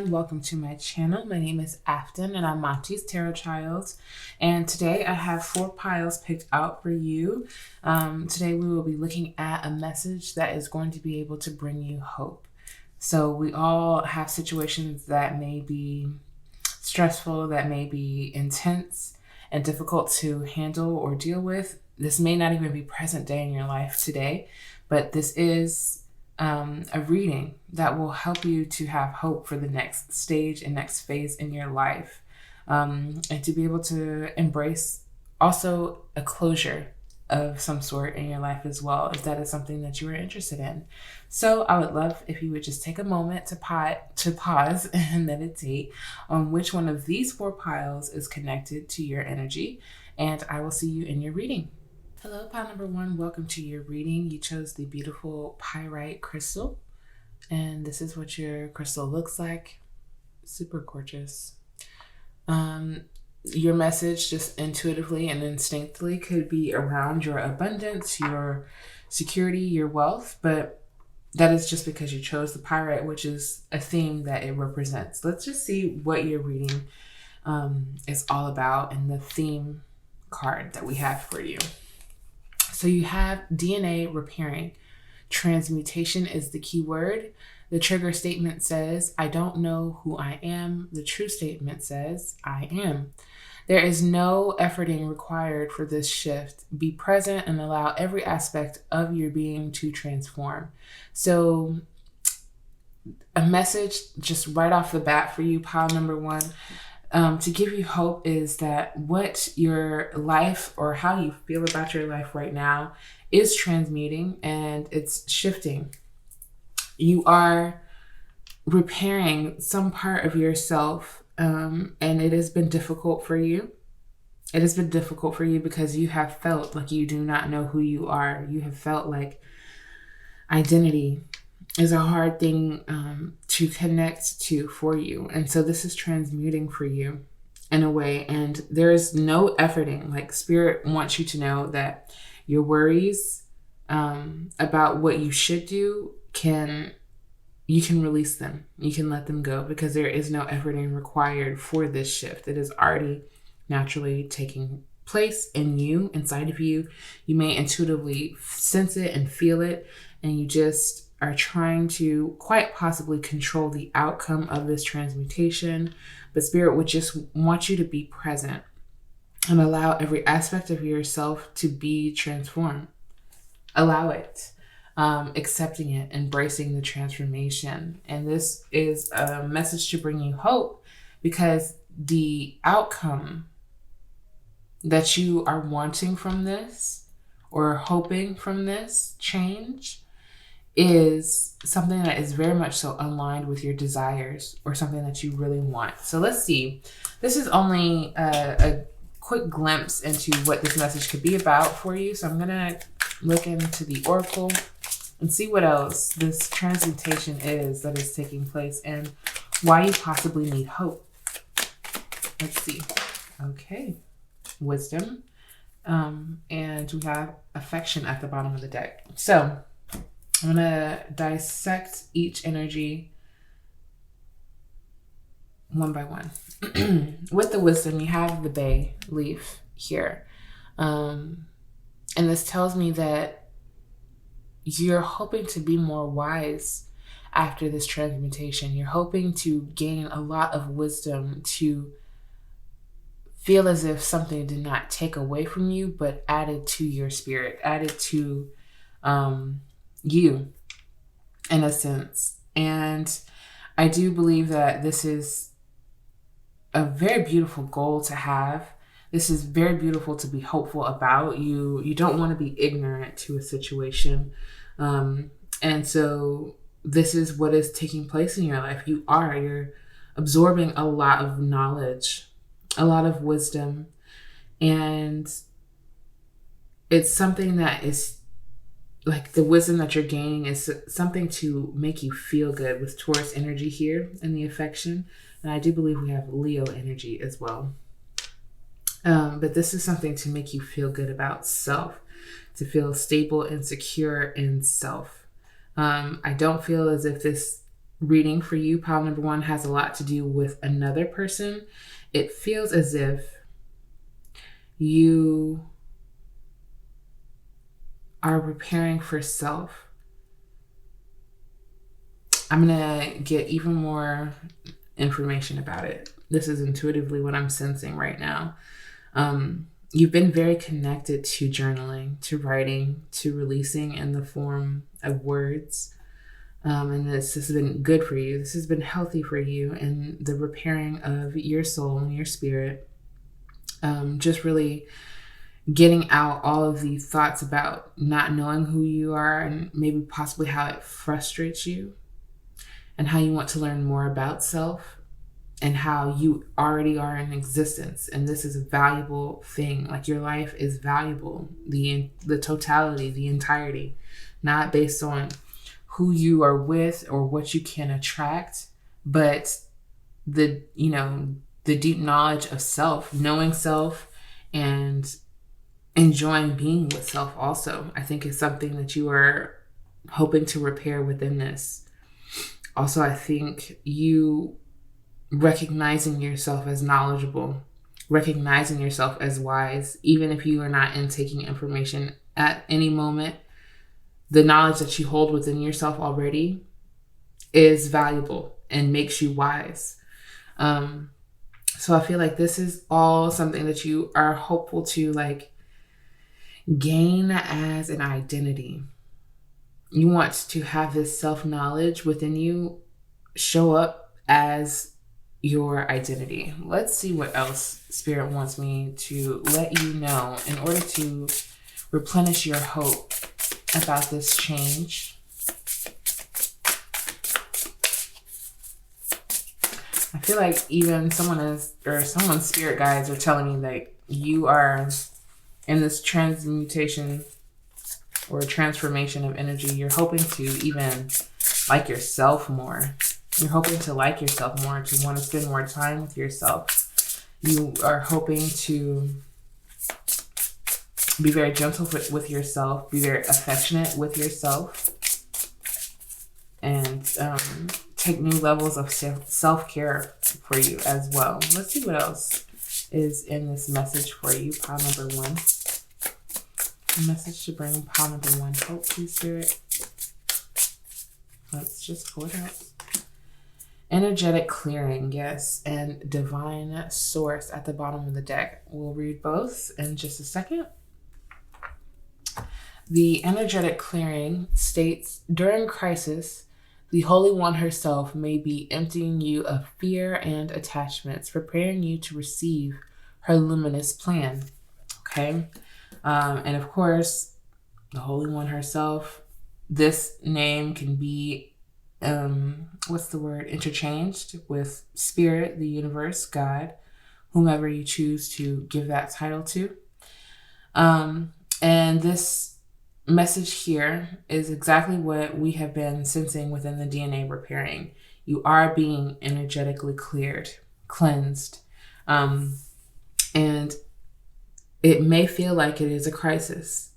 everyone, welcome to my channel. My name is Afton and I'm Monty's Tarot Child, and today I have 4 piles picked out for you. Today we will be looking at a message that is going to be able to bring you hope. So we all have situations that may be stressful, that may be intense and difficult to handle or deal with. This may not even be present day in your life today, but this is a reading that will help you to have hope for the next stage and next phase in your life, and to be able to embrace also a closure of some sort in your life as well, if that is something that you are interested in. So I would love if you would just take a moment to pause and meditate on which one of these 4 piles is connected to your energy, and I will see you in your reading. Hello, pile number 1. Welcome to your reading. You chose the beautiful pyrite crystal, and this is what your crystal looks like. Super gorgeous. Your message just intuitively and instinctively could be around your abundance, your security, your wealth, but that is just because you chose the pyrite, which is a theme that it represents. Let's just see what your reading is all about in the theme card that we have for you. So you have DNA repairing. Transmutation is the key word. The trigger statement says, I don't know who I am. The true statement says, I am. There is no efforting required for this shift. Be present and allow every aspect of your being to transform. So a message just right off the bat for you, pile number 1, to give you hope is that what your life or how you feel about your life right now is transmuting and it's shifting. You are repairing some part of yourself, and it has been difficult for you. It has been difficult for you because you have felt like you do not know who you are. You have felt like identity is a hard thing to connect to for you. And so this is transmuting for you in a way. And there is no efforting. Like, Spirit wants you to know that your worries about what you should do, you can release them. You can let them go because there is no efforting required for this shift. It is already naturally taking place in you, inside of you. You may intuitively sense it and feel it, and you just are trying to quite possibly control the outcome of this transmutation. But Spirit would just want you to be present and allow every aspect of yourself to be transformed. Allow it, accepting it, embracing the transformation. And this is a message to bring you hope, because the outcome that you are wanting from this or hoping from this change is something that is very much so aligned with your desires or something that you really want. So let's see. This is only a quick glimpse into what this message could be about for you. So I'm going to look into the oracle and see what else this transmutation is that is taking place and why you possibly need hope. Let's see. Okay. Wisdom. And we have affection at the bottom of the deck. So I'm going to dissect each energy one by one. With the wisdom, you have the bay leaf here. And this tells me that you're hoping to be more wise after this transmutation. You're hoping to gain a lot of wisdom, to feel as if something did not take away from you, but added to your spirit, added to you in a sense. And I do believe that this is a very beautiful goal to have. This is very beautiful to be hopeful about. You don't want to be ignorant to a situation. And so this is what is taking place in your life. You're absorbing a lot of knowledge, a lot of wisdom, and it's something that is like the wisdom that you're gaining is something to make you feel good, with Taurus energy here and the affection. And I do believe we have Leo energy as well. But this is something to make you feel good about self, to feel stable and secure in self. I don't feel as if this reading for you, pile number one, has a lot to do with another person. It feels as if you are preparing for self. I'm going to get even more information about it. This is intuitively what I'm sensing right now. You've been very connected to journaling, to writing, to releasing in the form of words. And this has been good for you. This has been healthy for you in the repairing of your soul and your spirit. Just really getting out all of the thoughts about not knowing who you are and maybe possibly how it frustrates you and how you want to learn more about self and how you already are in existence. And this is a valuable thing. Like, your life is valuable, the totality, the entirety, not based on who you are with or what you can attract, but the deep knowledge of self, knowing self and enjoying being with self also, I think is something that you are hoping to repair within this. Also, I think you recognizing yourself as knowledgeable, recognizing yourself as wise, even if you are not intaking information at any moment, the knowledge that you hold within yourself already is valuable and makes you wise. So I feel like this is all something that you are hopeful to gain as an identity. You want to have this self-knowledge within you show up as your identity. Let's see what else Spirit wants me to let you know in order to replenish your hope about this change. I feel like even someone's spirit guides are telling me that you are in this transmutation or transformation of energy. You're hoping to even like yourself more. You're hoping to like yourself more, to want to spend more time with yourself. You are hoping to be very gentle with yourself, be very affectionate with yourself, and take new levels of self-care for you as well. Let's see what else is in this message for you, pile number one. A message to bring pile number one hope to, Spirit. Let's just pull it out. Energetic clearing, yes, and divine source at the bottom of the deck. We'll read both in just a second. The energetic clearing states, during crisis, the Holy One herself may be emptying you of fear and attachments, preparing you to receive her luminous plan. Okay? And of course, the Holy One herself, this name can be interchanged with Spirit, the universe, God, whomever you choose to give that title to. And this message here is exactly what we have been sensing within the DNA repairing. You are being energetically cleansed. And it may feel like it is a crisis.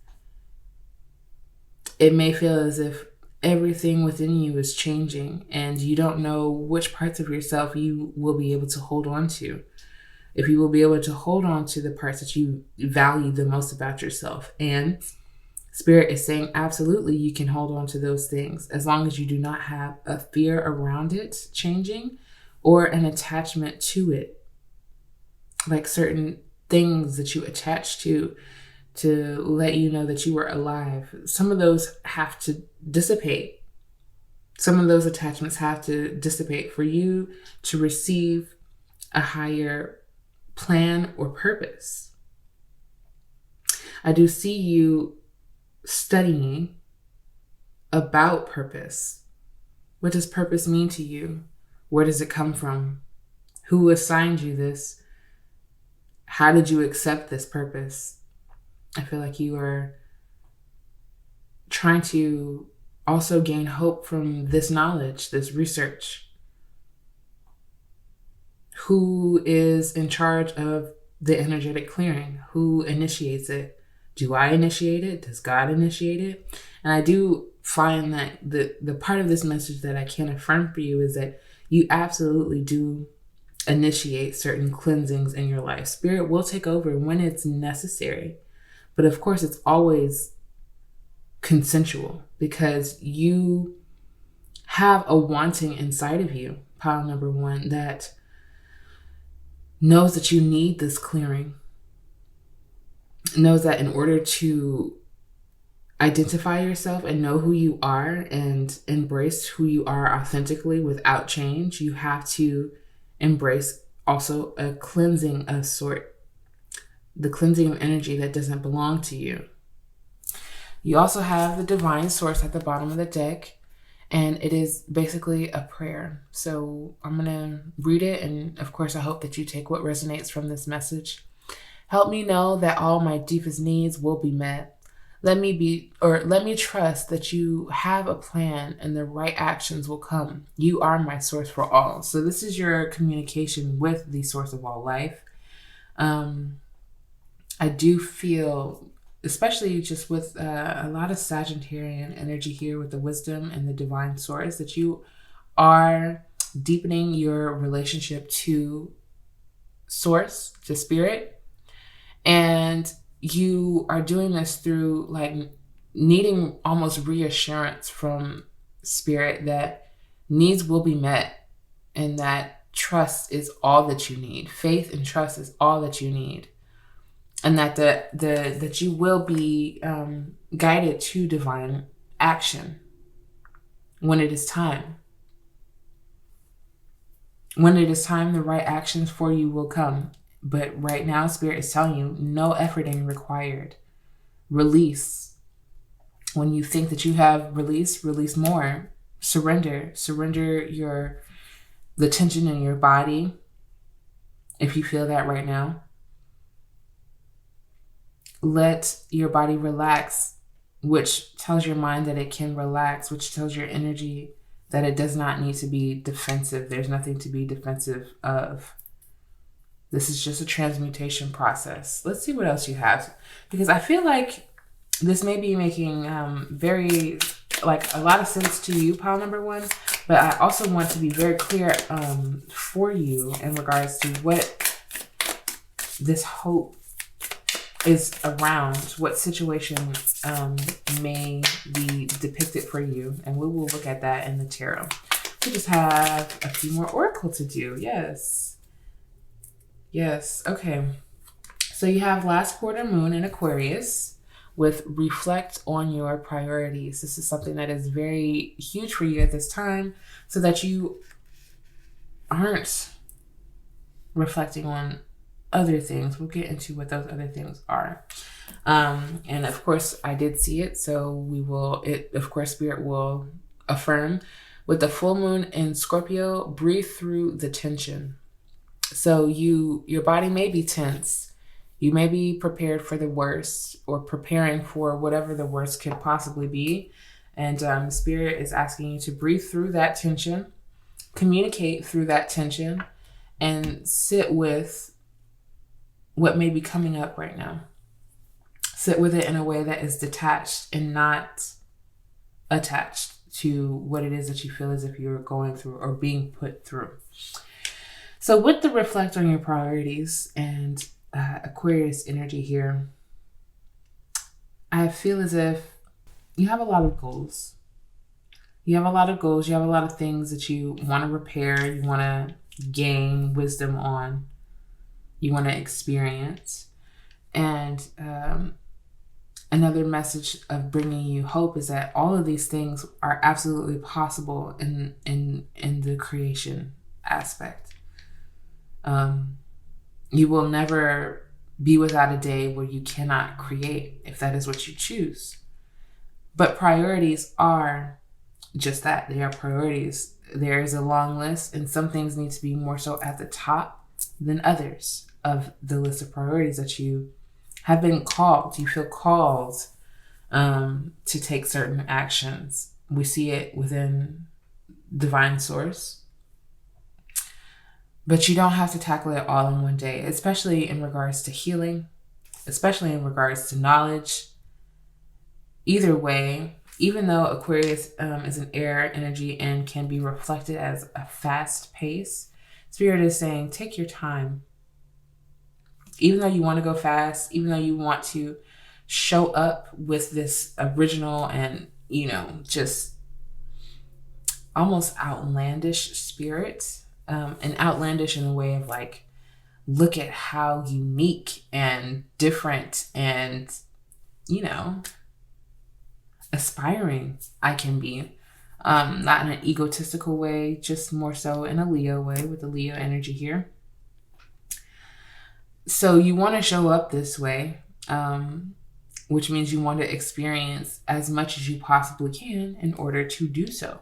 It may feel as if everything within you is changing and you don't know which parts of yourself you will be able to hold on to. If you will be able to hold on to the parts that you value the most about yourself. And Spirit is saying, absolutely, you can hold on to those things as long as you do not have a fear around it changing or an attachment to it. Like certain things that you attach to let you know that you are alive. Some of those have to dissipate. Some of those attachments have to dissipate for you to receive a higher plan or purpose. I do see you studying about purpose. What does purpose mean to you? Where does it come from? Who assigned you this? How did you accept this purpose? I feel like you are trying to also gain hope from this knowledge, this research. Who is in charge of the energetic clearing? Who initiates it? Do I initiate it? Does God initiate it? And I do find that the part of this message that I can affirm for you is that you absolutely do initiate certain cleansings in your life. Spirit will take over when it's necessary. But of course, it's always consensual because you have a wanting inside of you, pile number one, that knows that you need this clearing, knows that in order to identify yourself and know who you are and embrace who you are authentically without change, you have to embrace also a cleansing of sort, the cleansing of energy that doesn't belong to you. You also have the divine source at the bottom of the deck, and it is basically a prayer. So I'm going to read it, and of course, I hope that you take what resonates from this message. Help me know that all my deepest needs will be met. Let me trust that you have a plan and the right actions will come. You are my source for all. So this is your communication with the source of all life. I do feel, especially just with a lot of Sagittarian energy here with the wisdom and the divine source, that you are deepening your relationship to source, to spirit. And you are doing this through like needing almost reassurance from spirit that needs will be met and that trust is all that you need. Faith and trust is all that you need. And that that you will be guided to divine action when it is time. When it is time, the right actions for you will come. But right now, Spirit is telling you no efforting required. Release. When you think that you have release more. Surrender. Surrender the tension in your body, if you feel that right now. Let your body relax, which tells your mind that it can relax, which tells your energy that it does not need to be defensive. There's nothing to be defensive of. This is just a transmutation process. Let's see what else you have, because I feel like this may be making very, like, a lot of sense to you, pile number one, but I also want to be very clear for you in regards to what this hope is around, what situation may be depicted for you, and we will look at that in the tarot. We just have a few more oracle to do. Yes. Okay. So you have last quarter moon in Aquarius with reflect on your priorities. This is something that is very huge for you at this time, so that you aren't reflecting on other things. We'll get into what those other things are. And of course, I did see it, so of course, Spirit will affirm. With the full moon in Scorpio, breathe through the tension. So your body may be tense. You may be prepared for the worst, or preparing for whatever the worst could possibly be. And Spirit is asking you to breathe through that tension, communicate through that tension, and sit with what may be coming up right now. Sit with it in a way that is detached and not attached to what it is that you feel as if you're going through or being put through. So with the reflect on your priorities and Aquarius energy here, I feel as if you have a lot of goals. You have a lot of things that you want to repair, you want to gain wisdom on, you want to experience. And another message of bringing you hope is that all of these things are absolutely possible in the creation aspect. You will never be without a day where you cannot create, if that is what you choose. But priorities are just that. They are priorities. There is a long list, and some things need to be more so at the top than others of the list of priorities that you have been called. You feel called to take certain actions. We see it within divine source. But you don't have to tackle it all in one day, especially in regards to healing, especially in regards to knowledge. Either way, even though Aquarius is an air energy and can be reflected as a fast pace, Spirit is saying, take your time. Even though you want to go fast, even though you want to show up with this original and, just almost outlandish spirit, and outlandish in a way of like, look at how unique and different and, aspiring I can be. Not in an egotistical way, just more so in a Leo way, with the Leo energy here. So you want to show up this way, which means you want to experience as much as you possibly can in order to do so.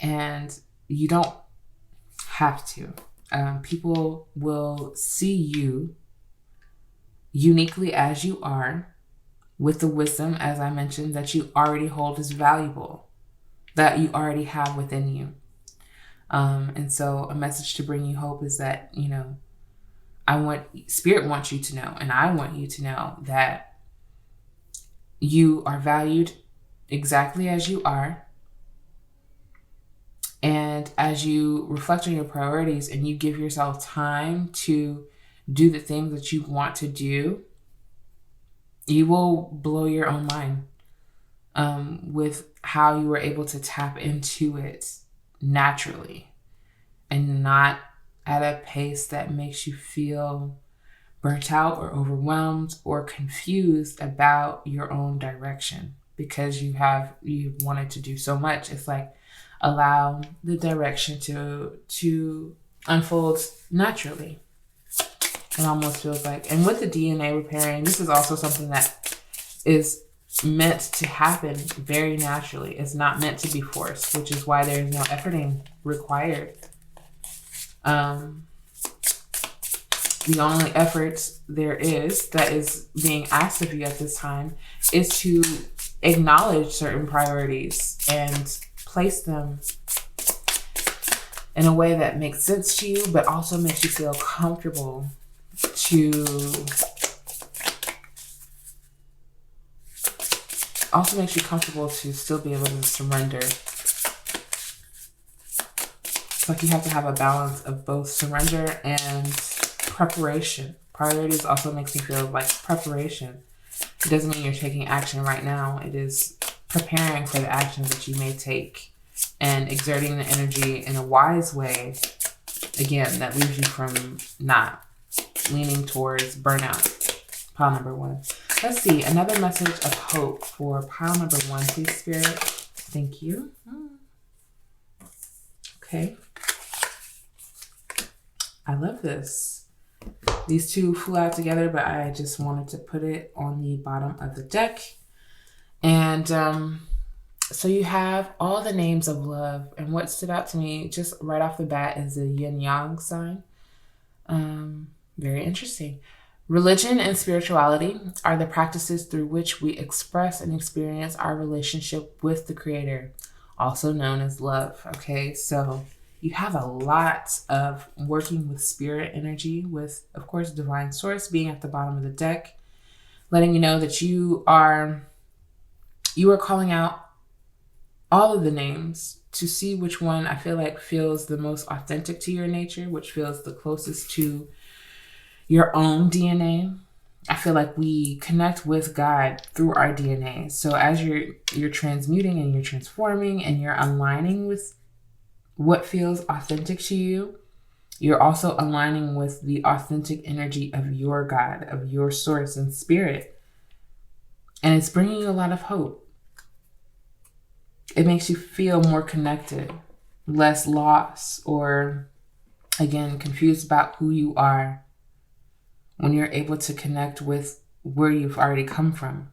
And you don't have to. People will see you uniquely as you are, with the wisdom, as I mentioned, that you already hold as valuable, that you already have within you. And so a message to bring you hope is that, Spirit wants you to know, and I want you to know that you are valued exactly as you are. And as you reflect on your priorities and you give yourself time to do the things that you want to do, you will blow your own mind with how you were able to tap into it naturally and not at a pace that makes you feel burnt out or overwhelmed or confused about your own direction because you wanted to do so much. It's like, allow the direction to unfold naturally. It almost feels like, and with the DNA repairing, this is also something that is meant to happen very naturally. It's not meant to be forced, which is why there's no efforting required. The only effort there is that is being asked of you at this time is to acknowledge certain priorities and place them in a way that makes sense to you, but also makes you feel comfortable to still be able to surrender. It's like you have to have a balance of both surrender and preparation. Priorities also makes me feel like preparation. It doesn't mean you're taking action right now. It is preparing for the actions that you may take and exerting the energy in a wise way, again, that leaves you from not leaning towards burnout. Pile number 1. Let's see, another message of hope for pile number 1, please, Spirit. Thank you. Okay. I love this. These two flew out together, but I just wanted to put it on the bottom of the deck. And so you have all the names of love. And what stood out to me just right off the bat is the yin-yang sign. Very interesting. Religion and spirituality are the practices through which we express and experience our relationship with the Creator, also known as love. Okay, so you have a lot of working with spirit energy, with, of course, divine source being at the bottom of the deck, letting you know that you are calling out all of the names to see which one I feel like feels the most authentic to your nature, which feels the closest to your own DNA. I feel like we connect with God through our DNA. So as you're transmuting and you're transforming and you're aligning with what feels authentic to you, you're also aligning with the authentic energy of your God, of your source and spirit. And it's bringing you a lot of hope. It makes you feel more connected, less lost, or again, confused about who you are when you're able to connect with where you've already come from.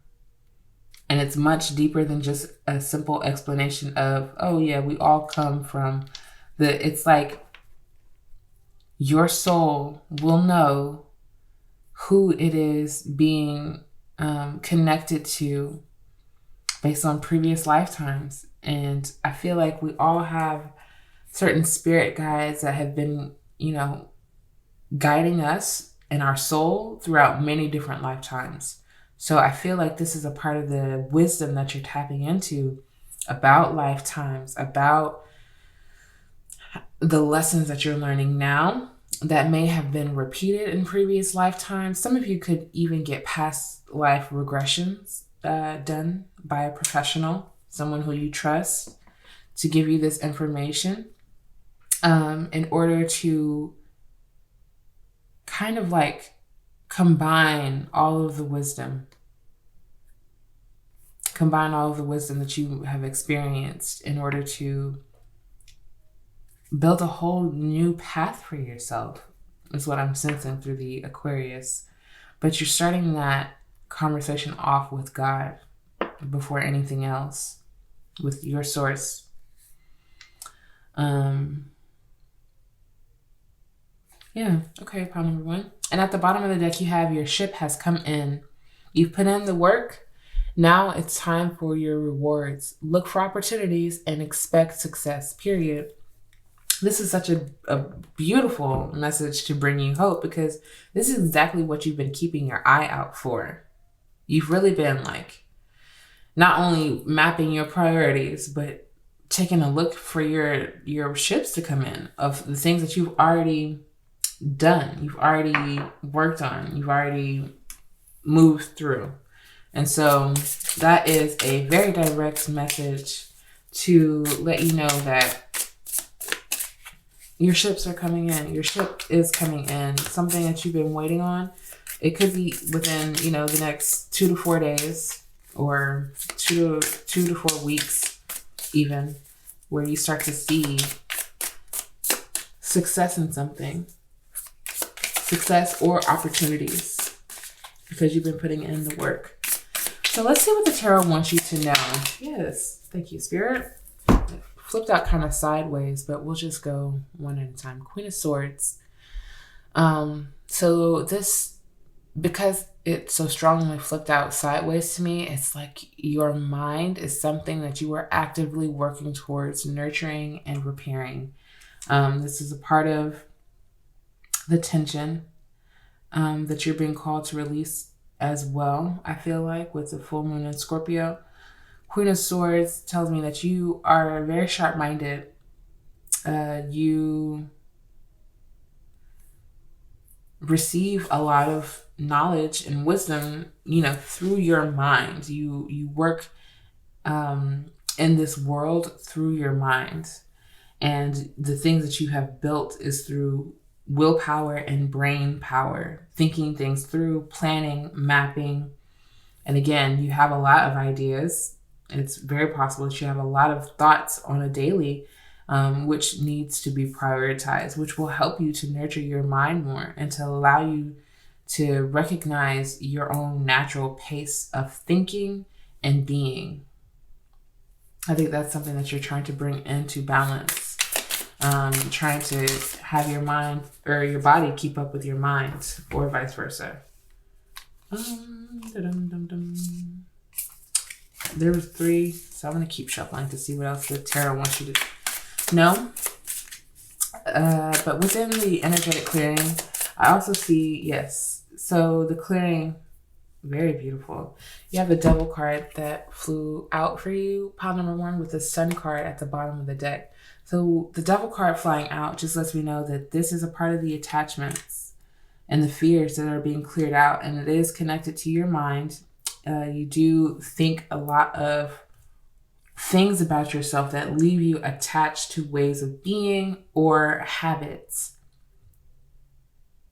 And it's much deeper than just a simple explanation of, oh yeah, we all come from it's like your soul will know who it is being connected to based on previous lifetimes. And I feel like we all have certain spirit guides that have been, guiding us and our soul throughout many different lifetimes. So I feel like this is a part of the wisdom that you're tapping into about lifetimes, about the lessons that you're learning now that may have been repeated in previous lifetimes. Some of you could even get past life regressions done by a professional, someone who you trust, to give you this information in order to kind of like combine all of the wisdom that you have experienced in order to build a whole new path for yourself, is what I'm sensing through the Aquarius. But you're starting that conversation off with God before anything else, with your source. Yeah, okay, pile number 1. And at the bottom of the deck, you have your ship has come in. You've put in the work. Now it's time for your rewards. Look for opportunities and expect success, period. This is such a beautiful message to bring you hope, because this is exactly what you've been keeping your eye out for. You've really been like not only mapping your priorities, but taking a look for your ships to come in, of the things that you've already done, you've already worked on, you've already moved through. And so that is a very direct message to let you know that your ships are coming in. Your ship is coming in. Something that you've been waiting on. It could be within, the next 2 to 4 days, or 2 to 4 weeks even, where you start to see success in something. Success or opportunities, because you've been putting in the work. So let's see what the tarot wants you to know. Yes, thank you, Spirit. It flipped out kind of sideways, but we'll just go one at a time. Queen of Swords. So this, because it so strongly flipped out sideways to me, it's like your mind is something that you are actively working towards nurturing and repairing. This is a part of the tension that you're being called to release as well, I feel like, with the full moon in Scorpio. Queen of Swords tells me that you are very sharp-minded. You receive a lot of knowledge and wisdom, through your mind. You work in this world through your mind. And the things that you have built is through willpower and brain power, thinking things through, planning, mapping. And again, you have a lot of ideas. It's very possible that you have a lot of thoughts on a daily, which needs to be prioritized, which will help you to nurture your mind more and to allow you to recognize your own natural pace of thinking and being. I think that's something that you're trying to bring into balance. Trying to have your mind or your body keep up with your mind, or vice versa. There was 3, so I'm going to keep shuffling to see what else the tarot wants you to know. But within the energetic clearing, I also see, yes, so the clearing, very beautiful. You have the Devil card that flew out for you, pile number 1, with the Sun card at the bottom of the deck. So the Devil card flying out just lets me know that this is a part of the attachments and the fears that are being cleared out, and it is connected to your mind. You do think a lot of things about yourself that leave you attached to ways of being or habits.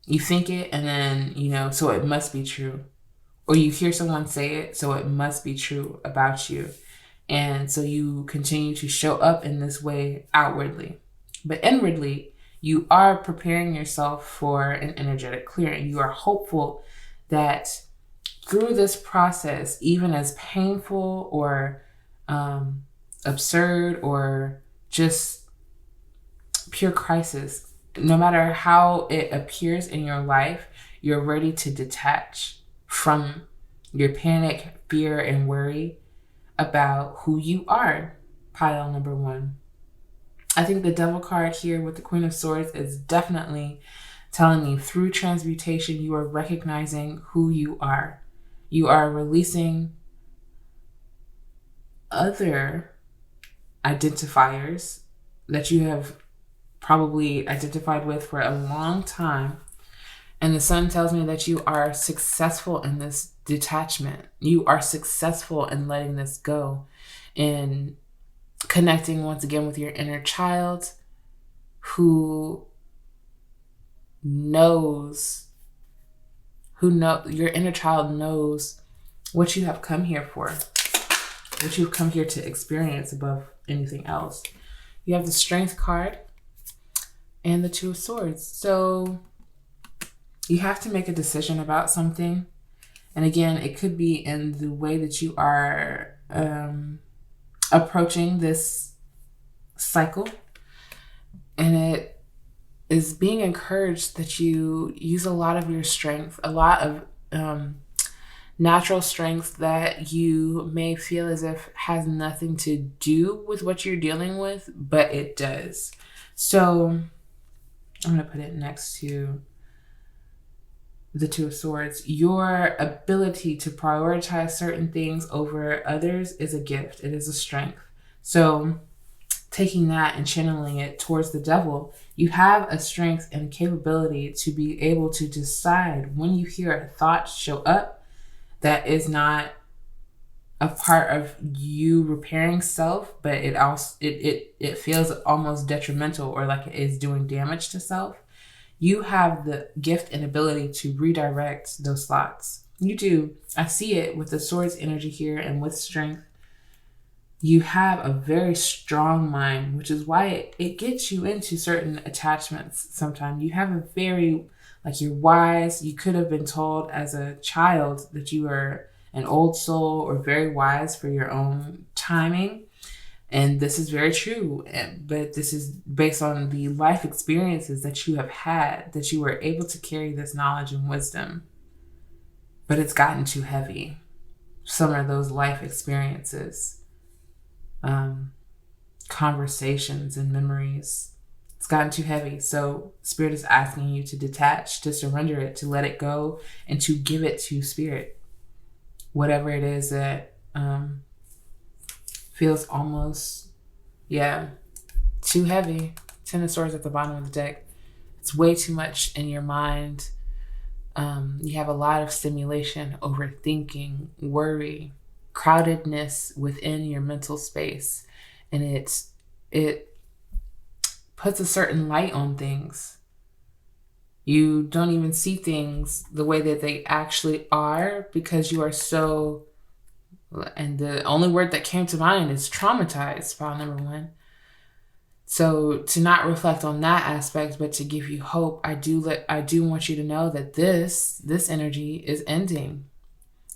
You think it, and then, so it must be true. Or you hear someone say it, so it must be true about you. And so you continue to show up in this way outwardly. But inwardly, you are preparing yourself for an energetic clearing. You are hopeful that through this process, even as painful or absurd or just pure crisis, no matter how it appears in your life, you're ready to detach from your panic, fear, and worry about who you are, pile number 1. I think the Devil card here with the Queen of Swords is definitely telling me through transmutation, you are recognizing who you are. You are releasing other identifiers that you have probably identified with for a long time. And the sun tells me that you are successful in this detachment. You are successful in letting this go, in connecting once again with your inner child who knows, your inner child knows what you have come here for, what you've come here to experience above anything else. You have the Strength card and the Two of Swords. So you have to make a decision about something. And again, it could be in the way that you are approaching this cycle. And it is being encouraged that you use a lot of your strength, a lot of natural strength that you may feel as if has nothing to do with what you're dealing with, but it does. So I'm going to put it next to the Two of Swords. Your ability to prioritize certain things over others is a gift. It is a strength. So taking that and channeling it towards the devil, you have a strength and capability to be able to decide when you hear a thought show up that is not a part of you repairing self, but it also it feels almost detrimental or like it is doing damage to self. You have the gift and ability to redirect those thoughts. You do. I see it with the Swords energy here and with strength. You have a very strong mind, which is why it gets you into certain attachments sometimes. You have a very, like, you're wise. You could have been told as a child that you were an old soul or very wise for your own timing. And this is very true, but this is based on the life experiences that you have had, that you were able to carry this knowledge and wisdom. But it's gotten too heavy. Some of those life experiences, conversations and memories, it's gotten too heavy. So Spirit is asking you to detach, to surrender it, to let it go, and to give it to Spirit. Whatever it is that feels almost, too heavy. Ten of Swords at the bottom of the deck. It's way too much in your mind. You have a lot of stimulation, overthinking, worry, crowdedness within your mental space. And it puts a certain light on things. You don't even see things the way that they actually are because you are so, and the only word that came to mind is traumatized, file number 1. So to not reflect on that aspect, but to give you hope, I do want you to know that this energy is ending.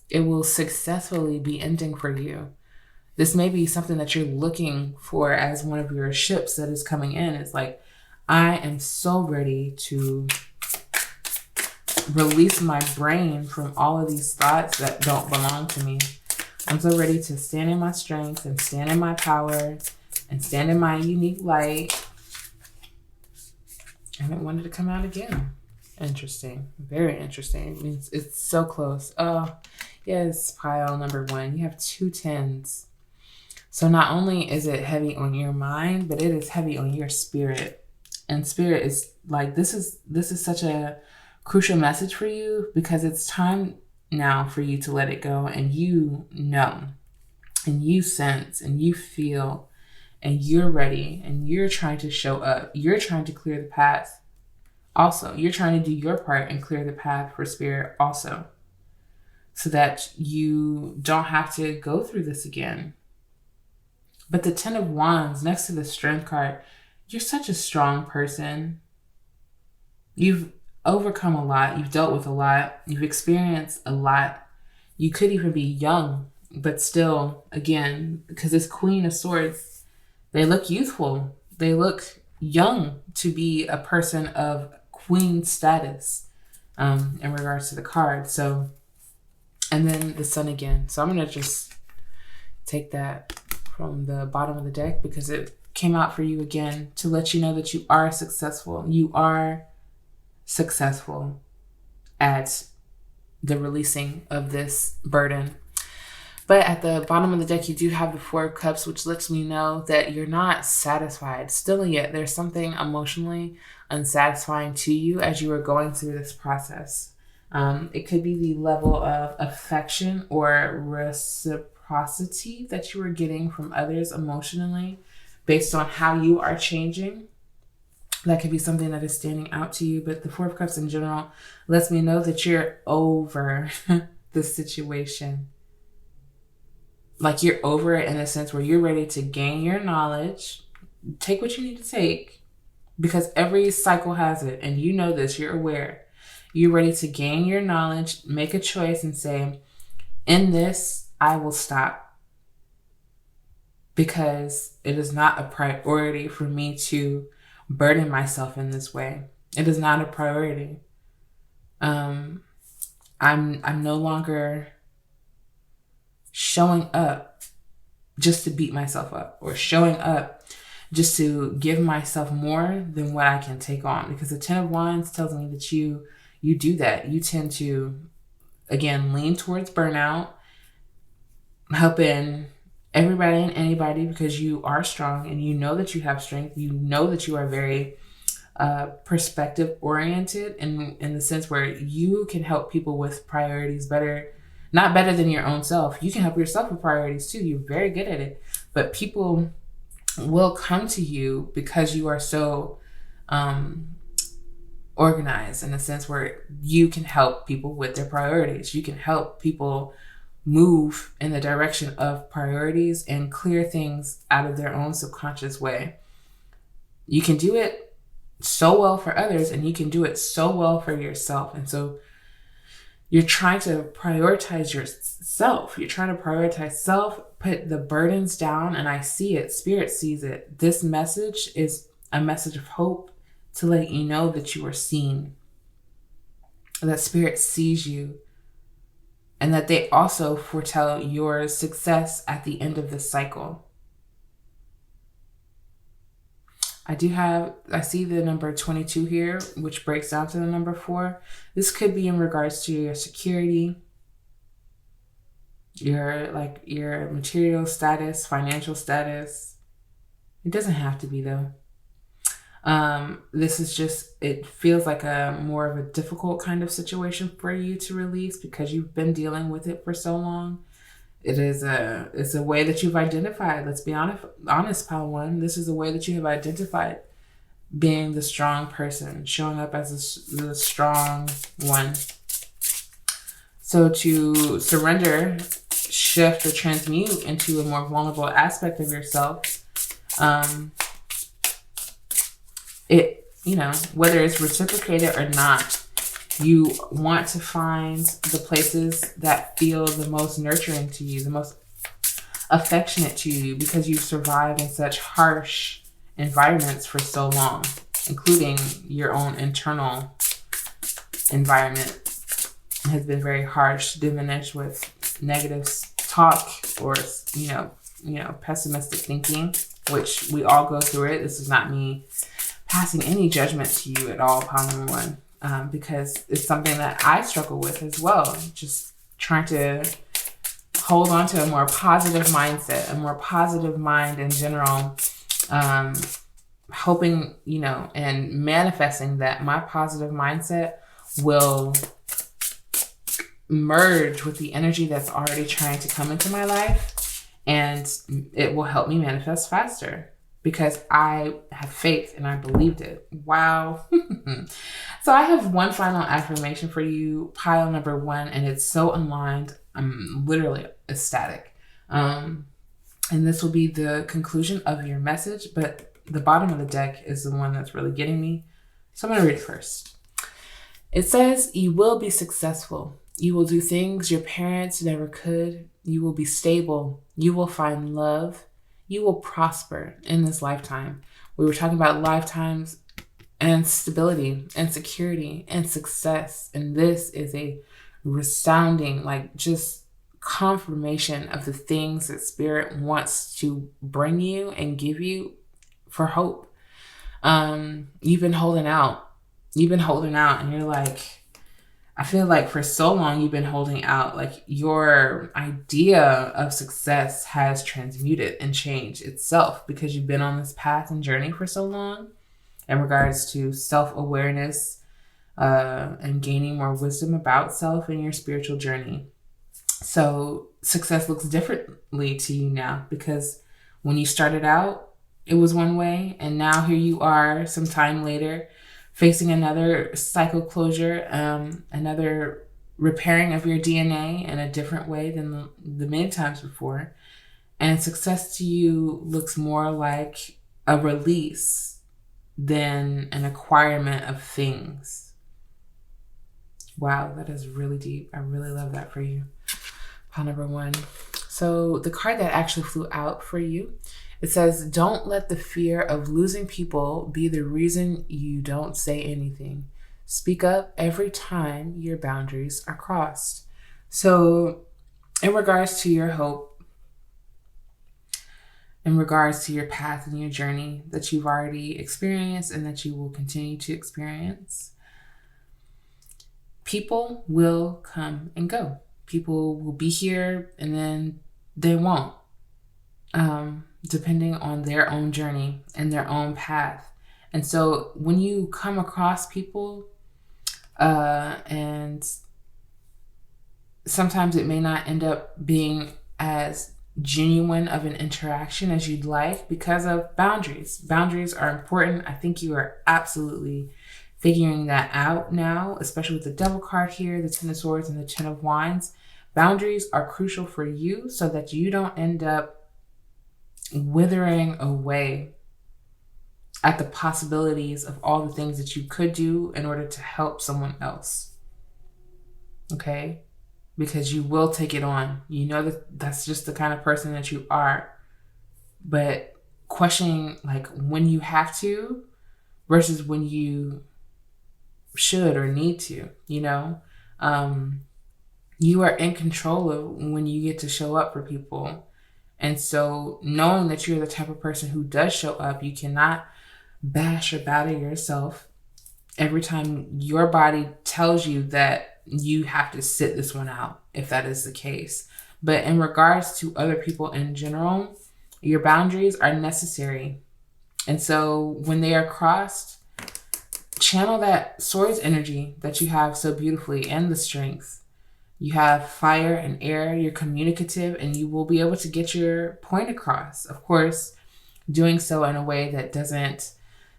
It will successfully be ending for you. This may be something that you're looking for as one of your ships that is coming in. It's like, I am so ready to release my brain from all of these thoughts that don't belong to me. I'm so ready to stand in my strength and stand in my power and stand in my unique light. And it wanted to come out again. Interesting. Very interesting. It means it's so close. Oh, yes, pile number 1. You have 2 tens. So not only is it heavy on your mind, but it is heavy on your spirit. And Spirit is like, this is such a crucial message for you because it's time now for you to let it go. And you know, and you sense, and you feel, and you're ready, and you're trying to show up. You're trying to clear the path. Also, you're trying to do your part and clear the path for Spirit also, so that you don't have to go through this again. But the 10 of Wands next to the Strength card, you're such a strong person. You've overcome a lot. You've dealt with a lot. You've experienced a lot. You could even be young, but still, again, because this Queen of Swords, they look youthful. They look young to be a person of queen status in regards to the card. So, and then the Sun again. So I'm going to just take that from the bottom of the deck because it came out for you again to let you know that you are successful. You are successful at the releasing of this burden. But at the bottom of the deck, you do have the Four of Cups, which lets me know that you're not satisfied still yet. There's something emotionally unsatisfying to you as you are going through this process. It could be the level of affection or reciprocity that you are getting from others emotionally based on how you are changing. That could be something that is standing out to you. But the Four of Cups in general lets me know that you're over the situation. Like you're over it in a sense where you're ready to gain your knowledge, take what you need to take, because every cycle has it. And you know this, you're aware. You're ready to gain your knowledge, make a choice and say, in this, I will stop. Because it is not a priority for me to burden myself in this way. It is not a priority. I'm no longer showing up just to beat myself up, or showing up just to give myself more than what I can take on. Because the Ten of Wands tells me that you do that. You tend to, again, lean towards burnout, helping everybody and anybody because you are strong and you know that you have strength. You know that you are very perspective oriented in the sense where you can help people with priorities better. Not better than your own self. You can help yourself with priorities too. You're very good at it. But people will come to you because you are so organized in a sense where you can help people with their priorities. You can help people move in the direction of priorities and clear things out of their own subconscious way. You can do it so well for others, and you can do it so well for yourself. And so you're trying to prioritize yourself. You're trying to prioritize self, put the burdens down, and I see it. Spirit sees it. This message is a message of hope to let you know that you are seen, that Spirit sees you, and that they also foretell your success at the end of this cycle. I see the number 22 here, which breaks down to the number 4. This could be in regards to your security, your material status, financial status. It doesn't have to be though. This is just, it feels like a more of a difficult kind of situation for you to release because you've been dealing with it for so long. It's a way that you've identified. Let's be honest, Pile 1. This is a way that you have identified being the strong person, showing up as the strong one. So to surrender, shift, or transmute into a more vulnerable aspect of yourself, whether it's reciprocated or not, you want to find the places that feel the most nurturing to you, the most affectionate to you, because you've survived in such harsh environments for so long, including your own internal environment has been very harsh, diminished with negative talk or, pessimistic thinking, which we all go through it. This is not me passing any judgment to you at all, Pile number 1. Because it's something that I struggle with as well. Just trying to hold on to a more positive mindset, a more positive mind in general. Hoping, and manifesting that my positive mindset will merge with the energy that's already trying to come into my life. And it will help me manifest faster. Because I have faith and I believed it. Wow. So I have one final affirmation for you, Pile number 1, and it's so aligned. I'm literally ecstatic. And this will be the conclusion of your message, but the bottom of the deck is the one that's really getting me. So I'm going to read it first. It says, you will be successful. You will do things your parents never could. You will be stable. You will find love. You will prosper in this lifetime. We were talking about lifetimes and stability and security and success. And this is a resounding, just confirmation of the things that Spirit wants to bring you and give you for hope. You've been holding out. And you're like, I feel like for so long you've been holding out. Like your idea of success has transmuted and changed itself because you've been on this path and journey for so long in regards to self-awareness and gaining more wisdom about self in your spiritual journey. So success looks differently to you now because when you started out, it was one way, and now here you are some time later facing another cycle closure, another repairing of your DNA in a different way than the many times before. And success to you looks more like a release than an acquirement of things. Wow, that is really deep. I really love that for you. Pile number 1. So the card that actually flew out for you, it says, don't let the fear of losing people be the reason you don't say anything. Speak up every time your boundaries are crossed. So in regards to your hope, in regards to your path and your journey that you've already experienced and that you will continue to experience, people will come and go. People will be here and then they won't, depending on their own journey and their own path. And so when you come across people, and sometimes it may not end up being as genuine of an interaction as you'd like because of boundaries. Boundaries are important. I think you are absolutely figuring that out now, especially with the Devil card here, the Ten of Swords, and the Ten of Wands. Boundaries are crucial for you so that you don't end up withering away at the possibilities of all the things that you could do in order to help someone else. Okay? Because you will take it on. You know that that's just the kind of person that you are. But questioning like when you have to versus when you should or need to, you know? You are in control of when you get to show up for people. And so knowing that you're the type of person who does show up, you cannot bash or batter yourself every time your body tells you that you have to sit this one out, if that is the case. But in regards to other people in general, your boundaries are necessary. And so when they are crossed, channel that swords energy that you have so beautifully and the strength. You have fire and air, you're communicative, and you will be able to get your point across. Of course, doing so in a way that doesn't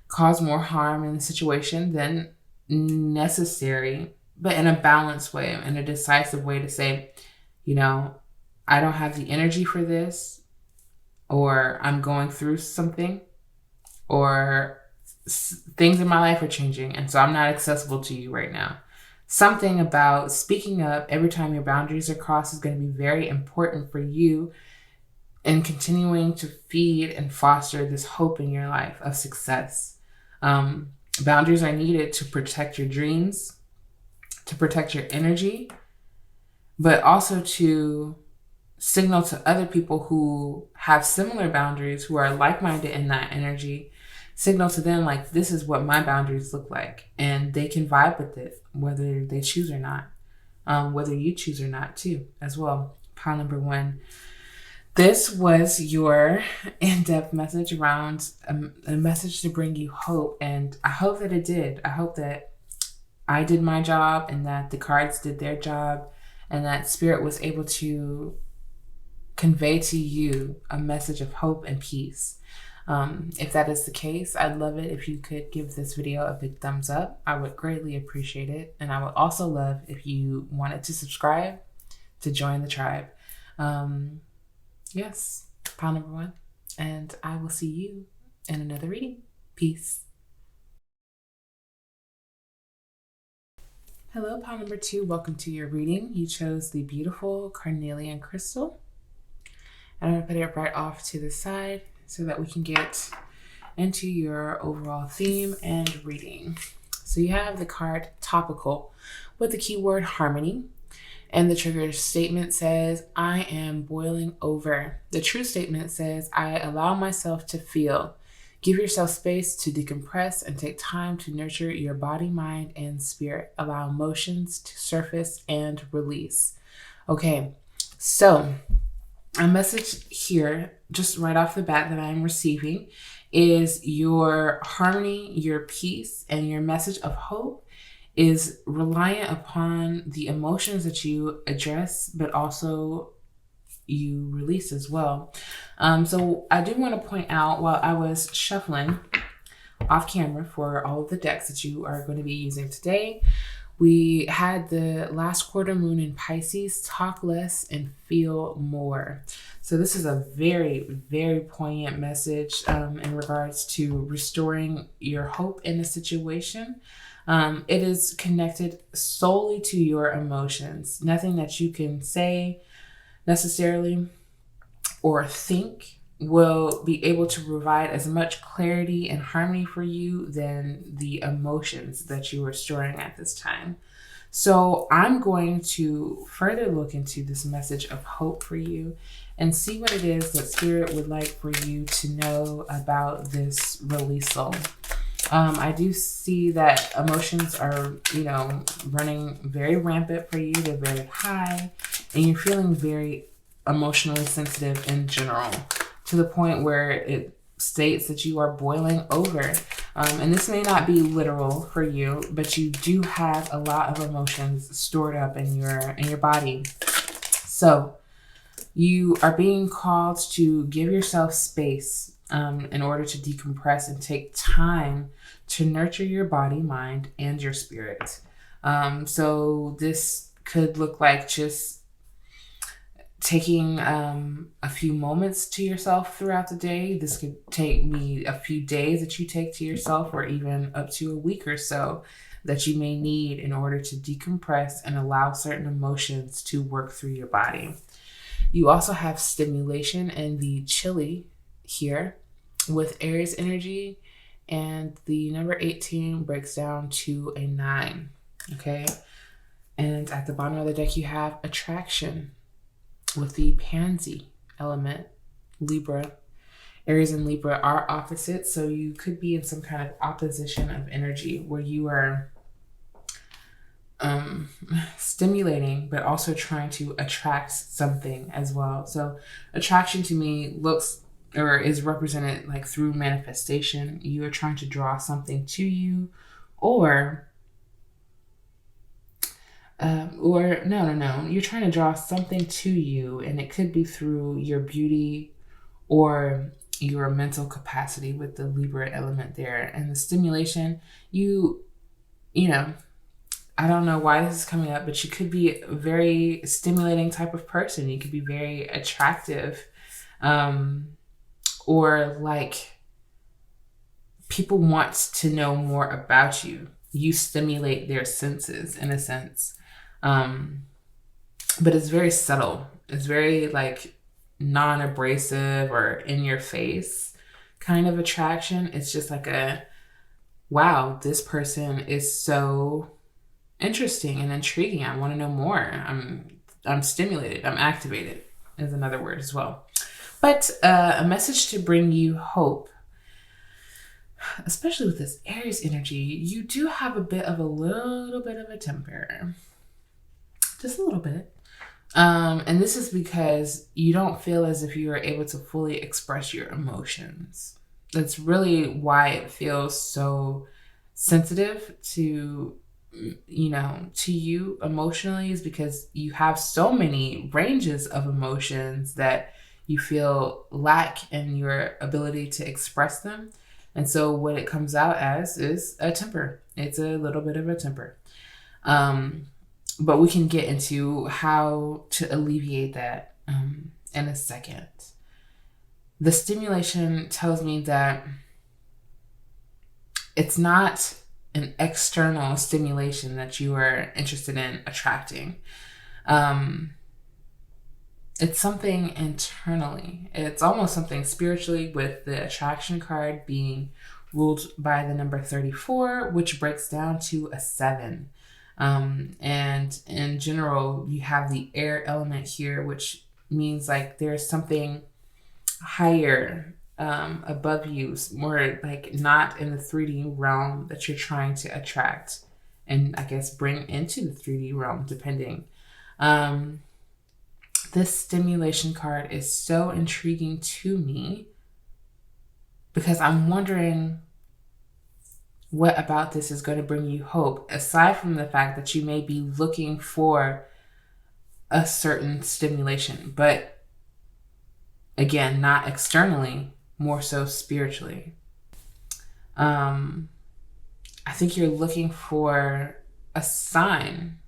cause more harm in the situation than necessary, but in a balanced way, in a decisive way to say, you know, I don't have the energy for this, or I'm going through something, or things in my life are changing, and so I'm not accessible to you right now. Something about speaking up every time your boundaries are crossed is going to be very important for you in continuing to feed and foster this hope in your life of success. Boundaries are needed to protect your dreams, to protect your energy, but also to signal to other people who have similar boundaries, who are like-minded in that energy, signal to them like, this is what my boundaries look like, and they can vibe with it, whether they choose or not, whether you choose or not too, as well. Pile number 1. This was your in-depth message around a message to bring you hope, and I hope that it did. I hope that I did my job and that the cards did their job and that Spirit was able to convey to you a message of hope and peace. If that is the case, I'd love it if you could give this video a big thumbs up. I would greatly appreciate it. And I would also love if you wanted to subscribe to join the tribe. Yes, pile number 1. And I will see you in another reading. Peace. Hello, pile number 2. Welcome to your reading. You chose the beautiful carnelian crystal. And I'm going to put it right off to the side so that we can get into your overall theme and reading. So you have the card Topical with the keyword harmony. And the trigger statement says, I am boiling over. The true statement says, I allow myself to feel. Give yourself space to decompress and take time to nurture your body, mind, and spirit. Allow emotions to surface and release. Okay, so a message here, just right off the bat, that I'm receiving is your harmony, your peace, and your message of hope is reliant upon the emotions that you address, but also you release as well. So I do want to point out, while I was shuffling off camera for all of the decks that you are going to be using today, we had the last quarter moon in Pisces, talk less and feel more. So this is a very, very poignant message in regards to restoring your hope in a situation. It is connected solely to your emotions. Nothing that you can say necessarily or think will be able to provide as much clarity and harmony for you than the emotions that you are storing at this time. So I'm going to further look into this message of hope for you and see what it is that Spirit would like for you to know about this releasal. I do see that emotions are, running very rampant for you. They're very high, and you're feeling very emotionally sensitive in general, to the point where it states that you are boiling over. And this may not be literal for you, but you do have a lot of emotions stored up in your body. So you are being called to give yourself space in order to decompress and take time to nurture your body, mind, and your spirit. So this could look like just taking a few moments to yourself throughout the day. This could take me a few days that you take to yourself, or even up to a week or so that you may need in order to decompress and allow certain emotions to work through your body. You also have stimulation and the chili here with Aries energy, and the number 18 breaks down to a 9. Okay. And at the bottom of the deck, you have attraction with the pansy element, Libra. Aries and Libra are opposites, so you could be in some kind of opposition of energy where you are stimulating, but also trying to attract something as well. So attraction to me looks or is represented like through manifestation. You are trying to draw something to you, or no, you're trying to draw something to you, and it could be through your beauty or your mental capacity with the Libra element there. And the stimulation, you know, I don't know why this is coming up, but you could be a very stimulating type of person. You could be very attractive, or like people want to know more about you. You stimulate their senses in a sense. But it's very subtle. It's very like non-abrasive or in your face kind of attraction. It's just like wow, this person is so interesting and intriguing. I want to know more. I'm stimulated. I'm activated is another word as well. But a message to bring you hope, especially with this Aries energy. You do have a little bit of a temper. Just a little bit. And this is because you don't feel as if you are able to fully express your emotions. That's really why it feels so sensitive to you emotionally, is because you have so many ranges of emotions that you feel lack in your ability to express them. And so what it comes out as is a temper. It's a little bit of a temper. But we can get into how to alleviate that in a second. The stimulation tells me that it's not an external stimulation that you are interested in attracting. It's something internally. It's almost something spiritually, with the attraction card being ruled by the number 34, which breaks down to a 7. And in general, you have the air element here, which means like there's something higher above you, more like not in the 3D realm that you're trying to attract and I guess bring into the 3D realm, depending. This stimulation card is so intriguing to me because I'm wondering what about this is going to bring you hope, aside from the fact that you may be looking for a certain stimulation, but again, not externally, more so spiritually. I think you're looking for a sign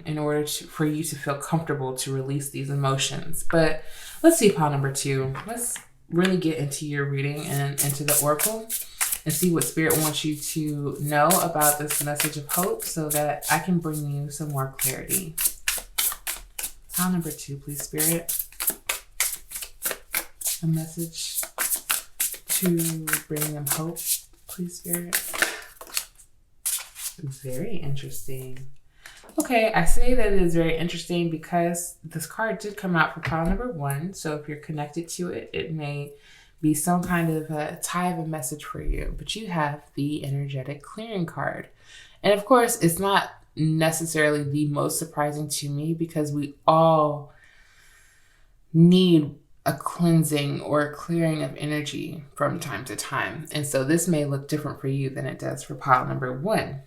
in order for you to feel comfortable to release these emotions. But let's see pile number 2. Let's really get into your reading and into the oracle and see what Spirit wants you to know about this message of hope so that I can bring you some more clarity. Pile number 2, please, Spirit. A message to bring them hope, please, Spirit. Very interesting. Okay, I say that it is very interesting because this card did come out for pile number 1. So if you're connected to it, it may be some kind of a tie of a message for you. But you have the energetic clearing card. And of course, it's not necessarily the most surprising to me because we all need a cleansing or a clearing of energy from time to time. And so this may look different for you than it does for pile number 1.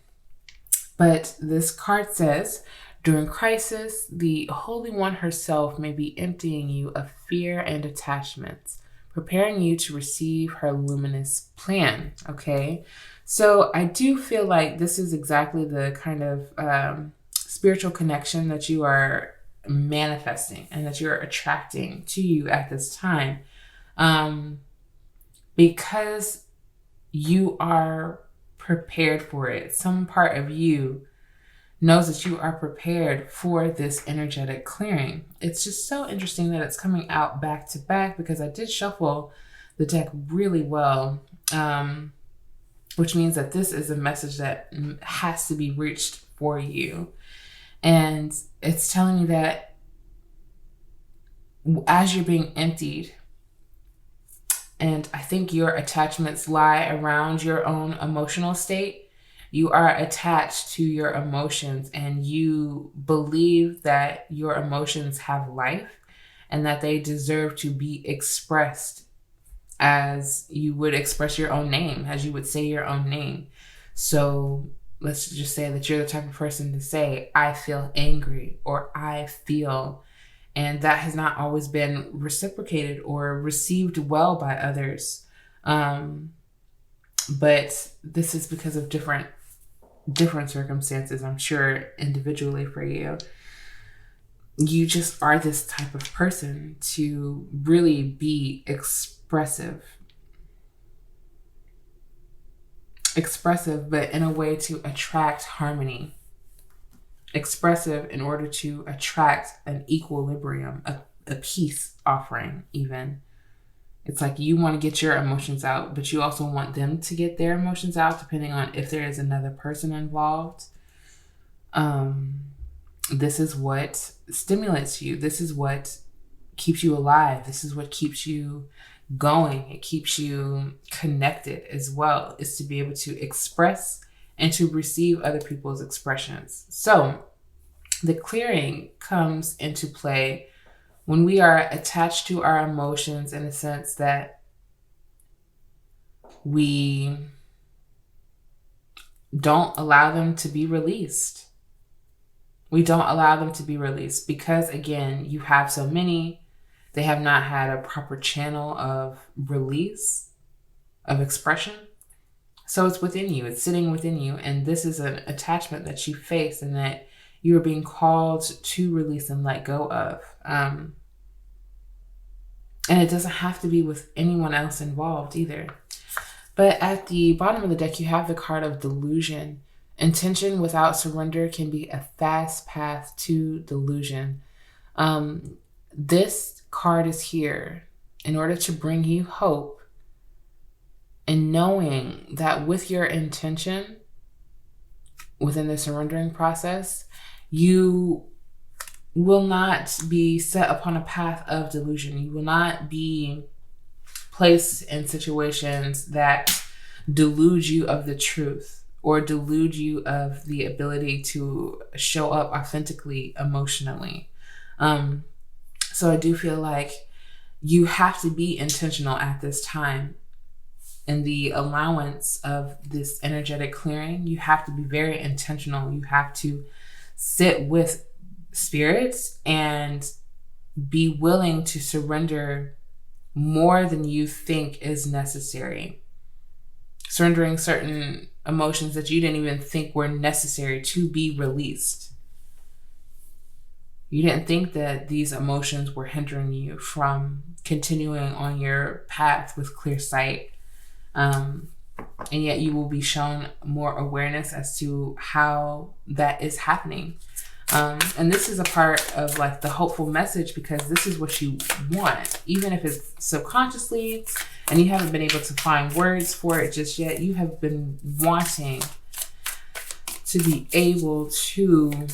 But this card says, during crisis, the Holy One herself may be emptying you of fear and attachments, preparing you to receive her luminous plan. Okay, so I do feel like this is exactly the kind of spiritual connection that you are manifesting and that you're attracting to you at this time, because you are prepared for it. Some part of you knows that you are prepared for this energetic clearing. It's just so interesting that it's coming out back to back because I did shuffle the deck really well, which means that this is a message that has to be reached for you. And it's telling you that as you're being emptied, and I think your attachments lie around your own emotional state. You are attached to your emotions and you believe that your emotions have life and that they deserve to be expressed as you would express your own name, as you would say your own name. So let's just say that you're the type of person to say, I feel angry or I feel. And that has not always been reciprocated or received well by others. But this is because of different circumstances, I'm sure, individually for you. You just are this type of person to really be expressive, but in a way to attract harmony. Expressive in order to attract an equilibrium, a peace offering even. It's like you want to get your emotions out, but you also want them to get their emotions out, depending on if there is another person involved. This is what stimulates you. This is what keeps you alive. This is what keeps you going. It keeps you connected as well, is to be able to express and to receive other people's expressions. So the clearing comes into play when we are attached to our emotions in a sense that we don't allow them to be released. We don't allow them to be released because, again, you have so many. They have not had a proper channel of release, of expression. So it's within you, it's sitting within you, and this is an attachment that you face and that you are being called to release and let go of. And it doesn't have to be with anyone else involved either. But at the bottom of the deck, you have the card of delusion. Intention without surrender can be a fast path to delusion. This card is here in order to bring you hope, and knowing that with your intention within the surrendering process, you will not be set upon a path of delusion. You will not be placed in situations that delude you of the truth or delude you of the ability to show up authentically emotionally. So I do feel like you have to be intentional at this time. In the allowance of this energetic clearing, you have to be very intentional. You have to sit with spirits and be willing to surrender more than you think is necessary. Surrendering certain emotions that you didn't even think were necessary to be released. You didn't think that these emotions were hindering you from continuing on your path with clear sight. And yet you will be shown more awareness as to how that is happening. And this is a part of like the hopeful message, because this is what you want, even if it's subconsciously and you haven't been able to find words for it just yet. You have been wanting to be able to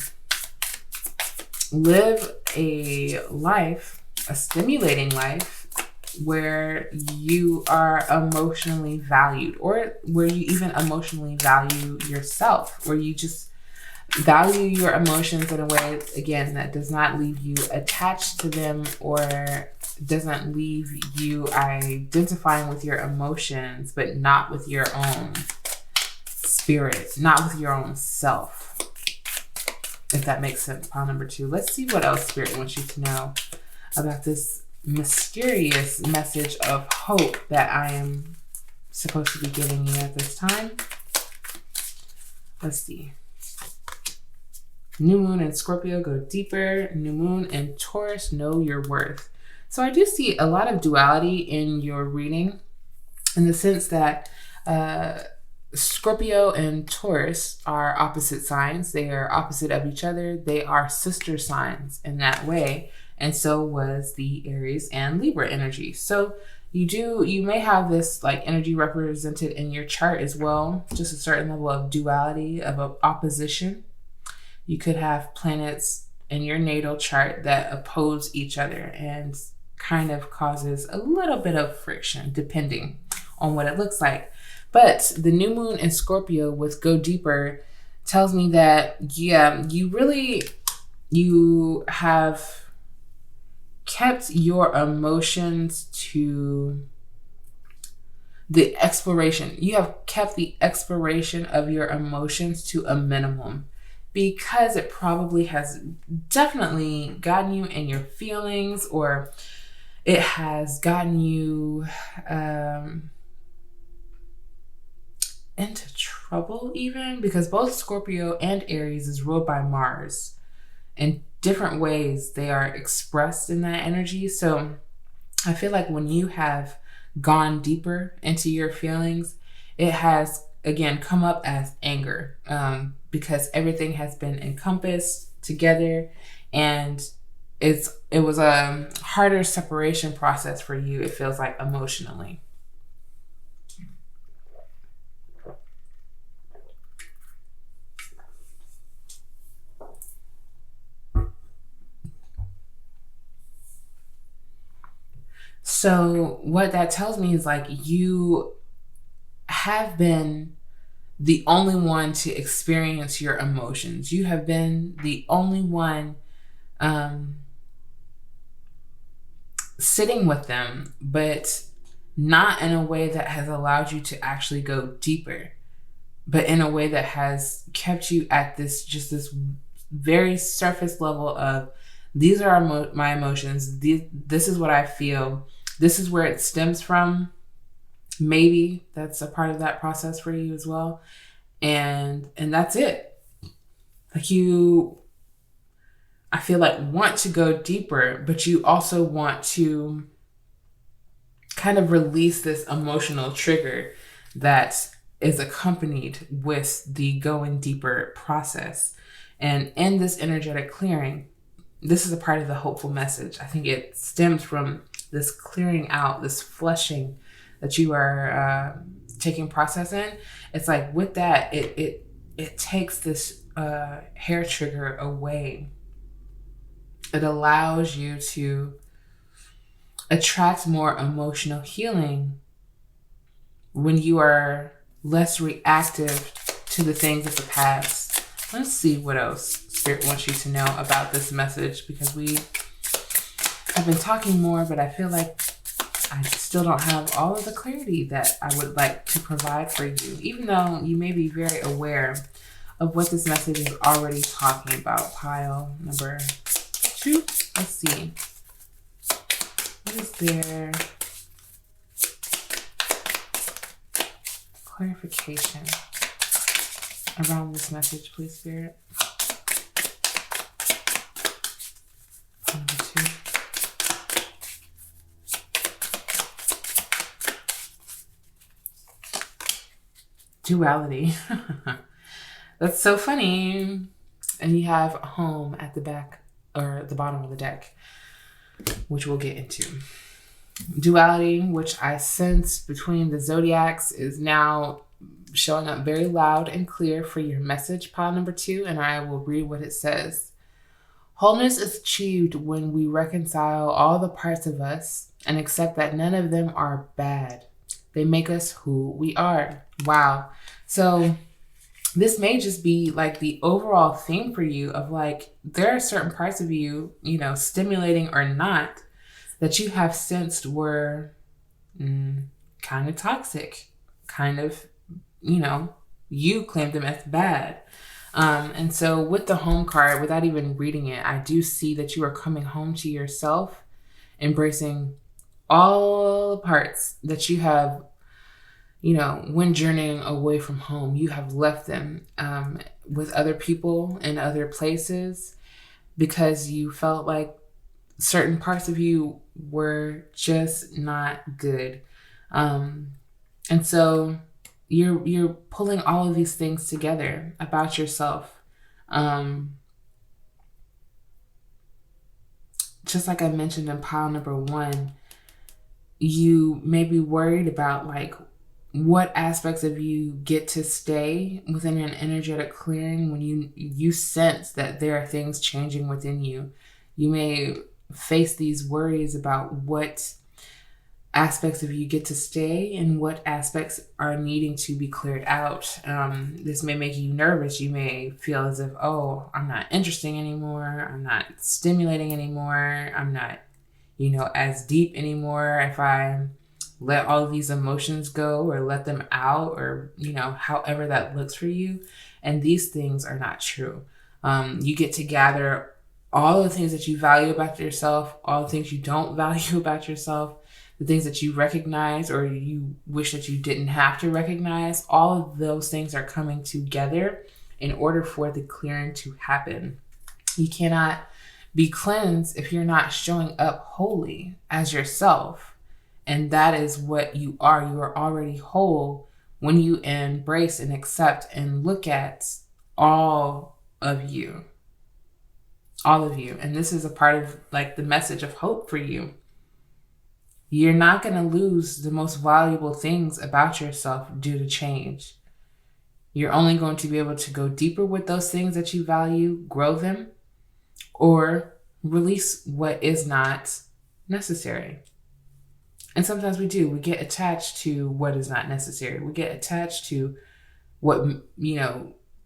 live a life, a stimulating life, where you are emotionally valued, or where you even emotionally value yourself, where you just value your emotions in a way, again, that does not leave you attached to them or doesn't leave you identifying with your emotions, but not with your own spirit, not with your own self. If that makes sense, pile number 2. Let's see what else Spirit wants you to know about this mysterious message of hope that I am supposed to be giving you at this time. Let's see. New moon in Scorpio, go deeper. New moon in Taurus, know your worth. So I do see a lot of duality in your reading, in the sense that Scorpio and Taurus are opposite signs. They are opposite of each other. They are sister signs in that way. And so was the Aries and Libra energy. So you may have this like energy represented in your chart as well, just a certain level of duality, of opposition. You could have planets in your natal chart that oppose each other and kind of causes a little bit of friction depending on what it looks like. But the new moon in Scorpio with Go Deeper tells me that, yeah, you have kept your emotions to the exploration. You have kept the exploration of your emotions to a minimum, because it probably has definitely gotten you in your feelings, or it has gotten you into trouble even, because both Scorpio and Aries is ruled by Mars. In different ways, they are expressed in that energy. So I feel like when you have gone deeper into your feelings, it has, again, come up as anger, because everything has been encompassed together, and it was a harder separation process for you, it feels like, emotionally. So what that tells me is like you have been the only one to experience your emotions. You have been the only one sitting with them, but not in a way that has allowed you to actually go deeper, but in a way that has kept you at this very surface level of, these are my emotions. This is what I feel. This is where it stems from. Maybe that's a part of that process for you as well. And that's it. Like I feel like want to go deeper, but you also want to kind of release this emotional trigger that is accompanied with the going deeper process. And in this energetic clearing, this is a part of the hopeful message. I think it stems from this clearing out, this flushing that you are taking process in. It's like with that, it takes this hair trigger away. It allows you to attract more emotional healing when you are less reactive to the things of the past. Let's see what else Spirit wants you to know about this message, because I've been talking more, but I feel like I still don't have all of the clarity that I would like to provide for you, even though you may be very aware of what this message is already talking about. Pile number 2. Let's see. What is there? Clarification around this message, please, Spirit. Number 2. Duality. That's so funny. And you have home at the back or the bottom of the deck, which we'll get into. Duality, which I sense between the zodiacs, is now showing up very loud and clear for your message, pile number 2, and I will read what it says. Wholeness is achieved when we reconcile all the parts of us and accept that none of them are bad. They make us who we are. Wow. So this may just be like the overall theme for you of like, there are certain parts of you, stimulating or not, that you have sensed were kind of toxic, kind of, you claimed them as bad. And so with the home card, without even reading it, I do see that you are coming home to yourself, embracing all the parts that you have, when journeying away from home, you have left them with other people in other places because you felt like certain parts of you were just not good. And so you're pulling all of these things together about yourself. Just like I mentioned in pile number 1, you may be worried about like what aspects of you get to stay within an energetic clearing when you sense that there are things changing within you. You may face these worries about what aspects of you get to stay and what aspects are needing to be cleared out. This may make you nervous. You may feel as if, oh, I'm not interesting anymore. I'm not stimulating anymore. I'm not, as deep anymore if I let all of these emotions go or let them out or, however that looks for you. And these things are not true. You get to gather all the things that you value about yourself, all the things you don't value about yourself, the things that you recognize or you wish that you didn't have to recognize. All of those things are coming together in order for the clearing to happen. You cannot be cleansed if you're not showing up wholly as yourself. And that is what you are. You are already whole when you embrace and accept and look at all of you. All of you. And this is a part of like the message of hope for you. You're not going to lose the most valuable things about yourself due to change. You're only going to be able to go deeper with those things that you value, grow them, or release what is not necessary. And sometimes we do. We get attached to what is not necessary. We get attached to what,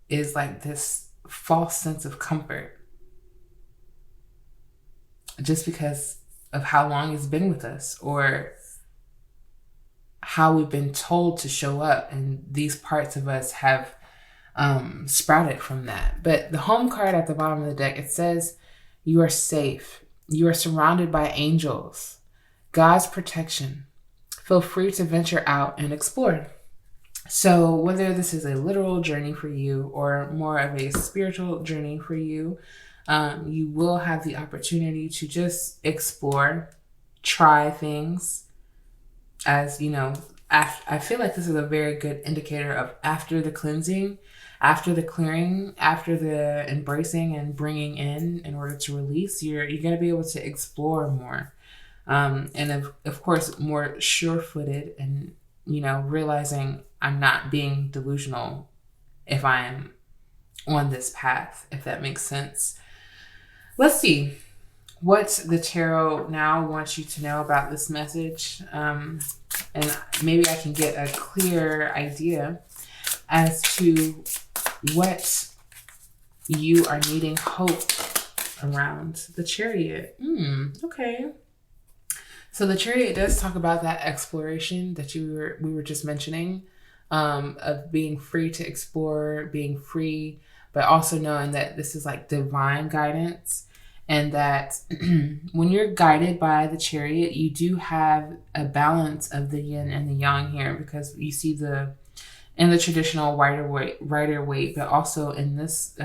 is like this false sense of comfort just because of how long it's been with us or how we've been told to show up. And these parts of us have sprouted from that. But the home card at the bottom of the deck, it says, you are safe. You are surrounded by angels. God's protection. Feel free to venture out and explore. So whether this is a literal journey for you or more of a spiritual journey for you, you will have the opportunity to just explore, try things. As I feel like this is a very good indicator of after the cleansing, after the clearing, after the embracing and bringing in order to release, you're going to be able to explore more. And of course, more sure-footed and, realizing I'm not being delusional if I'm on this path, if that makes sense. Let's see. what the tarot now wants you to know about this message, and maybe I can get a clear idea as to what you are needing hope around. The Chariot. Okay. So the Chariot does talk about that exploration that we were just mentioning, of being free to explore, being free, but also knowing that this is like divine guidance, and that when you're guided by the Chariot, you do have a balance of the yin and the yang here, because you see in the traditional rider weight, but also in this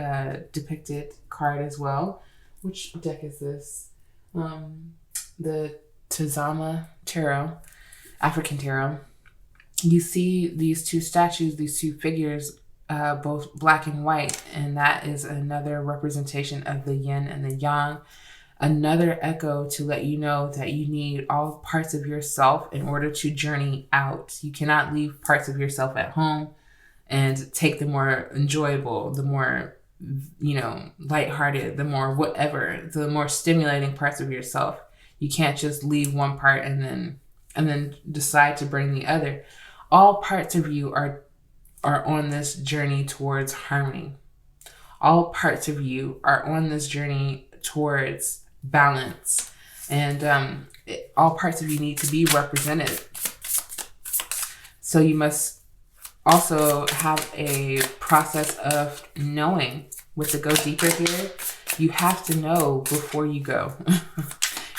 depicted card as well. Which deck is this? The Tazama tarot, African tarot. You see these two statues, these two figures, both black and white, and that is another representation of the yin and the yang. Another echo to let you know that you need all parts of yourself in order to journey out. You cannot leave parts of yourself at home and take the more enjoyable, the more, lighthearted, the more whatever, the more stimulating parts of yourself. You can't just leave one part and then decide to bring the other. All parts of you are on this journey towards harmony. All parts of you are on this journey towards balance, and all parts of you need to be represented. So you must also have a process of knowing. With the go deeper here, you have to know before you go.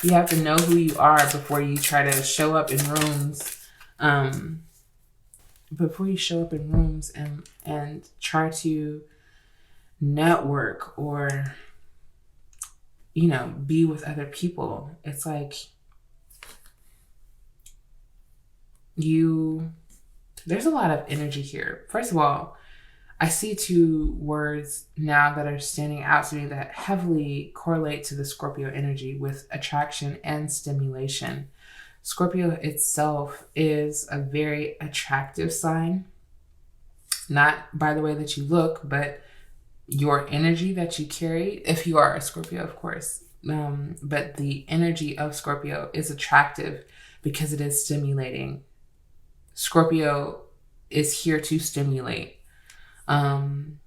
You have to know who you are before you try to show up in rooms. Before you show up in rooms and try to network or, be with other people. It's like there's a lot of energy here. First of all, I see two words now that are standing out to me that heavily correlate to the Scorpio energy with attraction and stimulation. Scorpio itself is a very attractive sign, not by the way that you look, but your energy that you carry, if you are a Scorpio, of course. But the energy of Scorpio is attractive because it is stimulating. Scorpio is here to stimulate. And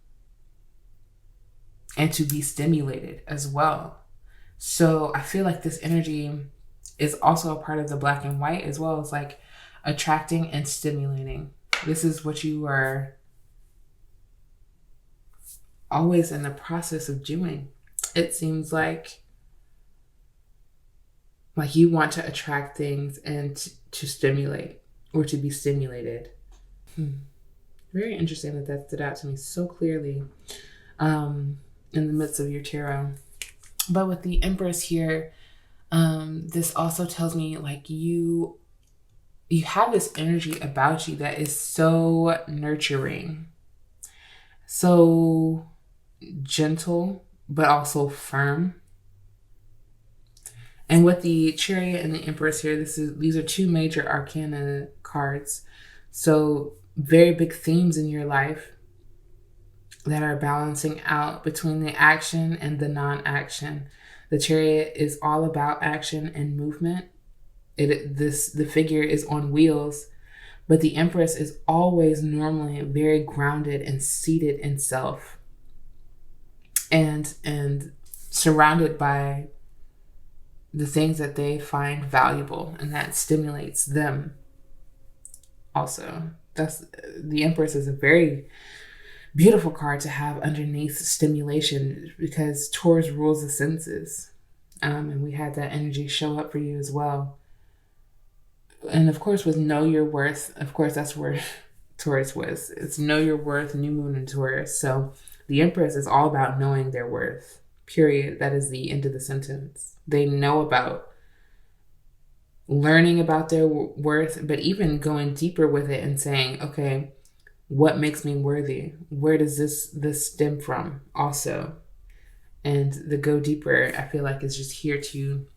to be stimulated as well. So I feel like this energy is also a part of the black and white, as well as like attracting and stimulating. This is what you are always in the process of doing. It seems like you want to attract things and to stimulate or to be stimulated. Very interesting that stood out to me so clearly in the midst of your tarot. But with the Empress here, this also tells me like you have this energy about you that is so nurturing, so gentle, but also firm. And with the Chariot and the Empress here, these are two major arcana cards. So very big themes in your life that are balancing out between the action and the non-action. The Chariot is all about action and movement. The figure is on wheels, but the Empress is always normally very grounded and seated in self, and surrounded by the things that they find valuable, and that stimulates them also. The Empress is a very beautiful card to have underneath stimulation, because Taurus rules the senses. And we had that energy show up for you as well. And of course, with Know Your Worth, of course, that's where Taurus was. It's Know Your Worth, new moon in Taurus. So the Empress is all about knowing their worth, period. That is the end of the sentence. They know about learning about their worth, but even going deeper with it and saying, okay, what makes me worthy? Where does this stem from also? And the go deeper, I feel like, is just here to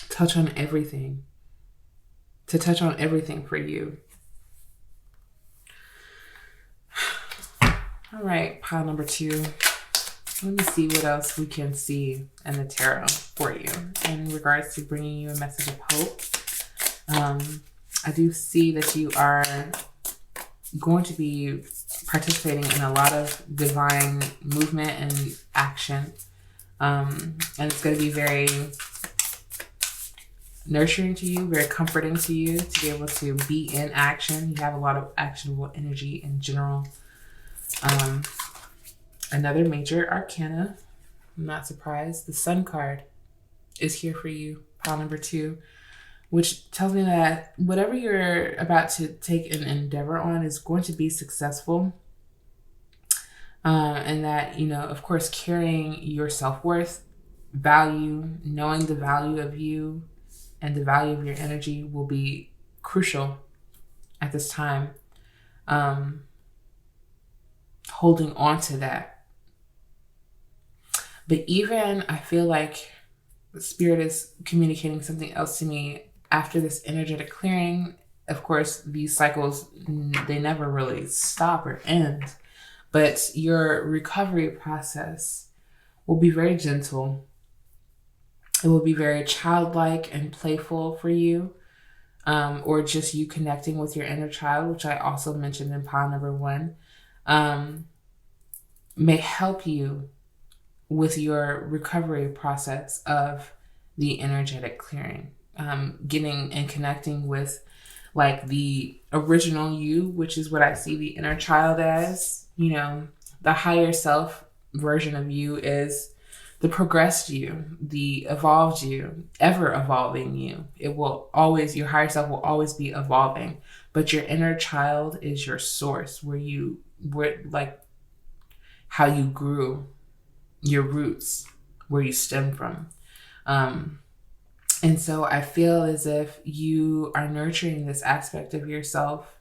touch on everything. To touch on everything for you. All right, pile number 2. Let me see what else we can see in the tarot for you in regards to bringing you a message of hope. I do see that you are going to be participating in a lot of divine movement and action. And it's going to be very nurturing to you, very comforting to you to be able to be in action. You have a lot of actionable energy in general. Another major arcana, I'm not surprised, the Sun card is here for you, pile number 2, which tells me that whatever you're about to take an endeavor on is going to be successful. And that, you know, of course, carrying your self-worth, value, knowing the value of you and the value of your energy will be crucial at this time. Holding on to that. But even I feel like the Spirit is communicating something else to me after this energetic clearing. Of course, these cycles, they never really stop or end. But your recovery process will be very gentle. It will be very childlike and playful for you, or just you connecting with your inner child, which I also mentioned in pile number 1, may help you with your recovery process of the energetic clearing. Getting and connecting with like the original you, which is what I see the inner child as. You know, the higher self version of you is the progressed you, the evolved you, ever evolving you. It will always, your higher self will always be evolving, but your inner child is your source, where like how you grew, your roots, where you stem from. And so I feel as if you are nurturing this aspect of yourself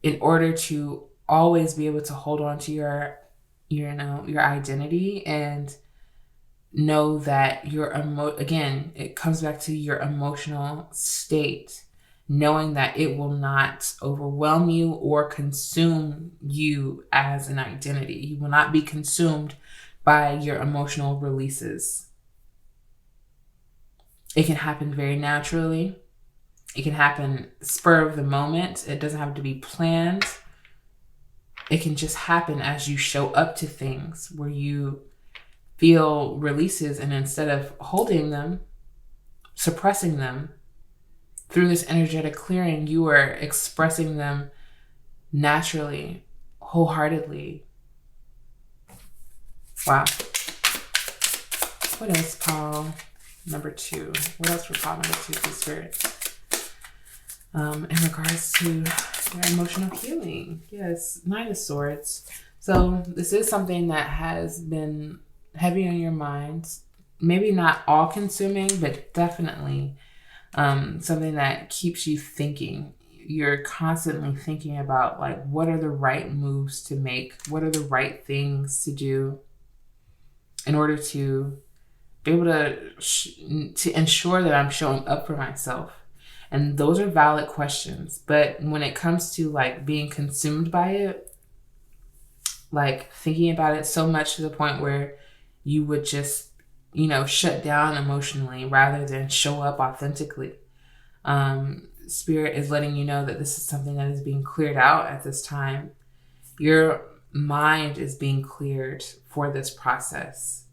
in order to always be able to hold on to your identity and know that again, it comes back to your emotional state, knowing that it will not overwhelm you or consume you as an identity. You will not be consumed by your emotional releases. It can happen very naturally. It can happen spur of the moment. It doesn't have to be planned. It can just happen as you show up to things where you feel releases, and instead of holding them, suppressing them, through this energetic clearing, you are expressing them naturally, wholeheartedly. Wow. What else, Paul? Number 2. What else for Paul number 2 for Spirit? In regards to your emotional healing. Yes, 9 of Swords. So this is something that has been heavy on your mind. Maybe not all consuming, but definitely something that keeps you thinking. You're constantly thinking about like, what are the right moves to make? What are the right things to do in order to be able to ensure that I'm showing up for myself? And those are valid questions. But when it comes to like being consumed by it, like thinking about it so much to the point where you would just, shut down emotionally rather than show up authentically. Spirit is letting you know that this is something that is being cleared out at this time. Your mind is being cleared for this process.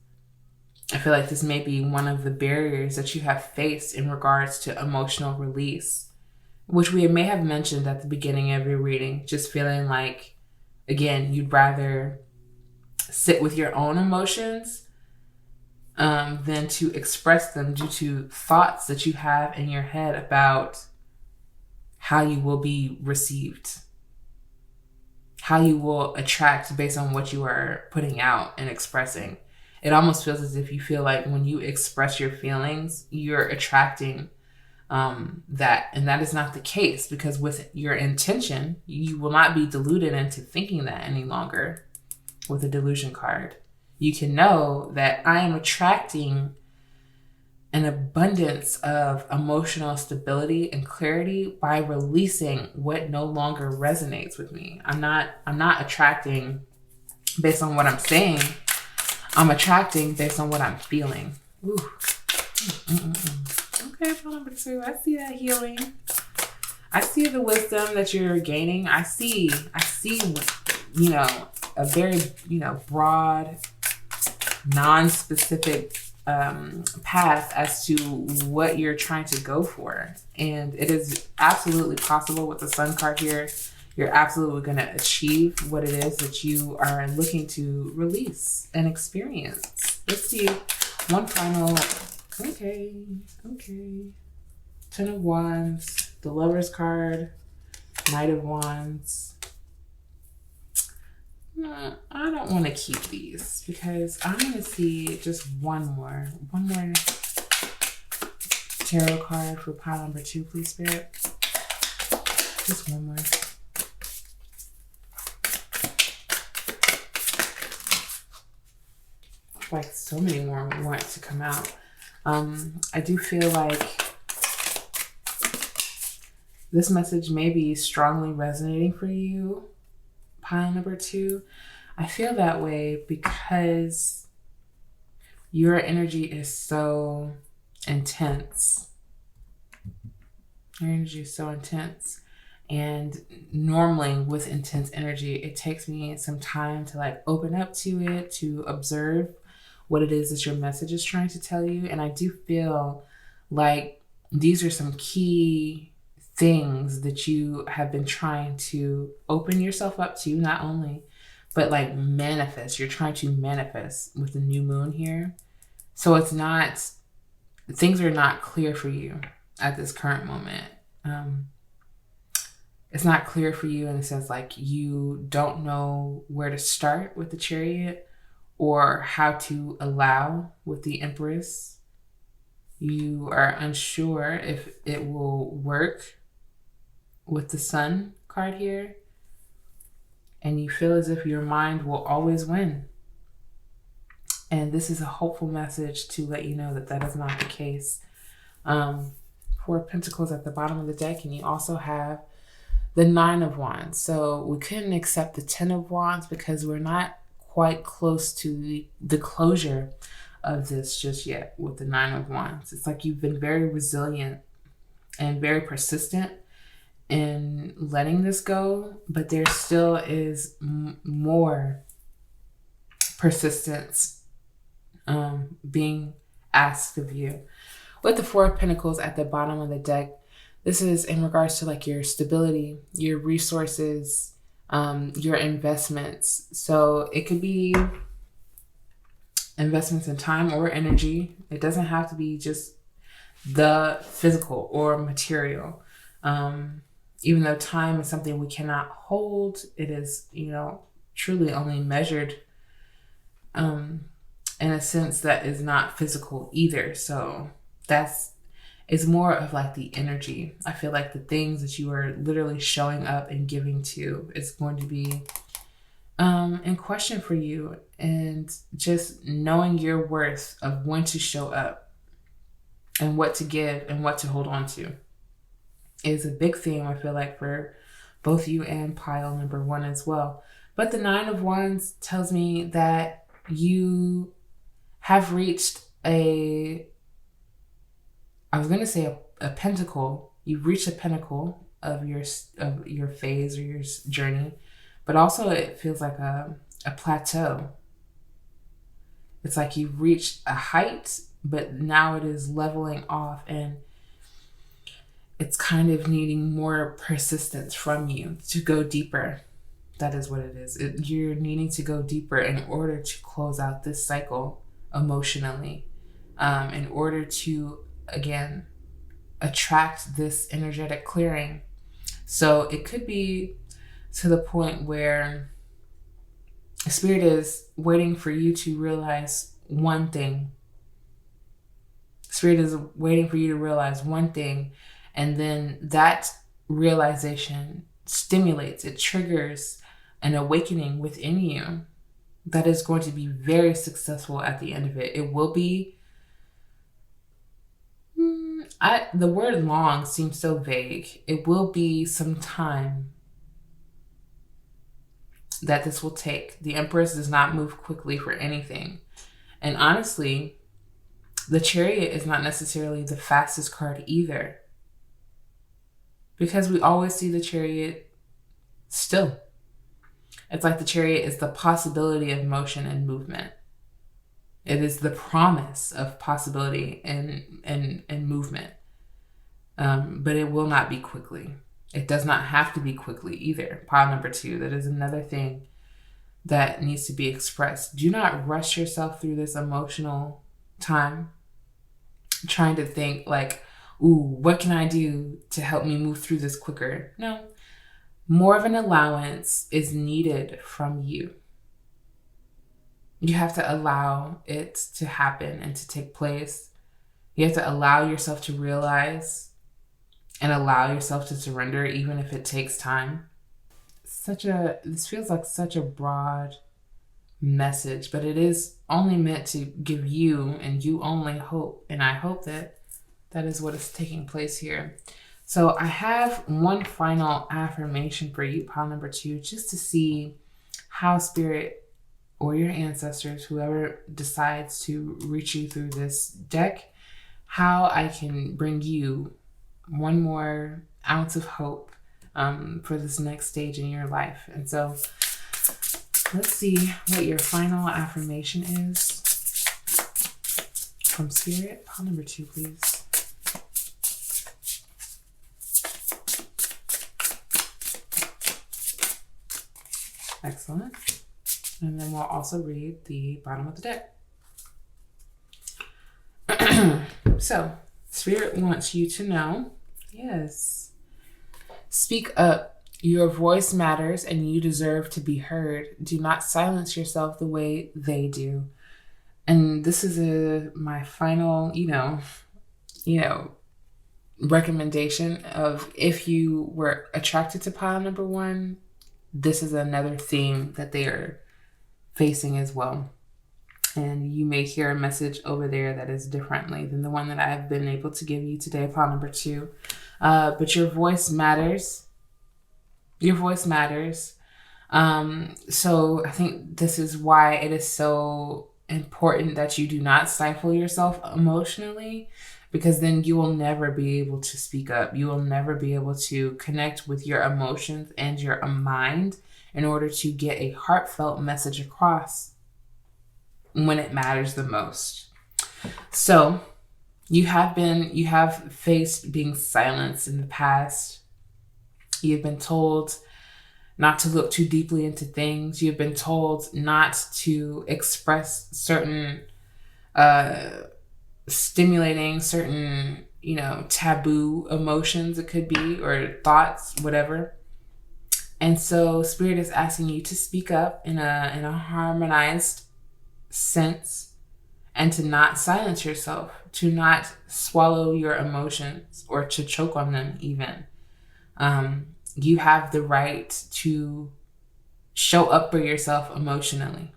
I feel like this may be one of the barriers that you have faced in regards to emotional release, which we may have mentioned at the beginning of your reading, just feeling like, again, you'd rather sit with your own emotions than to express them due to thoughts that you have in your head about how you will be received, how you will attract based on what you are putting out and expressing. It almost feels as if you feel like when you express your feelings, you're attracting that. And that is not the case, because with your intention, you will not be deluded into thinking that any longer. With a delusion card, you can know that I am attracting an abundance of emotional stability and clarity by releasing what no longer resonates with me. I'm not attracting based on what I'm saying. I'm attracting based on what I'm feeling. Ooh. Okay, pile number 2. I see that healing. I see the wisdom that you're gaining. I see, you know, a very, broad, non-specific path as to what you're trying to go for. And it is absolutely possible with the Sun card here. You're absolutely going to achieve what it is that you are looking to release and experience. Let's see. One final. Okay. 10 of Wands. The Lover's card. Knight of Wands. I don't want to keep these because I'm going to see just one more tarot card for pile number 2, please, Spirit. Just one more. Like so many more want to come out. I do feel like this message may be strongly resonating for you, pile number 2. I feel that way because your energy is so intense. Your energy is so intense. And normally with intense energy, it takes me some time to like open up to it, to observe what it is that your message is trying to tell you. And I do feel like these are some key things that you have been trying to open yourself up to, not only, but like manifest. You're trying to manifest with the new moon here. So it's not, things are not clear for you at this current moment. It's not clear for you in the sense like you don't know where to start with the Chariot or how to allow with the Empress. You are unsure if it will work with the Sun card here. And you feel as if your mind will always win. And this is a hopeful message to let you know that that is not the case. 4 of Pentacles at the bottom of the deck, and you also have the 9 of Wands. So we couldn't accept the 10 of Wands because we're not quite close to the closure of this just yet with the 9 of Wands. It's like you've been very resilient and very persistent in letting this go, but there still is more persistence being asked of you. With the 4 of Pentacles at the bottom of the deck, this is in regards to like your stability, your resources, your investments. So it could be investments in time or energy. It doesn't have to be just the physical or material. Even though time is something we cannot hold, it is, truly only measured in a sense that is not physical either. So it's more of like the energy. I feel like the things that you are literally showing up and giving to is going to be in question for you. And just knowing your worth of when to show up and what to give and what to hold on to is a big theme, I feel like, for both you and pile number 1 as well. But the 9 of Wands tells me that you have reached a pentacle. You've reached a pinnacle of your phase or your journey, but also it feels like a plateau. It's like you've reached a height, but now it is leveling off, and it's kind of needing more persistence from you to go deeper. That is what it is. You're needing to go deeper in order to close out this cycle emotionally, in order to, again, attract this energetic clearing. So it could be to the point where Spirit is waiting for you to realize one thing. Spirit is waiting for you to realize one thing, and then that realization stimulates, it triggers an awakening within you that is going to be very successful at the end of it. It will be, the word long seems so vague. It will be some time that this will take. The Empress does not move quickly for anything. And honestly, the Chariot is not necessarily the fastest card either, because we always see the Chariot still. It's like the Chariot is the possibility of motion and movement. It is the promise of possibility and movement. But it will not be quickly. It does not have to be quickly either. Pile number 2, that is another thing that needs to be expressed. Do not rush yourself through this emotional time trying to think like, ooh, what can I do to help me move through this quicker? No, more of an allowance is needed from you. You have to allow it to happen and to take place. You have to allow yourself to realize and allow yourself to surrender, even if it takes time. This feels like such a broad message, but it is only meant to give you and you only hope. And I hope that that is what is taking place here. So I have one final affirmation for you, pile number 2, just to see how Spirit or your ancestors, whoever decides to reach you through this deck, how I can bring you one more ounce of hope for this next stage in your life. And so let's see what your final affirmation is from Spirit. Pile number 2, please. Excellent. And then we'll also read the bottom of the deck. So, Spirit wants you to know, yes, speak up. Your voice matters and you deserve to be heard. Do not silence yourself the way they do. And this is my final, recommendation of, if you were attracted to pile number 1, this is another theme that they are facing as well. And you may hear a message over there that is differently than the one that I have been able to give you today, pile number 2. But your voice matters. Your voice matters. So I think this is why it is so important that you do not stifle yourself emotionally, because then you will never be able to speak up. You will never be able to connect with your emotions and your mind in order to get a heartfelt message across when it matters the most. So you have faced being silenced in the past. You've been told not to look too deeply into things. You've been told not to express certain stimulating, certain, taboo emotions, it could be, or thoughts, whatever. And so Spirit is asking you to speak up in a harmonized sense, and to not silence yourself, to not swallow your emotions or to choke on them even. You have the right to show up for yourself emotionally.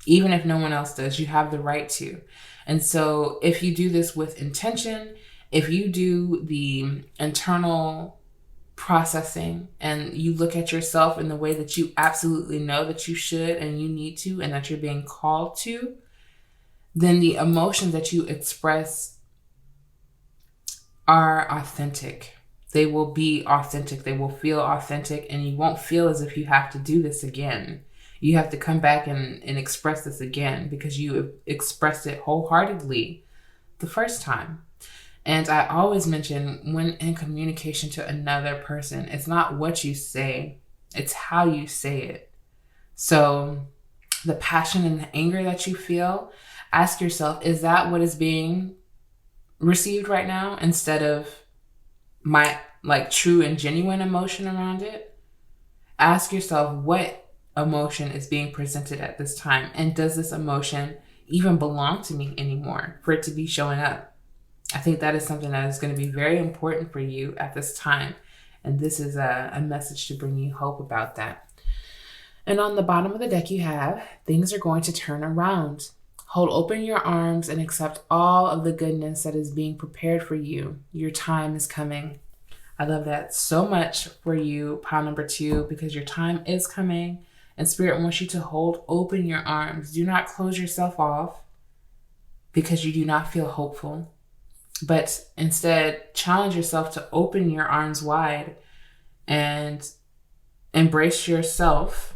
Even if no one else does, you have the right to. And so if you do this with intention, if you do the internal processing and you look at yourself in the way that you absolutely know that you should and you need to, and that you're being called to, then the emotions that you express are authentic. They will be authentic. They will feel authentic, and you won't feel as if you have to do this again. You have to come back and express this again because you expressed it wholeheartedly the first time. And I always mention, when in communication to another person, it's not what you say, it's how you say it. So the passion and the anger that you feel, ask yourself, is that what is being received right now, instead of my true and genuine emotion around it? Ask yourself, what emotion is being presented at this time? And does this emotion even belong to me anymore for it to be showing up? I think that is something that is going to be very important for you at this time. And this is a message to bring you hope about that. And on the bottom of the deck you have, things are going to turn around. Hold open your arms and accept all of the goodness that is being prepared for you. Your time is coming. I love that so much for you, pile number 2, because your time is coming. And Spirit wants you to hold open your arms. Do not close yourself off because you do not feel hopeful, but instead challenge yourself to open your arms wide and embrace yourself.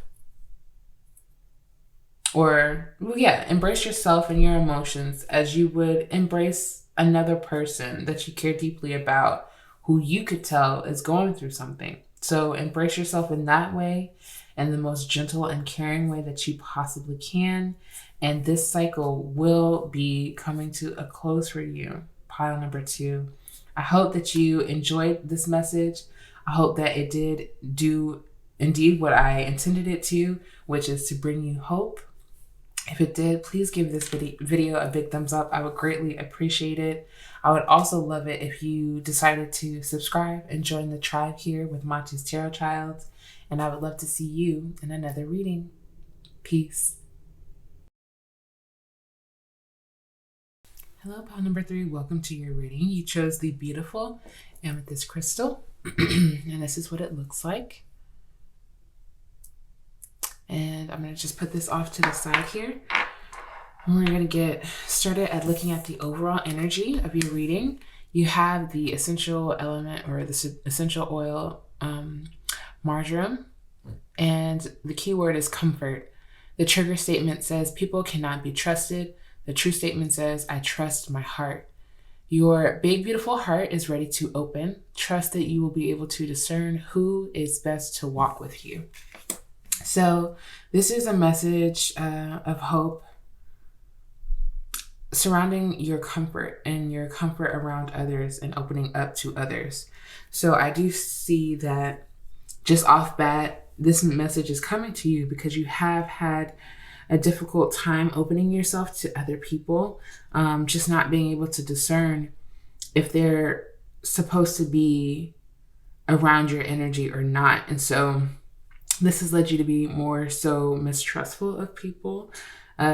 Embrace yourself and your emotions as you would embrace another person that you care deeply about, who you could tell is going through something. So embrace yourself in that way, in the most gentle and caring way that you possibly can. And this cycle will be coming to a close for you, pile number 2. I hope that you enjoyed this message. I hope that it did do indeed what I intended it to, which is to bring you hope. If it did, please give this video a big thumbs up. I would greatly appreciate it. I would also love it if you decided to subscribe and join the tribe here with Monty's Tarot Child. And I would love to see you in another reading. Peace. Hello, pile number 3. Welcome to your reading. You chose the beautiful amethyst crystal. And this is what it looks like. And I'm going to just put this off to the side here. And we're going to get started at looking at the overall energy of your reading. You have the essential element or the essential oil, marjoram. And the key word is comfort. The trigger statement says, people cannot be trusted. The true statement says, I trust my heart. Your big, beautiful heart is ready to open. Trust that you will be able to discern who is best to walk with you. So this is a message of hope surrounding your comfort and your comfort around others and opening up to others. So I do see that just off bat, this message is coming to you because you have had a difficult time opening yourself to other people, just not being able to discern if they're supposed to be around your energy or not. And so this has led you to be more so mistrustful of people,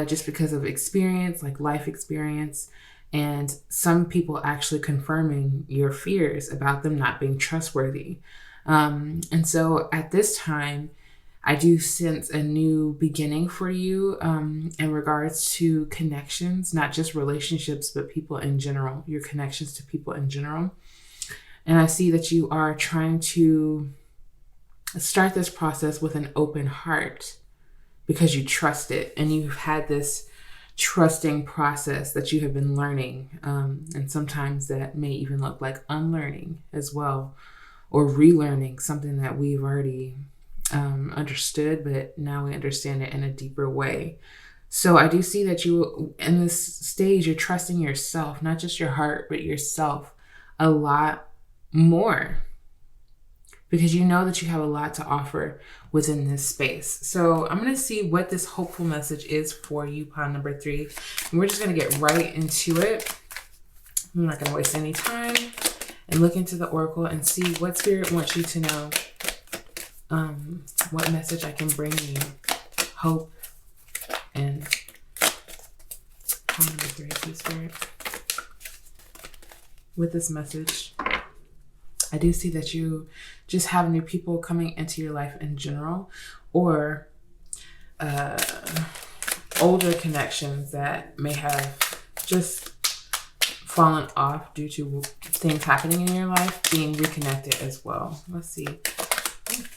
just because of experience, like life experience, and some people actually confirming your fears about them not being trustworthy. And so at this time, I do sense a new beginning for you in regards to connections, not just relationships, but people in general, your connections to people in general. And I see that you are trying to start this process with an open heart because you trust it, and you've had this trusting process that you have been learning. And sometimes that may even look like unlearning as well, or relearning something that we've already understood, but now we understand it in a deeper way. So I do see that you, in this stage, you're trusting yourself, not just your heart, but yourself a lot more, because you know that you have a lot to offer within this space. So I'm going to see what this hopeful message is for you, pile number 3. And we're just going to get right into it. I'm not going to waste any time and look into the oracle and see what Spirit wants you to know. What message I can bring you. Hope and pile number 3, please, Spirit. With this message, I do see that you just have new people coming into your life in general, or older connections that may have just fallen off due to things happening in your life being reconnected as well. Let's see.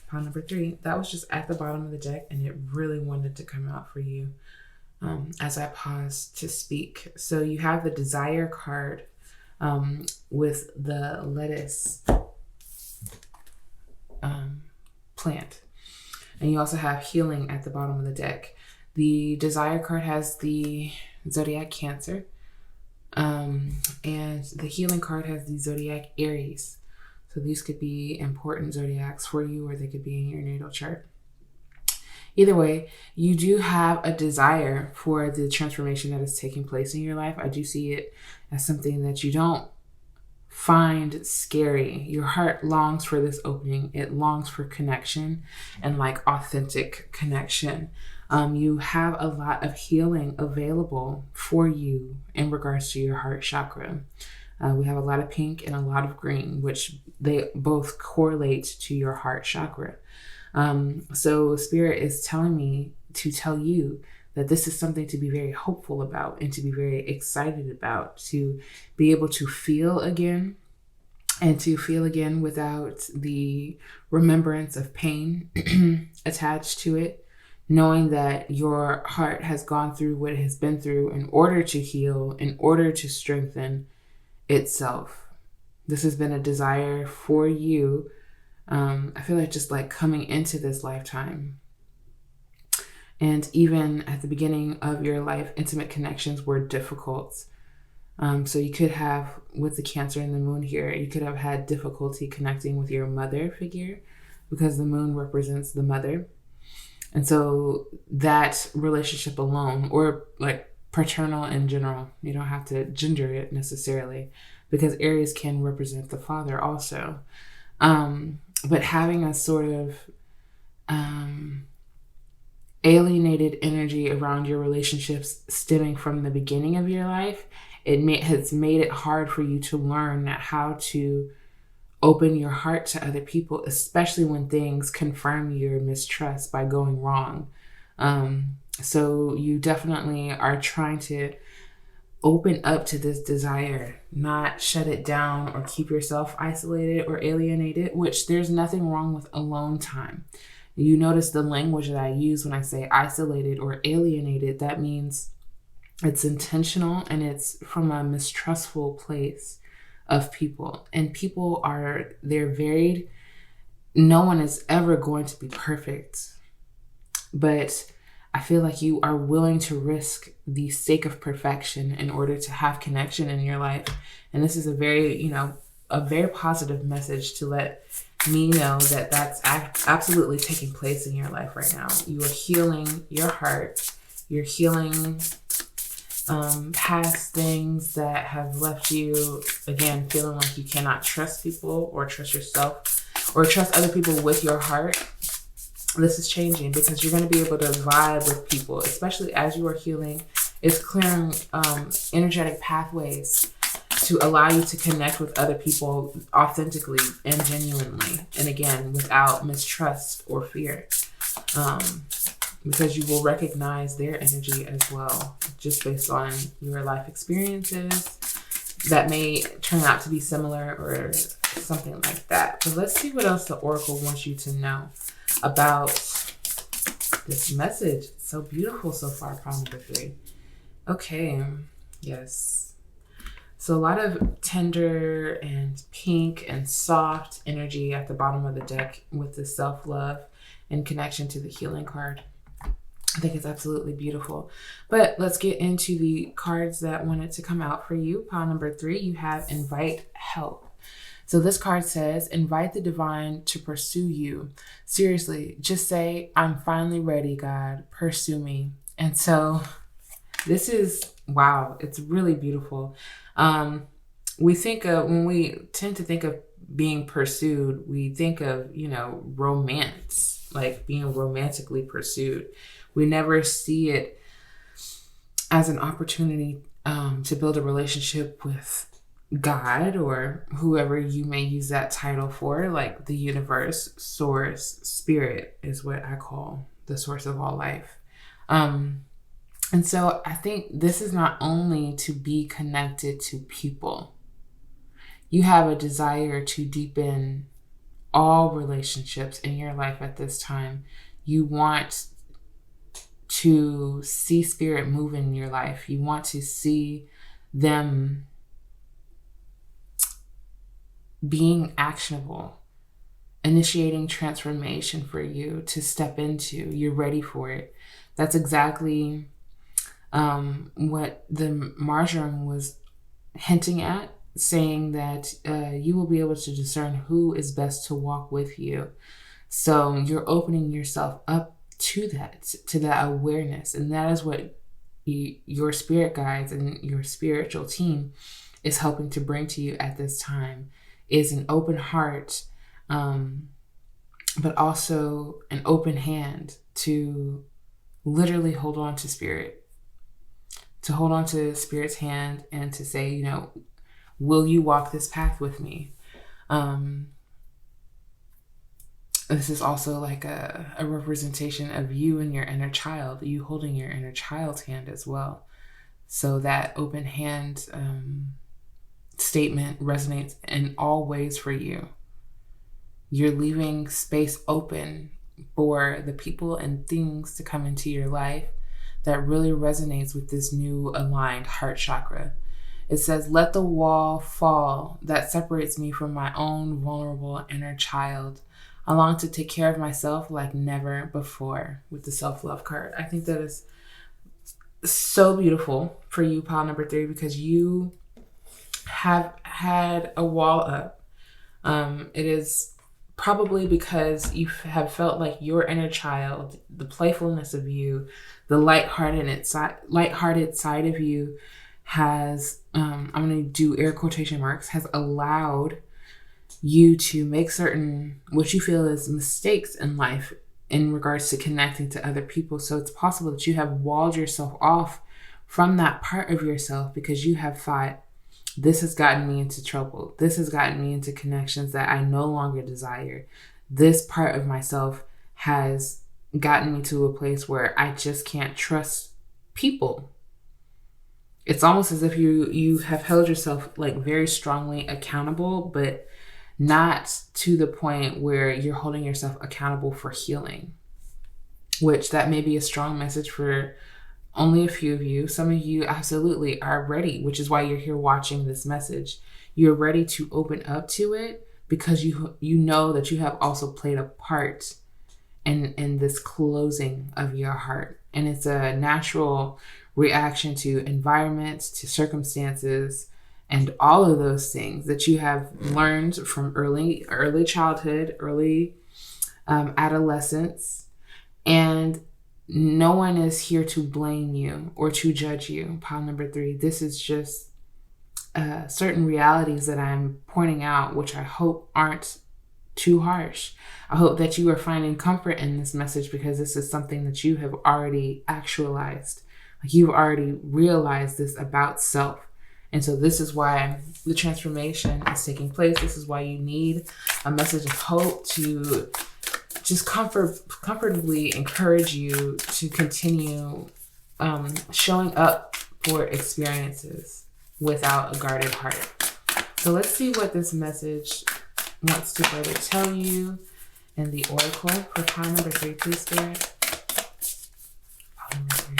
Pile number 3. That was just at the bottom of the deck, and it really wanted to come out for you as I pause to speak. So you have the Desire card with the lettuce plant, and you also have Healing at the bottom of the deck. The Desire card has the zodiac Cancer, and the Healing card has the zodiac Aries. So these could be important zodiacs for you, or they could be in your natal chart. Either way, you do have a desire for the transformation that is taking place in your life. I do see it as something that you don't find scary. Your heart longs for this opening. It longs for connection and like authentic connection. You have a lot of healing available for you in regards to your heart chakra. We have a lot of pink and a lot of green, which they both correlate to your heart chakra. So Spirit is telling me to tell you that this is something to be very hopeful about and to be very excited about, to be able to feel again, and to feel again without the remembrance of pain attached to it, knowing that your heart has gone through what it has been through in order to heal, in order to strengthen itself. This has been a desire for you. I feel like just like coming into this lifetime. And even at the beginning of your life, intimate connections were difficult. So you could have, with the Cancer and the Moon here, you could have had difficulty connecting with your mother figure because the Moon represents the mother. And so that relationship alone, or like paternal in general, you don't have to gender it necessarily, because Aries can represent the father also. But having a sort of alienated energy around your relationships stemming from the beginning of your life, has made it hard for you to learn how to open your heart to other people, especially when things confirm your mistrust by going wrong. So you definitely are trying to open up to this desire, not shut it down or keep yourself isolated or alienated, which there's nothing wrong with alone time. You notice the language that I use when I say isolated or alienated. That means it's intentional and it's from a mistrustful place of people. And people they're varied. No one is ever going to be perfect. But I feel like you are willing to risk the sake of perfection in order to have connection in your life. And this is a very positive message to let me know that that's absolutely taking place in your life right now. You are healing your heart. You're healing past things that have left you, again, feeling like you cannot trust people or trust yourself or trust other people with your heart. This is changing because you're going to be able to vibe with people, especially as you are healing. It's clearing energetic pathways to allow you to connect with other people authentically and genuinely. And again, without mistrust or fear. Because you will recognize their energy as well, just based on your life experiences that may turn out to be similar or something like that. But let's see what else the Oracle wants you to know about this message. It's so beautiful so far, pile number 3. Okay, yes. So a lot of tender and pink and soft energy at the bottom of the deck with the self-love and connection to the healing card. I think it's absolutely beautiful. But let's get into the cards that wanted to come out for you. Pile number 3, you have Invite Help. So this card says, invite the divine to pursue you. Seriously, just say, I'm finally ready, God. Pursue me. And so this is, wow, it's really beautiful. We think of, when we tend to think of being pursued, we think of, romance, like being romantically pursued. We never see it as an opportunity to build a relationship with God or whoever you may use that title for, like the universe, source, spirit is what I call the source of all life. And so I think this is not only to be connected to people. You have a desire to deepen all relationships in your life at this time. You want to see spirit move in your life. You want to see them being actionable, initiating transformation for you to step into. You're ready for it. That's exactly what the marjoram was hinting at, saying that you will be able to discern who is best to walk with you. So you're opening yourself up to that awareness. And that is what your spirit guides and your spiritual team is helping to bring to you at this time, is an open heart, but also an open hand to literally hold on to spirit, to hold on to spirit's hand and to say, will you walk this path with me? This is also like a representation of you and your inner child, you holding your inner child's hand as well. So that open hand statement resonates in all ways for you. You're leaving space open for the people and things to come into your life that really resonates with this new aligned heart chakra. It says, let the wall fall that separates me from my own vulnerable inner child. I long to take care of myself like never before, with the self-love card. I think that is so beautiful for you, pile number 3, because you have had a wall up. It is probably because you have felt like your inner child, the playfulness of you, the lighthearted side of you has, I'm going to do air quotation marks, has allowed you to make certain what you feel is mistakes in life in regards to connecting to other people. So it's possible that you have walled yourself off from that part of yourself because you have thought, this has gotten me into trouble. This has gotten me into connections that I no longer desire. This part of myself has gotten me to a place where I just can't trust people. It's almost as if you have held yourself like very strongly accountable, but not to the point where you're holding yourself accountable for healing, which that may be a strong message for only a few of you. Some of you absolutely are ready, which is why you're here watching this message. You're ready to open up to it because you know that you have also played a part in this closing of your heart. And it's a natural reaction to environments, to circumstances, and all of those things that you have learned from early childhood, early adolescence. And no one is here to blame you or to judge you. Pile number 3, this is just certain realities that I'm pointing out, which I hope aren't too harsh. I hope that you are finding comfort in this message because this is something that you have already actualized. Like you've already realized this about self. And so this is why the transformation is taking place. This is why you need a message of hope to just comfortably encourage you to continue showing up for experiences without a guarded heart. So let's see what this message wants to further tell you in the oracle for pile number 3, please, Spirit. Pile number 3.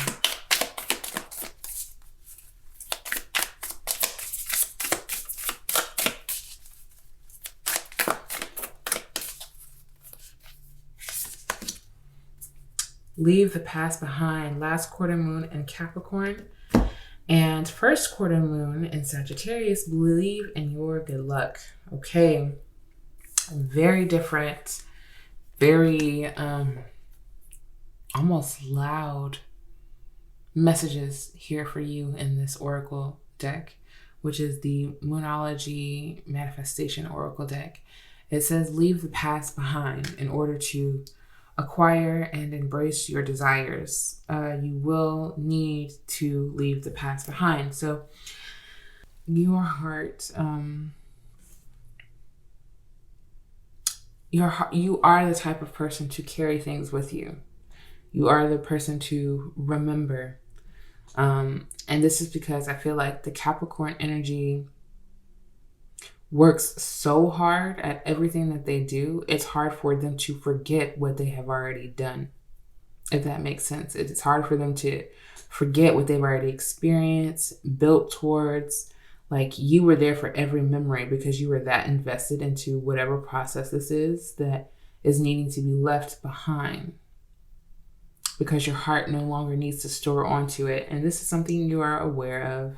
Leave the past behind. Last quarter moon in Capricorn and first quarter moon in Sagittarius. Believe in your good luck. Okay. Very different, very almost loud messages here for you in this oracle deck, which is the Moonology Manifestation Oracle deck. It says leave the past behind in order to acquire and embrace your desires. You will need to leave the past behind. So your heart, you are the type of person to carry things with you. You are the person to remember. And this is because I feel like the Capricorn energy works so hard at everything that they do, it's hard for them to forget what they have already done, if that makes sense. It's hard for them to forget what they've already experienced, built towards. Like you were there for every memory because you were that invested into whatever process this is that is needing to be left behind because your heart no longer needs to store onto it. And this is something you are aware of.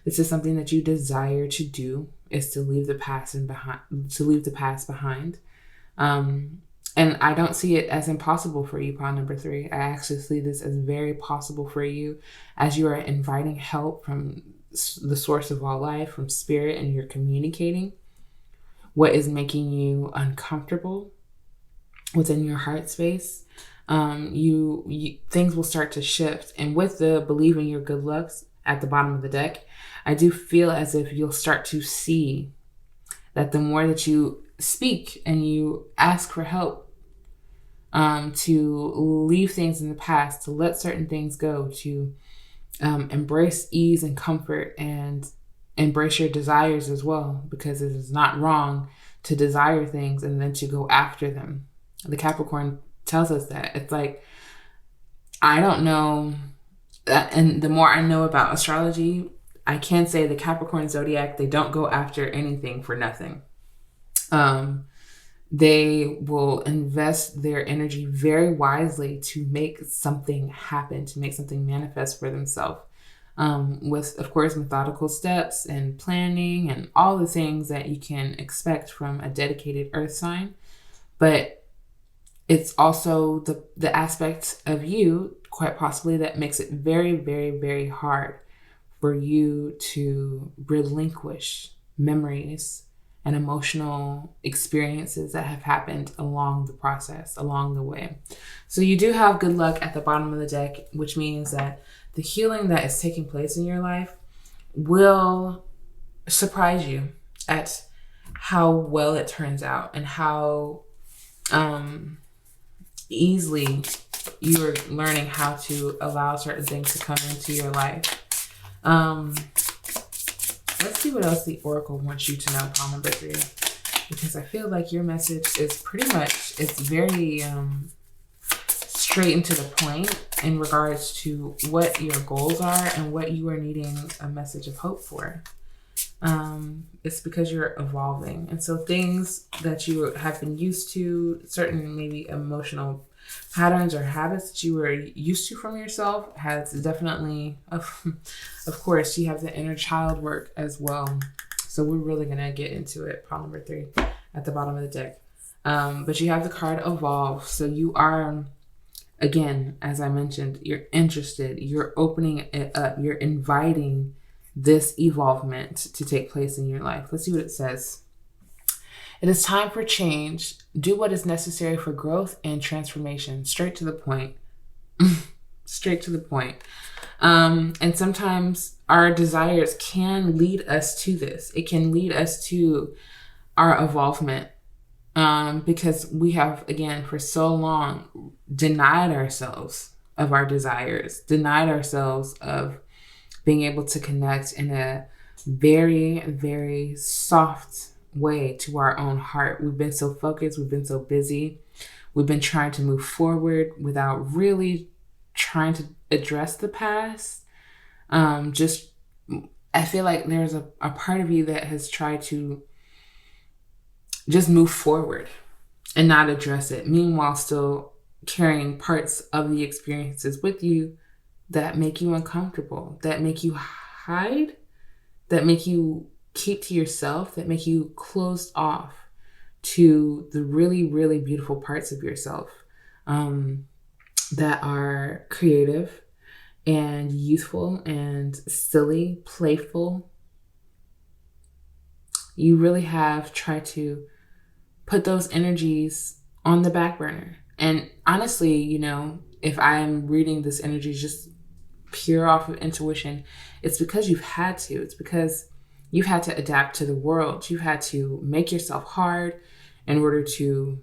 This is something that you desire to do, is to leave the past behind. And I don't see it as impossible for you, pile number 3. I actually see this as very possible for you as you are inviting help from the source of all life, from spirit, and you're communicating what is making you uncomfortable within your heart space. You things will start to shift. And with the believe in your good lucks at the bottom of the deck, I do feel as if you'll start to see that the more that you speak and you ask for help, to leave things in the past, to let certain things go, to embrace ease and comfort, and embrace your desires as well, because it is not wrong to desire things and then to go after them. The Capricorn tells us that. It's like, I don't know, and the more I know about astrology, I can say the Capricorn zodiac, they don't go after anything for nothing. They will invest their energy very wisely to make something happen, to make something manifest for themselves. With, of course, methodical steps and planning and all the things that you can expect from a dedicated earth sign. But it's also the aspect of you, quite possibly, that makes it very, very, very hard for you to relinquish memories and emotional experiences that have happened along the process, along the way. So you do have good luck at the bottom of the deck, which means that the healing that is taking place in your life will surprise you at how well it turns out and how easily you're learning how to allow certain things to come into your life. Let's see what else the Oracle wants you to know, pile number 3, because I feel like your message is pretty much, it's very straight and to the point in regards to what your goals are and what you are needing a message of hope for. It's because you're evolving. And so things that you have been used to, certain maybe emotional patterns or habits that you were used to from yourself, has definitely, of course, you have the inner child work as well. So we're really going to get into it. Pile number 3 at the bottom of the deck. But you have the card Evolve. So you are, again, as I mentioned, you're interested, you're opening it up, you're inviting this evolvement to take place in your life. Let's see what it says. It is time for change. Do what is necessary for growth and transformation. Straight to the point. Straight to the point. And sometimes our desires can lead us to this. It can lead us to our evolvement. Because we have, again, for so long denied ourselves of our desires, denied ourselves of being able to connect in a very, very soft way to our own heart. We've been so focused, we've been so busy, we've been trying to move forward without really trying to address the past. I feel like there's a part of you that has tried to just move forward and not address it, meanwhile still carrying parts of the experiences with you that make you uncomfortable, that make you hide, that make you keep to yourself, that make you closed off to the really, really beautiful parts of yourself, that are creative and youthful and silly, playful. You really have tried to put those energies on the back burner. And honestly, if I'm reading this energy just pure off of intuition, it's because you've had to. It's because you've had to adapt to the world. You've had to make yourself hard in order to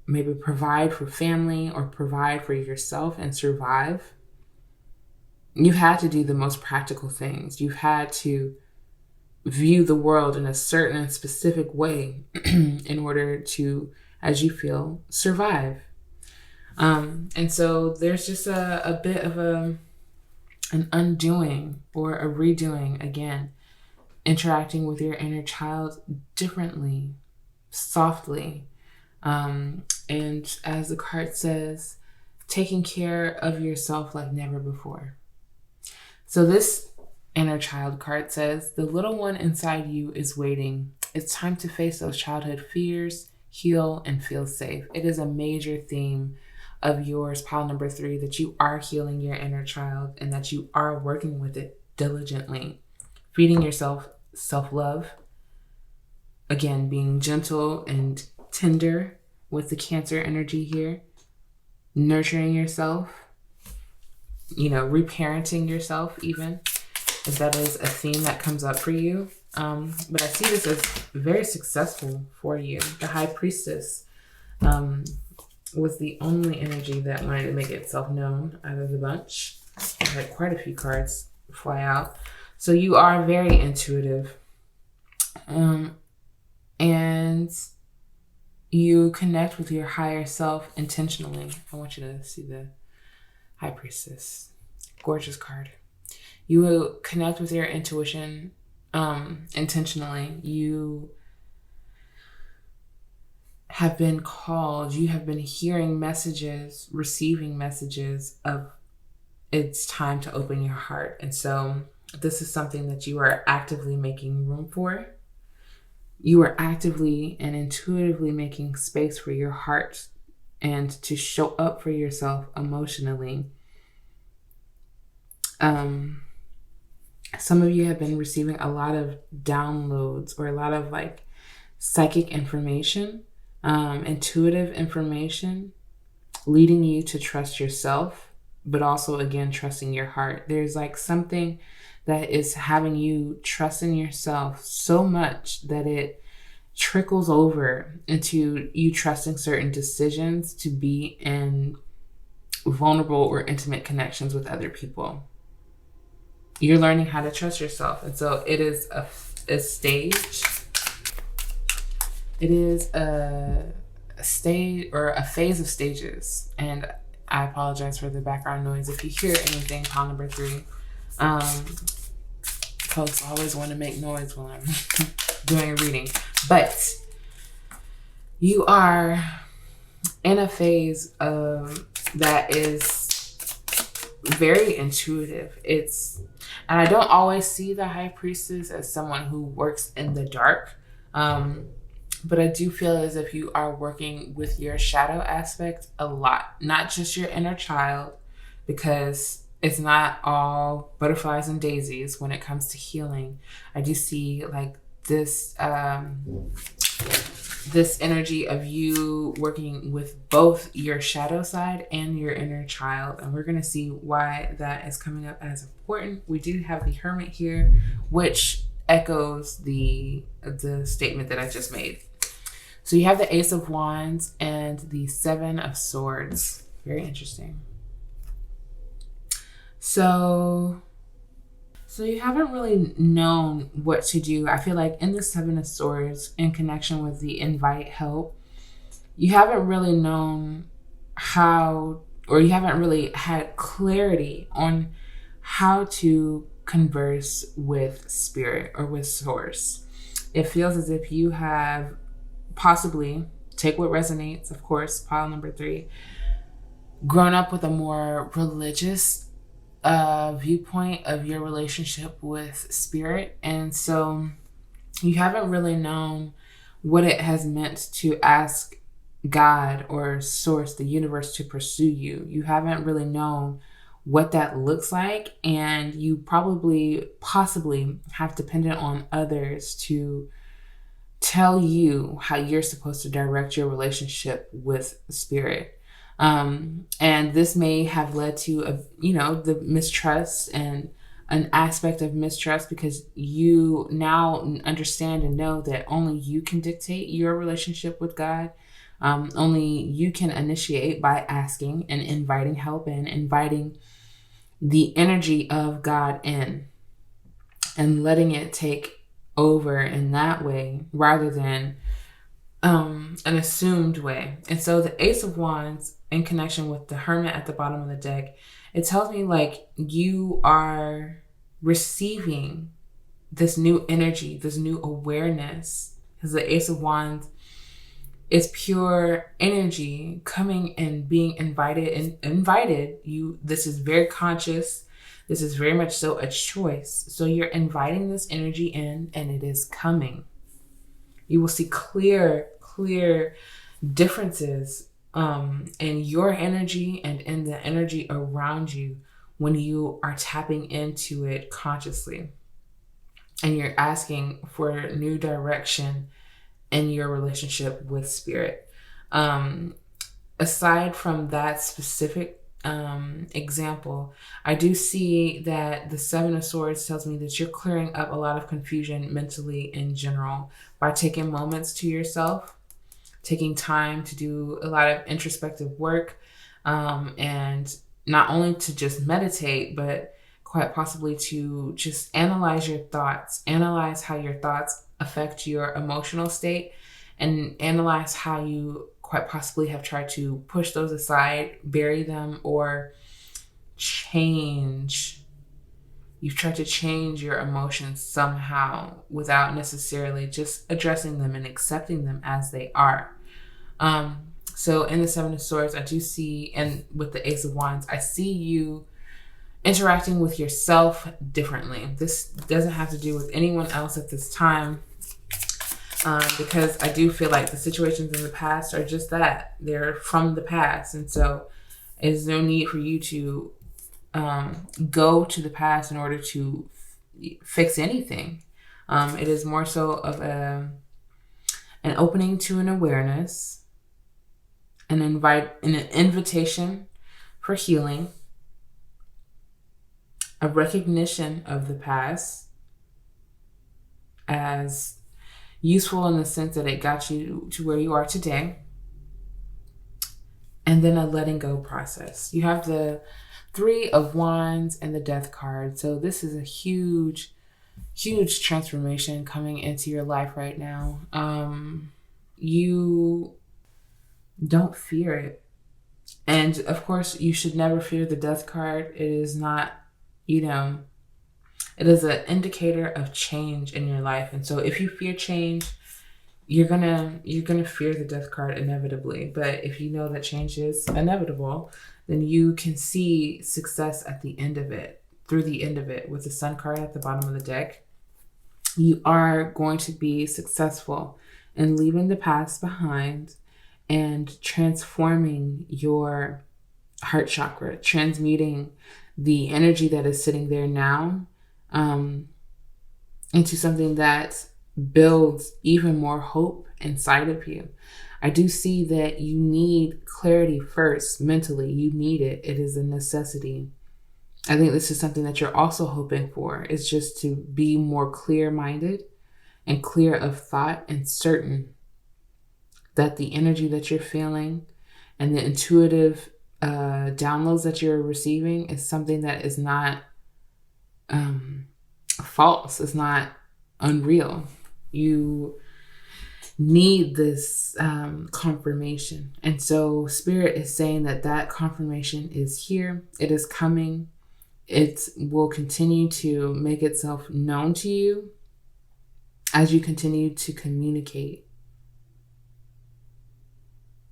maybe provide for family or provide for yourself and survive. You've had to do the most practical things. You've had to view the world in a certain and specific way in order to, as you feel, survive. And so there's just a bit of an undoing or a redoing, again, interacting with your inner child differently, softly. And as the card says, taking care of yourself like never before. So this inner child card says, the little one inside you is waiting. It's time to face those childhood fears, heal, and feel safe. It is a major theme of yours, pile number 3, that you are healing your inner child and that you are working with it diligently, feeding yourself self-love, again, being gentle and tender with the Cancer energy here, nurturing yourself, reparenting yourself, even if that is a theme that comes up for you. But I see this as very successful for you. The High Priestess was the only energy that wanted to make itself known out of the bunch. I had quite a few cards fly out. So you are very intuitive. And you connect with your higher self intentionally. I want you to see the High Priestess. Gorgeous card. You will connect with your intuition intentionally. You have been called, you have been hearing messages, receiving messages of it's time to open your heart. And so this is something that you are actively making room for. You are actively and intuitively making space for your heart and to show up for yourself emotionally. Some of you have been receiving a lot of downloads or a lot of like psychic information, intuitive information, leading you to trust yourself, but also again, trusting your heart. There's like something that is having you trust in yourself so much that it trickles over into you trusting certain decisions to be in vulnerable or intimate connections with other people. You're learning how to trust yourself. And so it is a stage. It is a stage or a phase of stages. And I apologize for the background noise. If you hear anything, pile number 3. Folks always want to make noise while I'm doing a reading. But you are in a phase that is very intuitive. And I don't always see the High Priestess as someone who works in the dark. But I do feel as if you are working with your shadow aspect a lot, not just your inner child, because it's not all butterflies and daisies when it comes to healing. I do see like this energy of you working with both your shadow side and your inner child. And we're going to see why that is coming up as important. We do have the Hermit here, which echoes the statement that I just made. So you have the Ace of Wands and the Seven of Swords. Very interesting. So you haven't really known what to do. I feel like in the Seven of Swords, in connection with the invite help, you haven't really known how, or you haven't really had clarity on how to converse with spirit or with source. It feels as if you have possibly, take what resonates, of course, pile number 3, grown up with a more religious viewpoint of your relationship with spirit. And so you haven't really known what it has meant to ask God or source, the universe, to pursue you. You haven't really known what that looks like. And you possibly have depended on others to tell you how you're supposed to direct your relationship with spirit. And this may have led to the mistrust and an aspect of mistrust, because you now understand and know that only you can dictate your relationship with God. Only you can initiate by asking and inviting help and inviting the energy of God in and letting it take over in that way rather than an assumed way. And so the Ace of Wands in connection with the Hermit at the bottom of the deck, it tells me like you are receiving this new energy, this new awareness, because the Ace of Wands is pure energy coming and being invited. This is very conscious. This is very much so a choice. So you're inviting this energy in and it is coming. You will see clear differences in your energy and in the energy around you when you are tapping into it consciously and you're asking for new direction in your relationship with spirit. Aside from that specific example, I do see that the Seven of Swords tells me that you're clearing up a lot of confusion mentally in general by taking moments to yourself, taking time to do a lot of introspective work, and not only to just meditate, but quite possibly to just analyze your thoughts, analyze how your thoughts affect your emotional state, and analyze how you quite possibly have tried to push those aside, bury them, or change. You've tried to change your emotions somehow without necessarily just addressing them and accepting them as they are. So in the Seven of Swords, I do see, and with the Ace of Wands, I see you interacting with yourself differently. This doesn't have to do with anyone else at this time, because I do feel like the situations in the past are just that. They're from the past. And so there's no need for you to go to the past in order to fix anything. It is more so of an opening to an awareness, an invitation for healing, a recognition of the past as useful in the sense that it got you to where you are today, and then a letting go process. You have the Three of Wands and the Death card. So this is a huge, huge transformation coming into your life right now. You don't fear it. And of course, you should never fear the Death card. It is not, it is an indicator of change in your life. And so if you fear change, you're gonna fear the Death card inevitably. But if you know that change is inevitable, then you can see success at the end of it, through the end of it. With the Sun card at the bottom of the deck, you are going to be successful in leaving the past behind and transforming your heart chakra, transmuting the energy that is sitting there now into something that builds even more hope inside of you. I do see that you need clarity first mentally. You need it. It is a necessity. I think this is something that you're also hoping for. It's just to be more clear-minded and clear of thought and certain that the energy that you're feeling and the intuitive downloads that you're receiving is something that is not false. It's not unreal. You need this confirmation. And so Spirit is saying that confirmation is here. It is coming. It will continue to make itself known to you as you continue to communicate.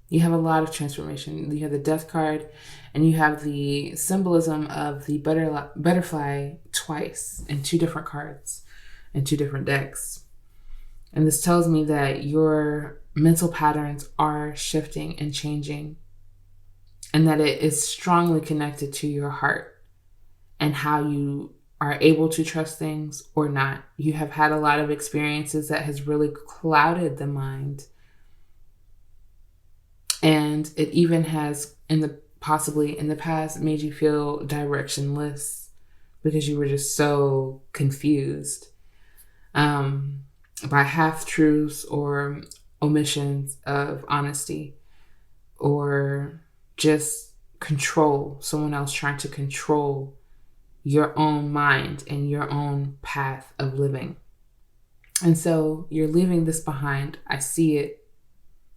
You have a lot of transformation. You have the Death card, and you have the symbolism of the butterfly twice in two different cards and two different decks. And this tells me that your mental patterns are shifting and changing, and that it is strongly connected to your heart and how you are able to trust things or not. You have had a lot of experiences that has really clouded the mind. And it even has possibly in the past made you feel directionless because you were just so confused by half-truths or omissions of honesty, or just control, someone else trying to control your own mind and your own path of living. And so you're leaving this behind. I see it.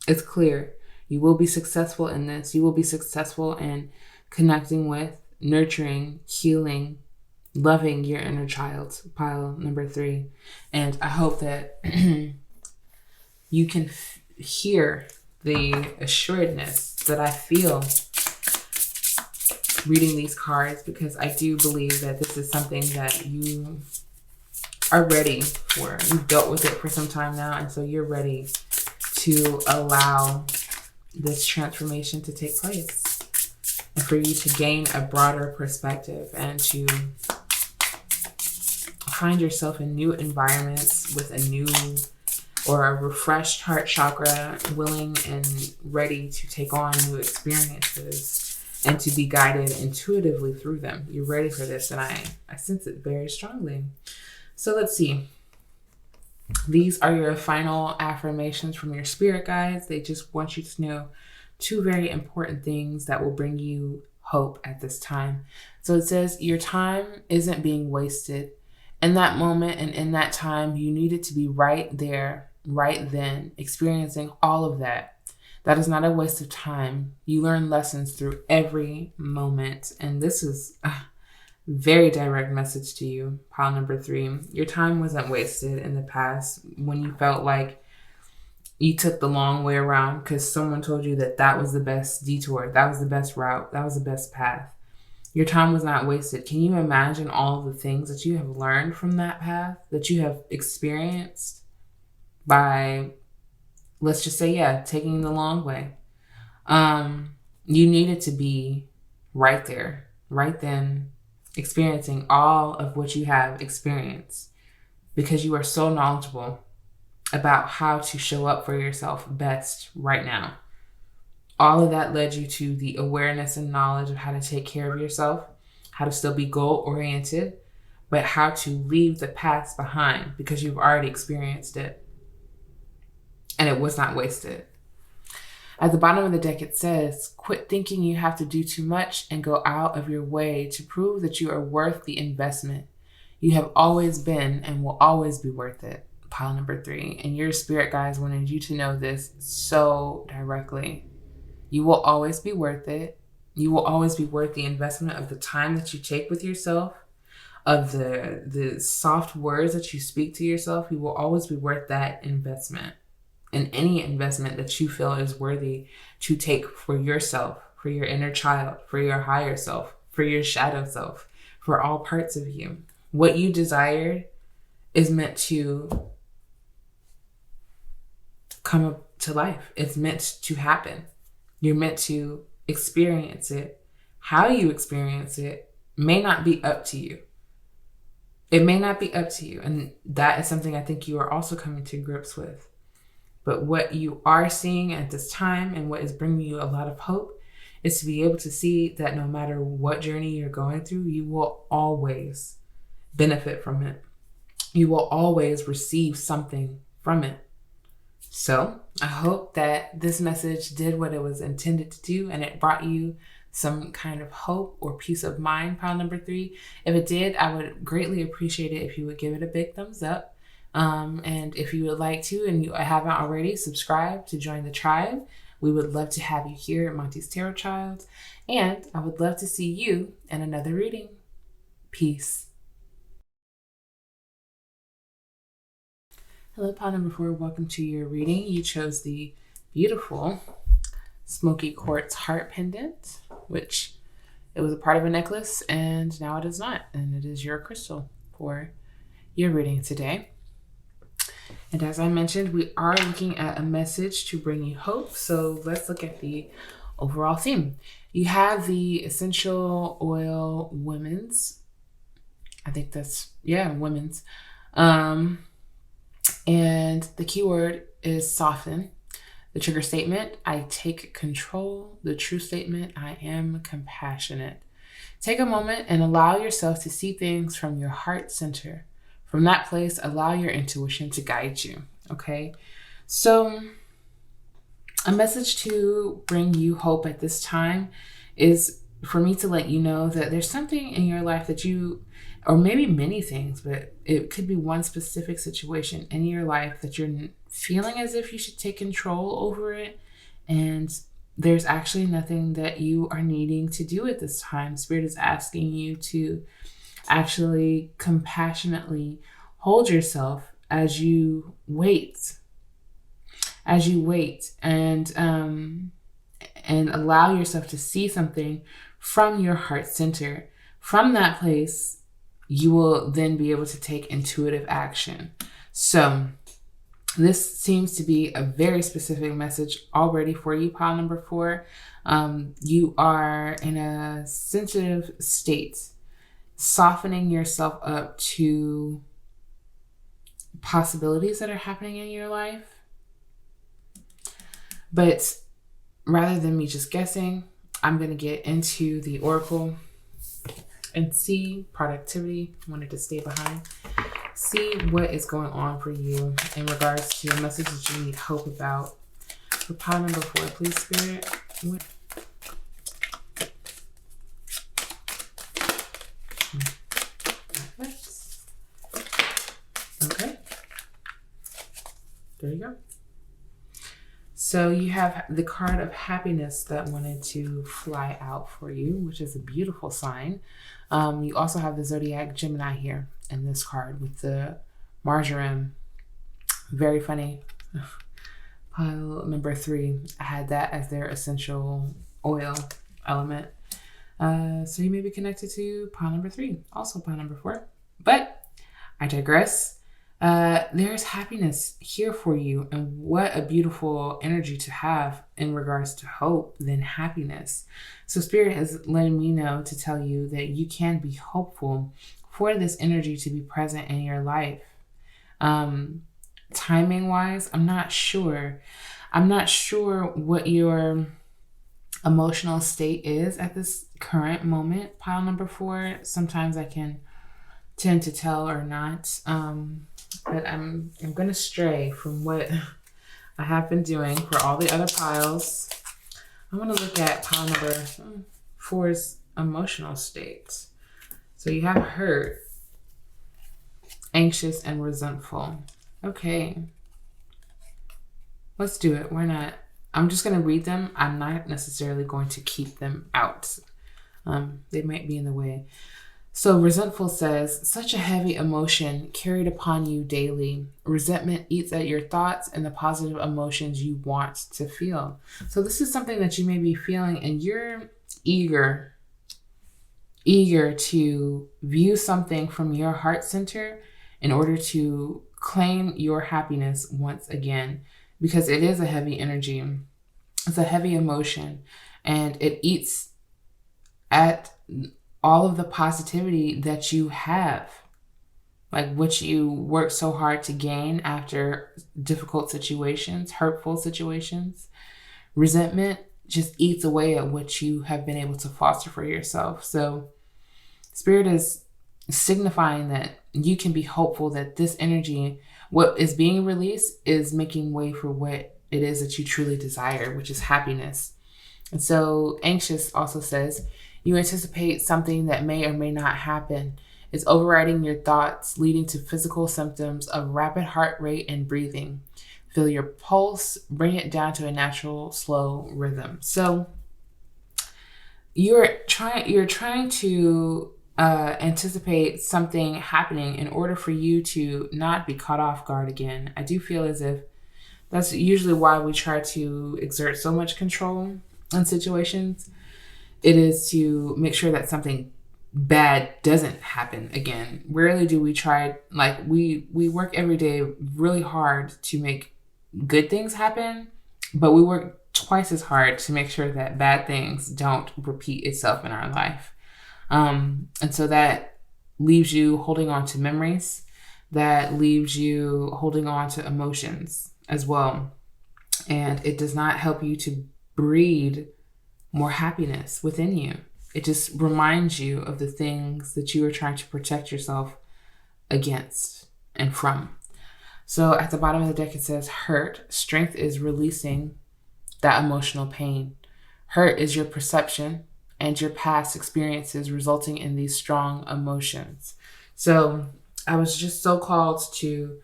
It's clear. You will be successful in this. You will be successful in connecting with, nurturing, healing, loving your inner child, pile number 3. And I hope that you can hear the assuredness that I feel reading these cards, because I do believe that this is something that you are ready for. You've dealt with it for some time now, and so you're ready to allow this transformation to take place and for you to gain a broader perspective and to find yourself in new environments with a new or a refreshed heart chakra, willing and ready to take on new experiences and to be guided intuitively through them. You're ready for this, and I sense it very strongly. So let's see. These are your final affirmations from your spirit guides. They just want you to know 2 very important things that will bring you hope at this time. So it says, your time isn't being wasted. In that moment and in that time, you needed to be right there, right then, experiencing all of that. That is not a waste of time. You learn lessons through every moment. And this is a very direct message to you, pile number 3. Your time wasn't wasted in the past when you felt like you took the long way around because someone told you that that was the best detour, that was the best route, that was the best path. Your time was not wasted. Can you imagine all the things that you have learned from that path, that you have experienced by, let's just say, taking the long way? You needed to be right there, right then, experiencing all of what you have experienced because you are so knowledgeable about how to show up for yourself best right now. All of that led you to the awareness and knowledge of how to take care of yourself, how to still be goal-oriented, but how to leave the past behind because you've already experienced it and it was not wasted. At the bottom of the deck, it says, quit thinking you have to do too much and go out of your way to prove that you are worth the investment. You have always been and will always be worth it. Pile number 3. And your spirit guides wanted you to know this so directly. You will always be worth it. You will always be worth the investment of the time that you take with yourself, of the soft words that you speak to yourself. You will always be worth that investment. And any investment that you feel is worthy to take for yourself, for your inner child, for your higher self, for your shadow self, for all parts of you. What you desired is meant to come up to life. It's meant to happen. You're meant to experience it. How you experience it may not be up to you. It may not be up to you. And that is something I think you are also coming to grips with. But what you are seeing at this time and what is bringing you a lot of hope is to be able to see that no matter what journey you're going through, you will always benefit from it. You will always receive something from it. So I hope that this message did what it was intended to do and it brought you some kind of hope or peace of mind, pile number 3. If it did, I would greatly appreciate it if you would give it a big thumbs up. And if you would like to, and you haven't already, subscribe to join the tribe. We would love to have you here at Monty's Tarot Child. And I would love to see you in another reading. Peace. Hello, pile number 4. Welcome to your reading. You chose the beautiful smoky quartz heart pendant, which it was a part of a necklace and now it is not. And it is your crystal for your reading today. And as I mentioned, we are looking at a message to bring you hope. So let's look at the overall theme. You have the essential oil women's. I think that's, women's. And the keyword is soften. The trigger statement, I take control. The true statement, I am compassionate. Take a moment and allow yourself to see things from your heart center. From that place, allow your intuition to guide you, okay? So a message to bring you hope at this time is for me to let you know that there's something in your life that you, or maybe many things, but it could be one specific situation in your life that you're feeling as if you should take control over it. And there's actually nothing that you are needing to do at this time. Spirit is asking you to actually compassionately hold yourself as you wait and allow yourself to see something from your heart center. From that place, you will then be able to take intuitive action. So this seems to be a very specific message already for you, pile number 4. You are in a sensitive state, softening yourself up to possibilities that are happening in your life. But rather than me just guessing, I'm going to get into the oracle and see productivity. Wanted to stay behind. See what is going on for you in regards to a message that you need hope about. For pile number 4, please, Spirit. What? Okay. There you go. So you have the card of happiness that wanted to fly out for you, which is a beautiful sign. You also have the zodiac Gemini here in this card with the marjoram. Very funny. Pile number 3, I had that as their essential oil element. So you may be connected to pile number 3, also pile number 4. But I digress. There's happiness here for you, and what a beautiful energy to have in regards to hope than happiness. So Spirit is letting me know to tell you that you can be hopeful for this energy to be present in your life. Timing wise, I'm not sure what your emotional state is at this current moment, pile number 4. Sometimes I can tend to tell or not. But I'm going to stray from what I have been doing for all the other piles. I want to look at pile number 4's emotional state. So you have hurt, anxious, and resentful. Okay. Let's do it. Why not? I'm just going to read them. I'm not necessarily going to keep them out. They might be in the way. So resentful says, such a heavy emotion carried upon you daily. Resentment eats at your thoughts and the positive emotions you want to feel. So this is something that you may be feeling, and you're eager to view something from your heart center in order to claim your happiness once again, because it is a heavy energy. It's a heavy emotion, and it eats at all of the positivity that you have, like what you work so hard to gain after difficult situations, hurtful situations. Resentment just eats away at what you have been able to foster for yourself. So Spirit is signifying that you can be hopeful that this energy, what is being released, is making way for what it is that you truly desire, which is happiness. And so anxious also says, you anticipate something that may or may not happen. It's overriding your thoughts, leading to physical symptoms of rapid heart rate and breathing. Feel your pulse, bring it down to a natural, slow rhythm. So you're trying to anticipate something happening in order for you to not be caught off guard again. I do feel as if that's usually why we try to exert so much control in situations. It is to make sure that something bad doesn't happen again. Rarely do we try, like we work every day really hard to make good things happen, but we work twice as hard to make sure that bad things don't repeat itself in our life. And so that leaves you holding on to memories, that leaves you holding on to emotions as well. And it does not help you to breed more happiness within you. It just reminds you of the things that you are trying to protect yourself against and from. So at the bottom of the deck, it says hurt. Strength is releasing that emotional pain. Hurt is your perception and your past experiences resulting in these strong emotions. So I was just so called to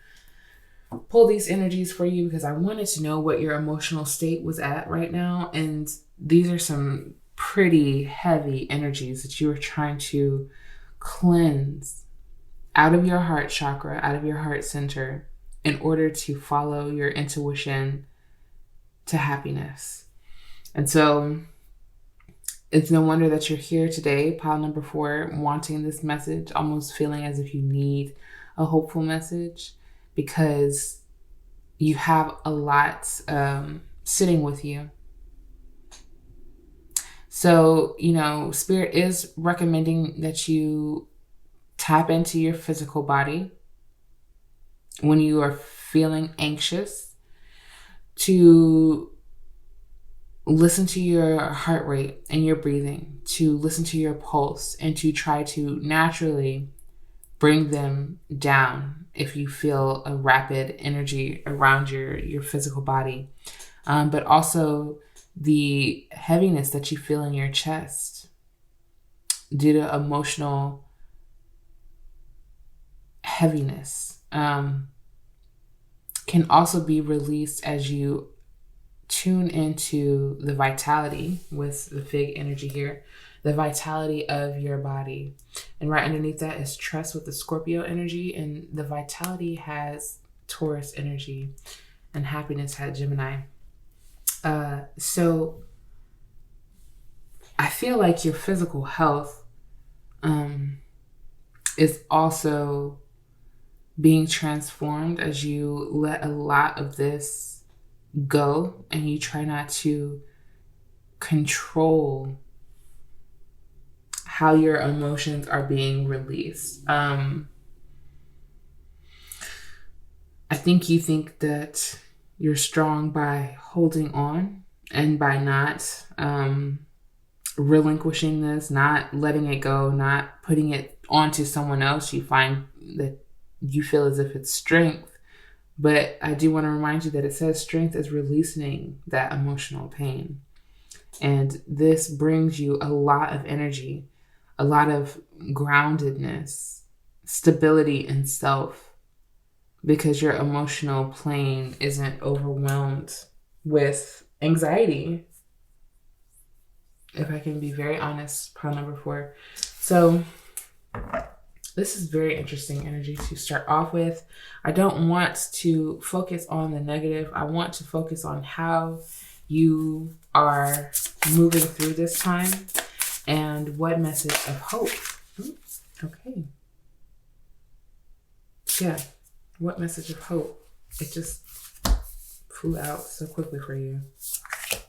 pull these energies for you because I wanted to know what your emotional state was at right now. And these are some pretty heavy energies that you are trying to cleanse out of your heart chakra, out of your heart center, in order to follow your intuition to happiness. And so it's no wonder that you're here today, pile number 4, wanting this message, almost feeling as if you need a hopeful message, because you have a lot sitting with you. So, Spirit is recommending that you tap into your physical body when you are feeling anxious, to listen to your heart rate and your breathing, to listen to your pulse, and to try to naturally bring them down if you feel a rapid energy around your physical body. But also the heaviness that you feel in your chest due to emotional heaviness can also be released as you tune into the vitality with the fig energy here, the vitality of your body. And right underneath that is trust with the Scorpio energy, and the vitality has Taurus energy, and happiness had Gemini. So I feel like your physical health is also being transformed as you let a lot of this go and you try not to control how your emotions are being released. I think you think that you're strong by holding on and by not relinquishing this, not letting it go, not putting it onto someone else. You find that you feel as if it's strength. But I do want to remind you that it says strength is releasing that emotional pain. And this brings you a lot of energy, a lot of groundedness, stability in self, because your emotional plane isn't overwhelmed with anxiety. If I can be very honest, pile number 4. So this is very interesting energy to start off with. I don't want to focus on the negative. I want to focus on how you are moving through this time and what message of hope. Okay. Yeah. What message of hope? It just flew out so quickly for you.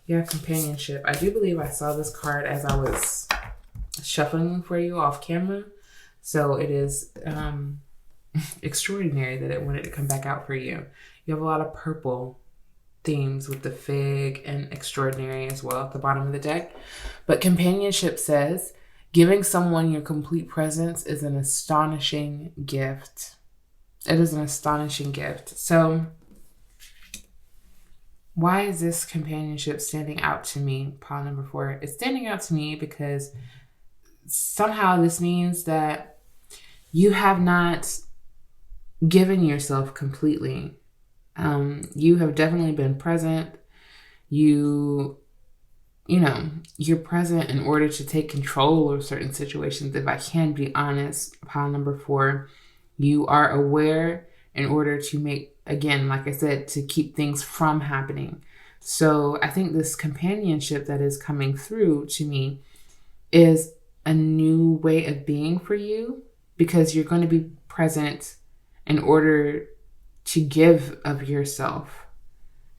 Yeah, companionship. I do believe I saw this card as I was shuffling for you off camera. So it is extraordinary that it wanted to come back out for you. You have a lot of purple themes with the fig and extraordinary as well at the bottom of the deck. But companionship says, giving someone your complete presence is an astonishing gift. It is an astonishing gift. So why is this companionship standing out to me, pile number 4? It's standing out to me because somehow this means that you have not given yourself completely. You have definitely been present. You're present in order to take control of certain situations. If I can be honest, pile number 4, you are aware in order to make, again, like I said, to keep things from happening. So I think this companionship that is coming through to me is a new way of being for you, because you're going to be present in order to give of yourself,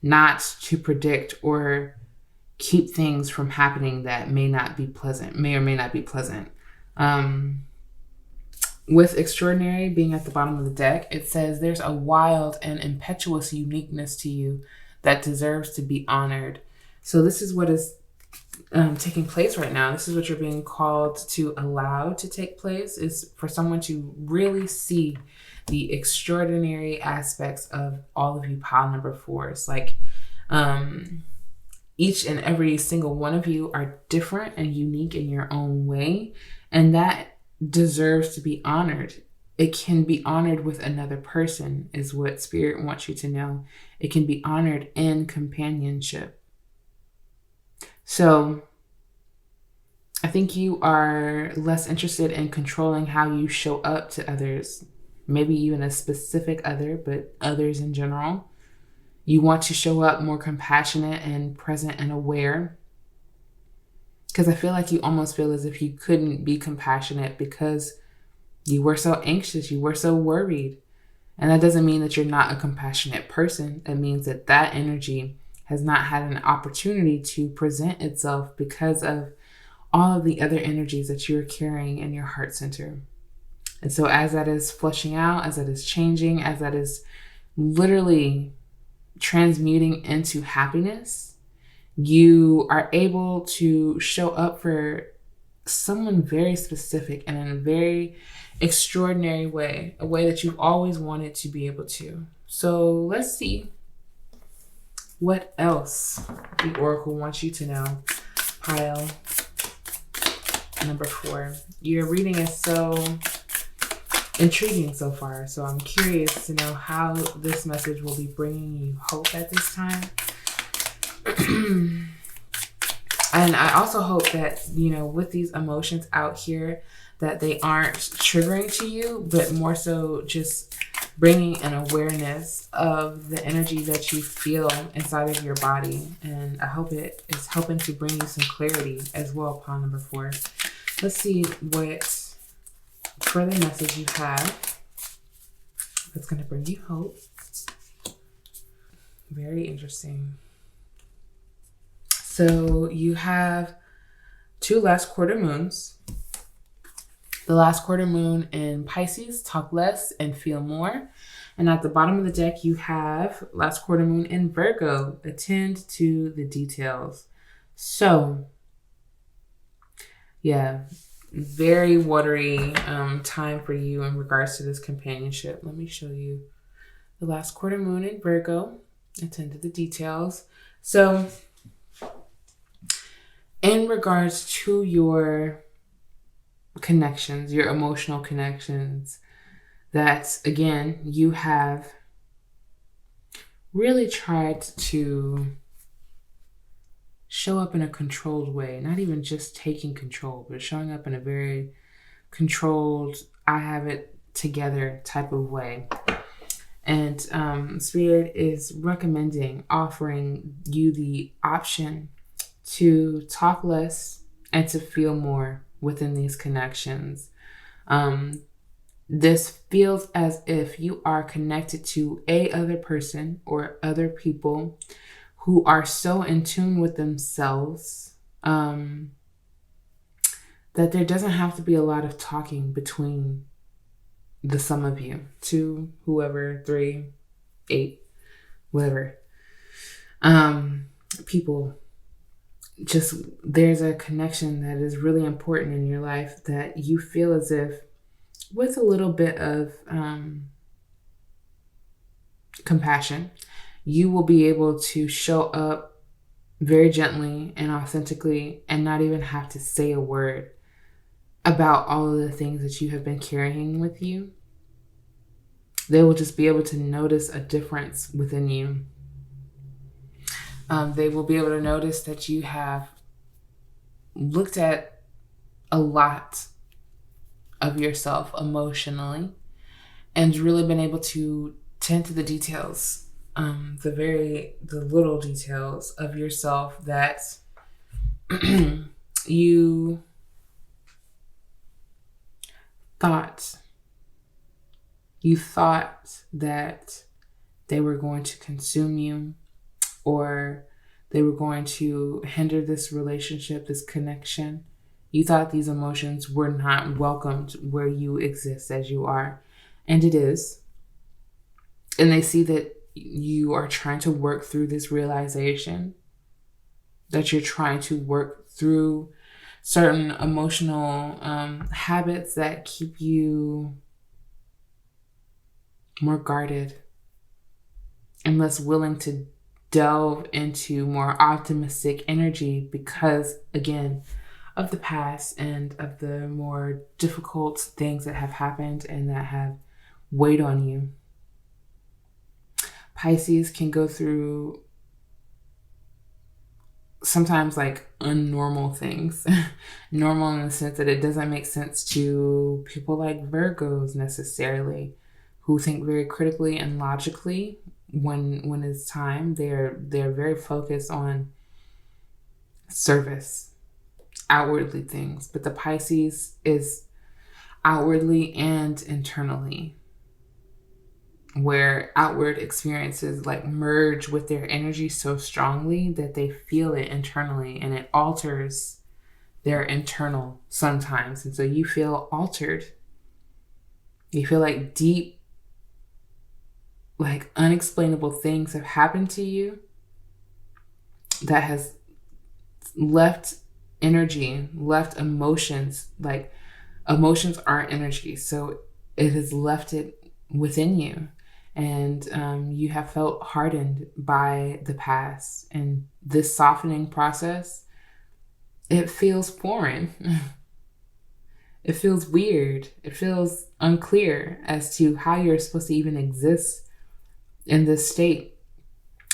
not to predict or keep things from happening that may or may not be pleasant. With extraordinary being at the bottom of the deck, it says there's a wild and impetuous uniqueness to you that deserves to be honored. So this is what is taking place right now. This is what you're being called to allow to take place, is for someone to really see the extraordinary aspects of all of you, pile number 4s. Like each and every single one of you are different and unique in your own way, and that deserves to be honored. It can be honored with another person, is what Spirit wants you to know. It can be honored in companionship. So I think you are less interested in controlling how you show up to others, maybe even a specific other, but others in general. You want to show up more compassionate and present and aware, because I feel like you almost feel as if you couldn't be compassionate because you were so anxious, you were so worried. And that doesn't mean that you're not a compassionate person. It means that that energy has not had an opportunity to present itself because of all of the other energies that you're carrying in your heart center. And so as that is flushing out, as that is changing, as that is literally transmuting into happiness, You are able to show up for someone very specific and in a very extraordinary way, a way that you've always wanted to be able to. So let's see what else the Oracle wants you to know. Pile number 4. Your reading is so intriguing so far, so I'm curious to know how this message will be bringing you hope at this time. And I also hope that, with these emotions out here, that they aren't triggering to you, but more so just bringing an awareness of the energy that you feel inside of your body. And I hope it is helping to bring you some clarity as well, pile number 4. Let's see what further message you have that's going to bring you hope. Very interesting. So you have 2 last quarter moons. The last quarter moon in Pisces, talk less and feel more. And at the bottom of the deck, you have last quarter moon in Virgo, attend to the details. So, yeah, very watery time for you in regards to this companionship. Let me show you the last quarter moon in Virgo, attend to the details. So, in regards to your connections, your emotional connections, that again, you have really tried to show up in a controlled way, not even just taking control, but showing up in a very controlled, I have it together type of way. And Spirit is offering you the option to talk less and to feel more within these connections. This feels as if you are connected to a other person or other people who are so in tune with themselves that there doesn't have to be a lot of talking between the sum of you, 2, whoever, 3, 8, whatever. People. Just there's a connection that is really important in your life that you feel as if with a little bit of compassion, you will be able to show up very gently and authentically and not even have to say a word about all of the things that you have been carrying with you. They will just be able to notice a difference within you. They will be able to notice that you have looked at a lot of yourself emotionally and really been able to tend to the details, the little details of yourself that you thought that they were going to consume you, or they were going to hinder this relationship, this connection. You thought these emotions were not welcomed where you exist as you are. And it is. And they see that you are trying to work through this realization, that you're trying to work through certain emotional habits that keep you more guarded and less willing to delve into more optimistic energy because, again, of the past and of the more difficult things that have happened and that have weighed on you. Pisces can go through sometimes like unnormal things. Normal in the sense that it doesn't make sense to people like Virgos necessarily, who think very critically and logically. When it's time, they're very focused on service, outwardly things. But the Pisces is outwardly and internally, where outward experiences like merge with their energy so strongly that they feel it internally and it alters their internal sometimes. And so you feel altered. You feel like deep, like unexplainable things have happened to you that has left energy, left emotions. Like, emotions aren't energy, so it has left it within you. And you have felt hardened by the past. And this softening process, it feels foreign. It feels weird. It feels unclear as to how you're supposed to even exist in this state.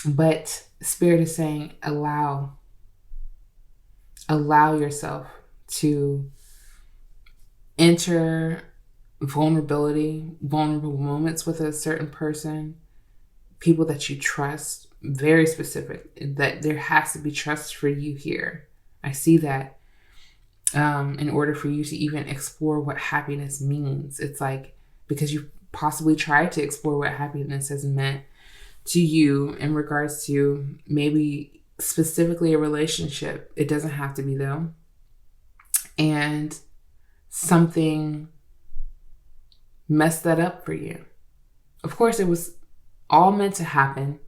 But Spirit is saying, allow yourself to enter vulnerable moments with a certain person, people that you trust, very specific, that there has to be trust for you here. I see that. In order for you to even explore what happiness means. It's like, because you possibly tried to explore what happiness has meant to you in regards to maybe specifically a relationship. It doesn't have to be though. And something messed that up for you. Of course, it was all meant to happen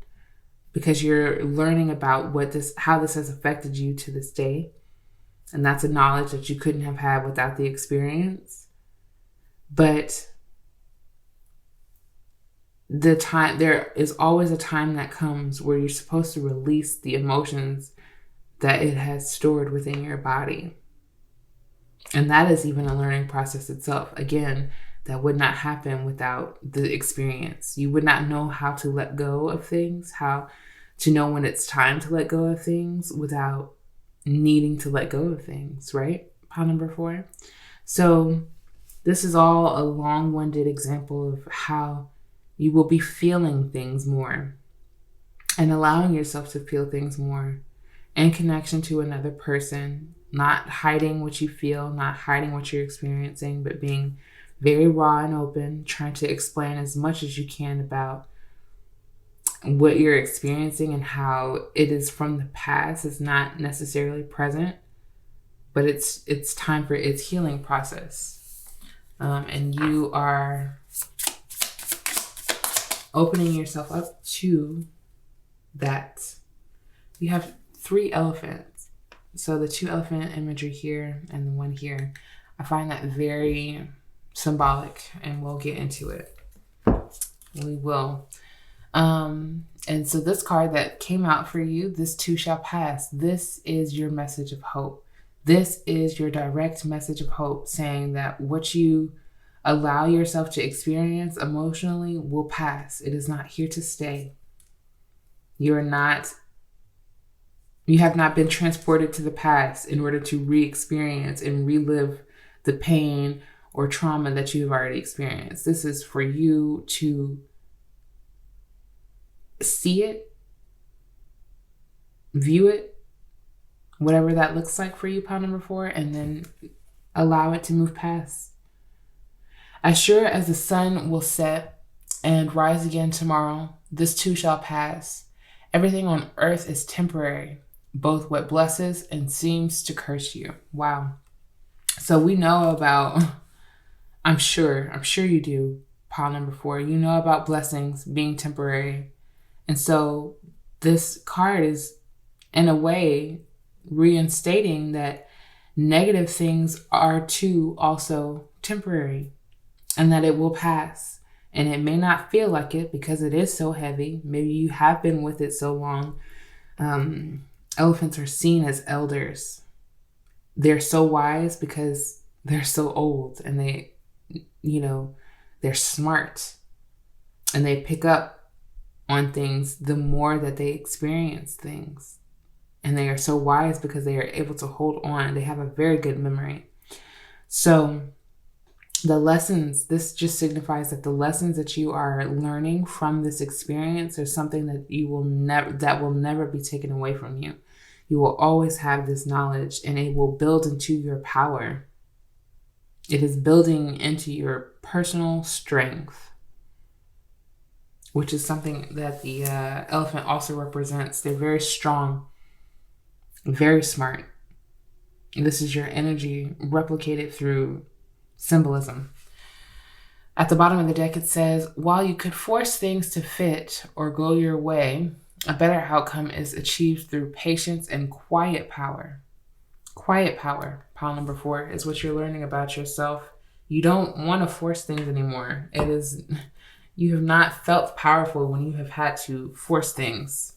because you're learning about how this has affected you to this day. And that's a knowledge that you couldn't have had without the experience. But there is always a time that comes where you're supposed to release the emotions that it has stored within your body. And that is even a learning process itself. Again, that would not happen without the experience. You would not know how to let go of things, how to know when it's time to let go of things without needing to let go of things, right? Pile number 4. So this is all a long-winded example of how you will be feeling things more and allowing yourself to feel things more in connection to another person, not hiding what you feel, not hiding what you're experiencing, but being very raw and open, trying to explain as much as you can about what you're experiencing and how it is from the past. It's not necessarily present, but it's time for its healing process. And you are opening yourself up to that. You have 3 elephants. So the 2 elephant imagery here and the one here, I find that very symbolic, and we'll get into it. We will. And so this card that came out for you, this too shall pass. This is your message of hope. This is your direct message of hope, saying that what you allow yourself to experience emotionally will pass. It is not here to stay. You have not been transported to the past in order to re-experience and relive the pain or trauma that you've already experienced. This is for you to see it, view it, whatever that looks like for you, pile number 4, and then allow it to move past. As sure as the sun will set and rise again tomorrow, this too shall pass. Everything on earth is temporary, both what blesses and seems to curse you. Wow. So we know about, I'm sure you do, pile number 4. You know about blessings being temporary. And so this card is, in a way, reinstating that negative things are too also temporary and that it will pass. And it may not feel like it because it is so heavy. Maybe you have been with it so long. Elephants are seen as elders. They're so wise because they're so old, and they're smart, and they pick up on things the more that they experience things. And they are so wise because they are able to hold on. They have a very good memory. So the lessons, this just signifies that the lessons that you are learning from this experience are something that will never be taken away from you. You will always have this knowledge, and it will build into your power. It is building into your personal strength, which is something that the elephant also represents. They're very strong, very smart. This is your energy replicated through symbolism. At the bottom of the deck, it says, while you could force things to fit or go your way, A better outcome is achieved through patience and quiet power. Quiet power, pile number 4, is what you're learning about yourself. You don't want to force things anymore. You have not felt powerful when you have had to force things.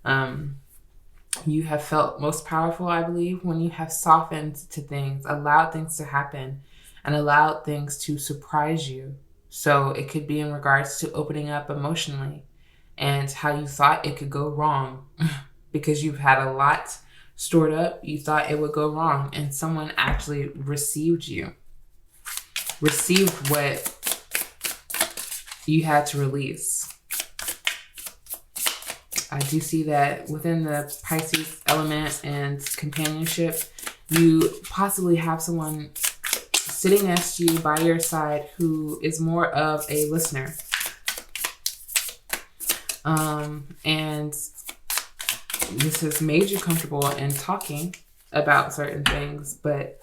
You have felt most powerful, I believe, when you have softened to things, allowed things to happen, and allowed things to surprise you. So it could be in regards to opening up emotionally and how you thought it could go wrong because you've had a lot stored up. You thought it would go wrong, and someone actually received what you had to release. I do see that within the Pisces element and companionship, you possibly have someone sitting next to you by your side who is more of a listener. And this has made you comfortable in talking about certain things, but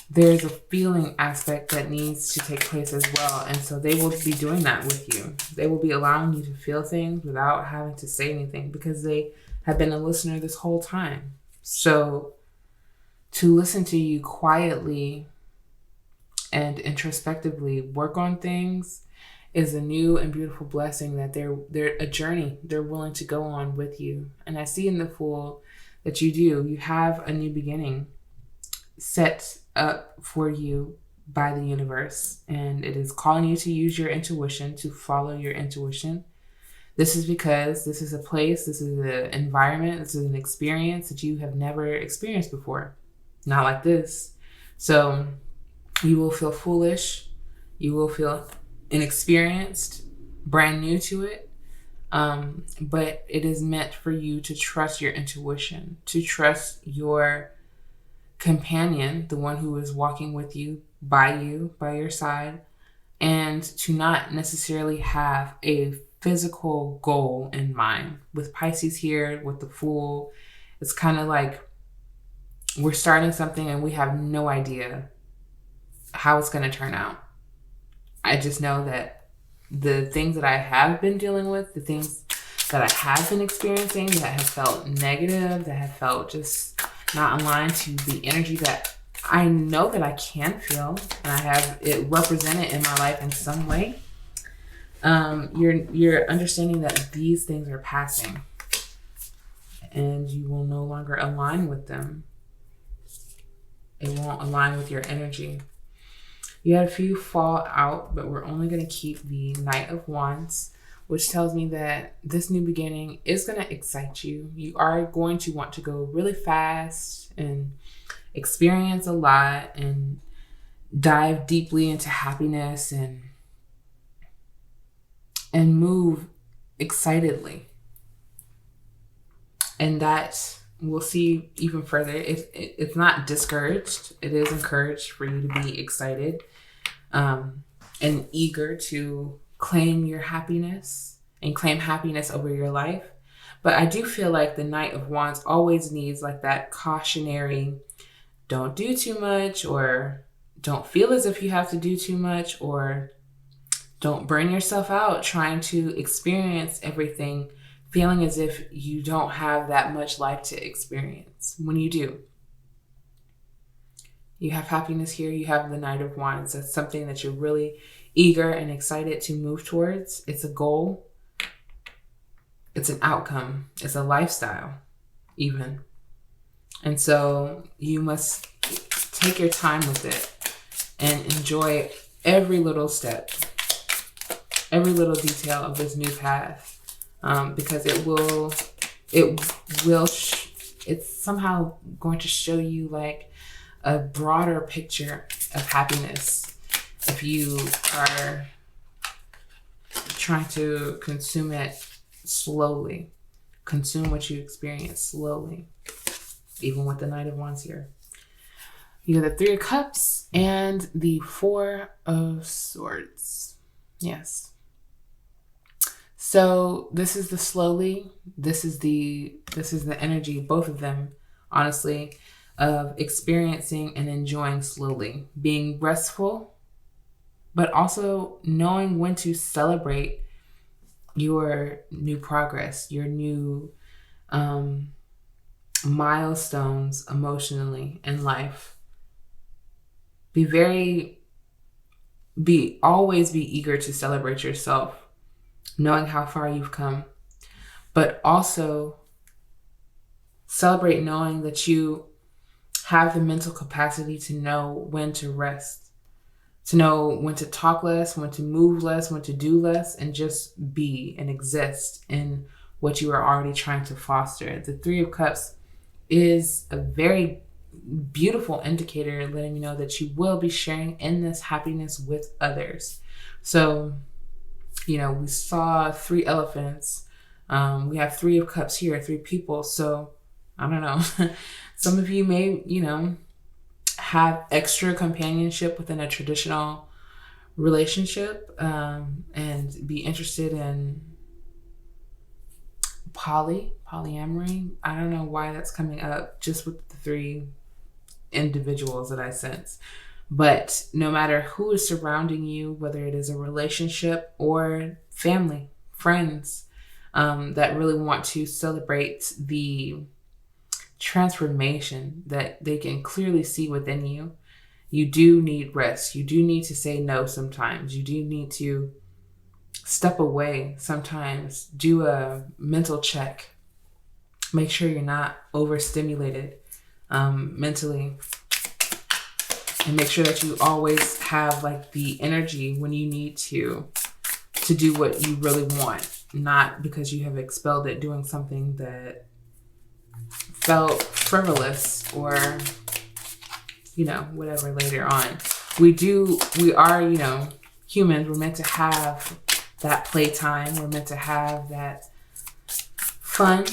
there's a feeling aspect that needs to take place as well. And so they will be doing that with you. They will be allowing you to feel things without having to say anything because they have been a listener this whole time. So to listen to you quietly and introspectively work on things is a new and beautiful blessing that they're a journey they're willing to go on with you. And I see in the Fool that you have a new beginning set up for you by the universe, and it is calling you to use your intuition, to follow your intuition. This is because this is a place, this is an environment, this is an experience that you have never experienced before. Not like this. So you will feel foolish, you will feel inexperienced, brand new to it. But it is meant for you to trust your intuition, to trust your companion, the one who is walking with you, by your side, and to not necessarily have a physical goal in mind. With Pisces here, with the Fool, it's kind of like we're starting something and we have no idea how it's going to turn out. I just know that the things that I have been dealing with, the things that I have been experiencing that have felt negative, that have felt just not aligned to the energy that I know that I can feel, and I have it represented in my life in some way. You're understanding that these things are passing, and you will no longer align with them. It won't align with your energy. You had a few fall out, but we're only going to keep the Knight of Wands, which tells me that this new beginning is going to excite you. You are going to want to go really fast and experience a lot and dive deeply into happiness and move excitedly. And that we'll see even further. It's not discouraged. It is encouraged for you to be excited and eager to claim your happiness and claim happiness over your life. But I do feel like the Knight of Wands always needs like that cautionary, don't do too much, or don't feel as if you have to do too much, or don't burn yourself out trying to experience everything, feeling as if you don't have that much life to experience. When you do, you have happiness here, you have the Knight of Wands. That's something that you're really eager and excited to move towards. It's a goal. It's an outcome. It's a lifestyle, even. And so you must take your time with it and enjoy every little step, every little detail of this new path, because it's somehow going to show you like a broader picture of happiness if you are trying to consume it slowly. Consume what you experience slowly, even with the Knight of Wands here. You have the 3 of Cups and the 4 of Swords. Yes. So this is the slowly. This is the energy, both of them, honestly, of experiencing and enjoying slowly, being restful, but also knowing when to celebrate your new progress, your new milestones emotionally in life. Always be eager to celebrate yourself, knowing how far you've come, but also celebrate knowing that you have the mental capacity to know when to rest, to know when to talk less, when to move less, when to do less, and just be and exist in what you are already trying to foster. The Three of Cups is a very beautiful indicator letting you know that you will be sharing in this happiness with others. So, we saw 3 elephants. We have 3 of Cups here, 3 people. So, I don't know. Some of you may, have extra companionship within a traditional relationship, and be interested in polyamory. I don't know why that's coming up just with the 3 individuals that I sense. But no matter who is surrounding you, whether it is a relationship or family, friends, that really want to celebrate the transformation that they can clearly see within you, you do need rest. You do need to say no sometimes. You do need to step away sometimes, do a mental check, make sure you're not overstimulated mentally, and make sure that you always have like the energy when you need to do what you really want, not because you have expelled it doing something that felt frivolous or whatever later on. We are humans. We're meant to have that playtime. We're meant to have that fun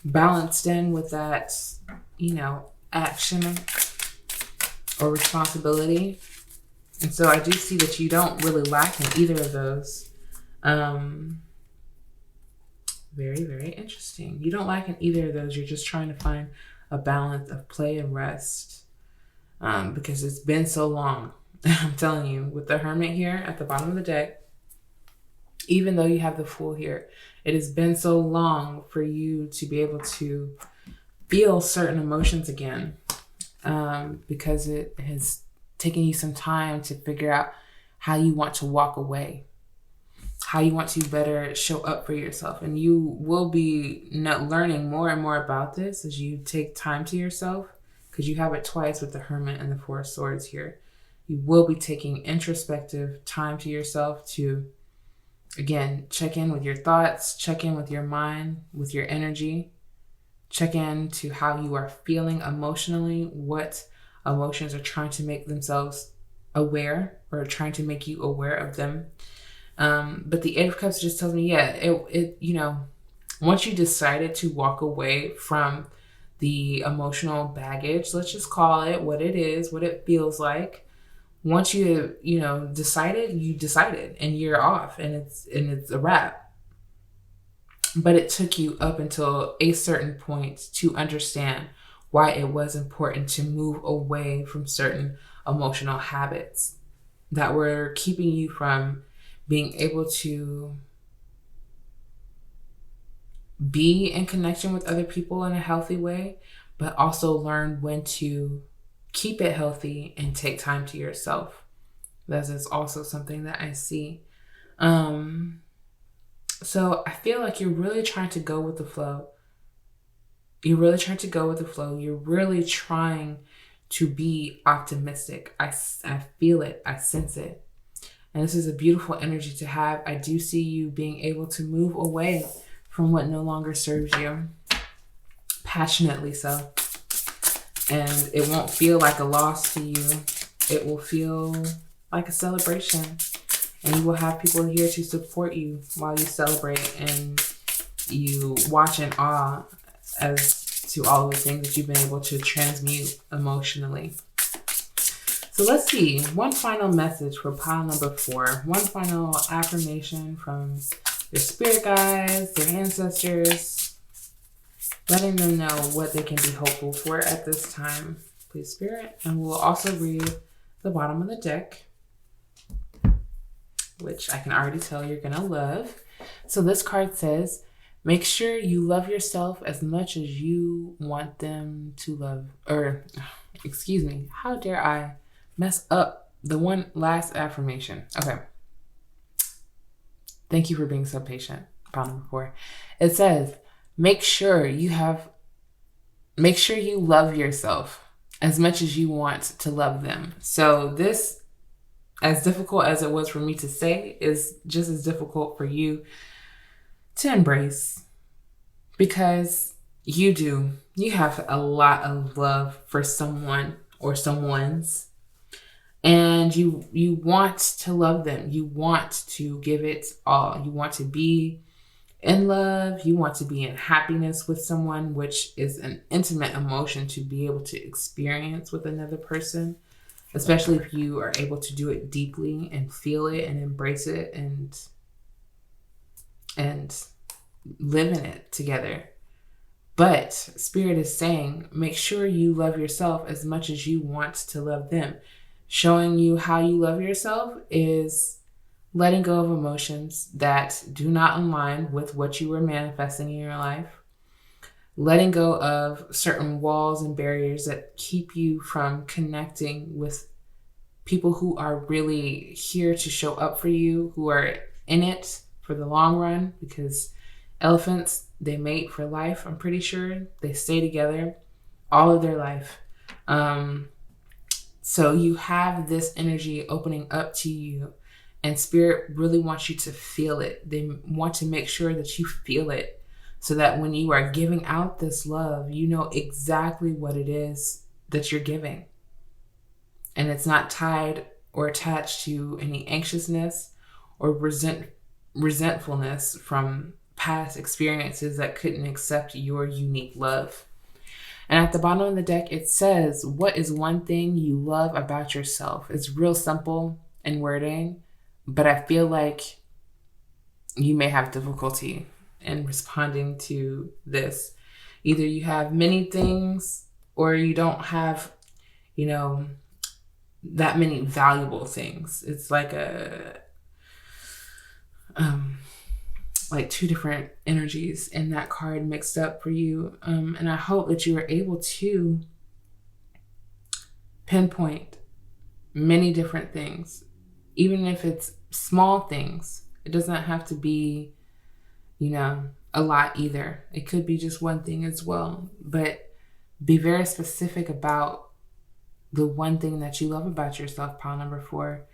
balanced in with that action or responsibility. And so I do see that you don't really lack in either of those. Very, very interesting. You don't lack in either of those. You're just trying to find a balance of play and rest, because it's been so long. I'm telling you, with the Hermit here at the bottom of the deck, even though you have the Fool here, it has been so long for you to be able to feel certain emotions again, because it has taken you some time to figure out how you want to walk away, how you want to better show up for yourself. And you will be learning more and more about this as you take time to yourself, because you have it twice with the Hermit and the Four of Swords here. You will be taking introspective time to yourself to, again, check in with your thoughts, check in with your mind, with your energy, check in to how you are feeling emotionally, what emotions are trying to make themselves aware or trying to make you aware of them. But the Eight of Cups just tells me, once you decided to walk away from the emotional baggage, let's just call it what it is, what it feels like. Once you decided and you're off and it's a wrap. But it took you up until a certain point to understand why it was important to move away from certain emotional habits that were keeping you from being able to be in connection with other people in a healthy way, but also learn when to keep it healthy and take time to yourself. That is also something that I see. So I feel like you're really trying to go with the flow. You're really trying to go with the flow. You're really trying to be optimistic. I feel it. I sense it. And this is a beautiful energy to have. I do see you being able to move away from what no longer serves you. Passionately so. And it won't feel like a loss to you. It will feel like a celebration. And you will have people here to support you while you celebrate, and you watch in awe as to all of the things that you've been able to transmute emotionally. So let's see. One final message for pile number 4. One final affirmation from your spirit guides, their ancestors, letting them know what they can be hopeful for at this time. Please, Spirit. And we'll also read the bottom of the deck. which I can already tell you're going to love. So this card says, make sure you love yourself as much as you want them to love, or excuse me, how dare I mess up the one last affirmation. Okay. Thank you for being so patient. Pile number 4. It says, make sure you love yourself as much as you want to love them. So this, as difficult as it was for me to say, is just as difficult for you to embrace, because you have a lot of love for someone or someone's, and you want to love them. You want to give it all. You want to be in love. You want to be in happiness with someone, which is an intimate emotion to be able to experience with another person, especially if you are able to do it deeply and feel it and embrace it and live in it together. But Spirit is saying, make sure you love yourself as much as you want to love them. Showing you how you love yourself is letting go of emotions that do not align with what you were manifesting in your life. Letting go of certain walls and barriers that keep you from connecting with people who are really here to show up for you, who are in it for the long run, because elephants, they mate for life. I'm pretty sure they stay together all of their life. So you have this energy opening up to you, and Spirit really wants you to feel it. They want to make sure that you feel it, so that when you are giving out this love, you know exactly what it is that you're giving. And it's not tied or attached to any anxiousness or resentfulness from past experiences that couldn't accept your unique love. And at the bottom of the deck, it says, what is one thing you love about yourself? It's real simple in wording, but I feel like you may have difficulty in responding to this. Either you have many things, or you don't have, that many valuable things. It's like like two different energies in that card mixed up for you. And I hope that you are able to pinpoint many different things, even if it's small things. It doesn't have to be, a lot either. It could be just one thing as well, but be very specific about the one thing that you love about yourself, pile number 4.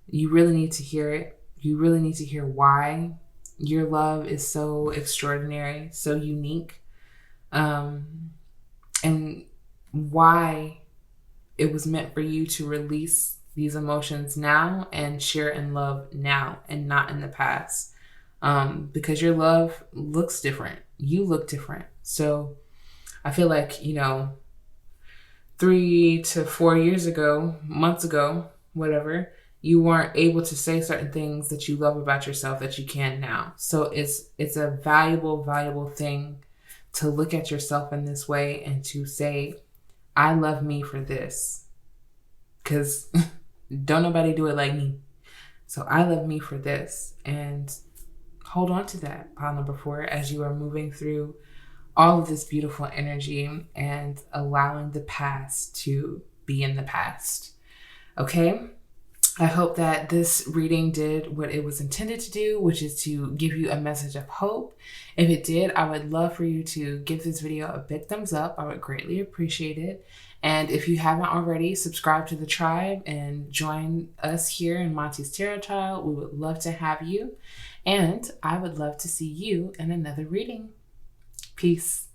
You really need to hear it. You really need to hear why your love is so extraordinary, so unique, and why it was meant for you to release these emotions now and share in love now and not in the past. Because your love looks different. You look different. So I feel like, 3 to 4 years ago, months ago, whatever, you weren't able to say certain things that you love about yourself that you can now. So it's a valuable, valuable thing to look at yourself in this way and to say, I love me for this. Because don't nobody do it like me. So I love me for this. And hold on to that, pile number 4, as you are moving through all of this beautiful energy and allowing the past to be in the past. Okay? I hope that this reading did what it was intended to do, which is to give you a message of hope. If it did, I would love for you to give this video a big thumbs up. I would greatly appreciate it. And if you haven't already, subscribe to the tribe and join us here in Monty's Tarot Child. We would love to have you. And I would love to see you in another reading. Peace.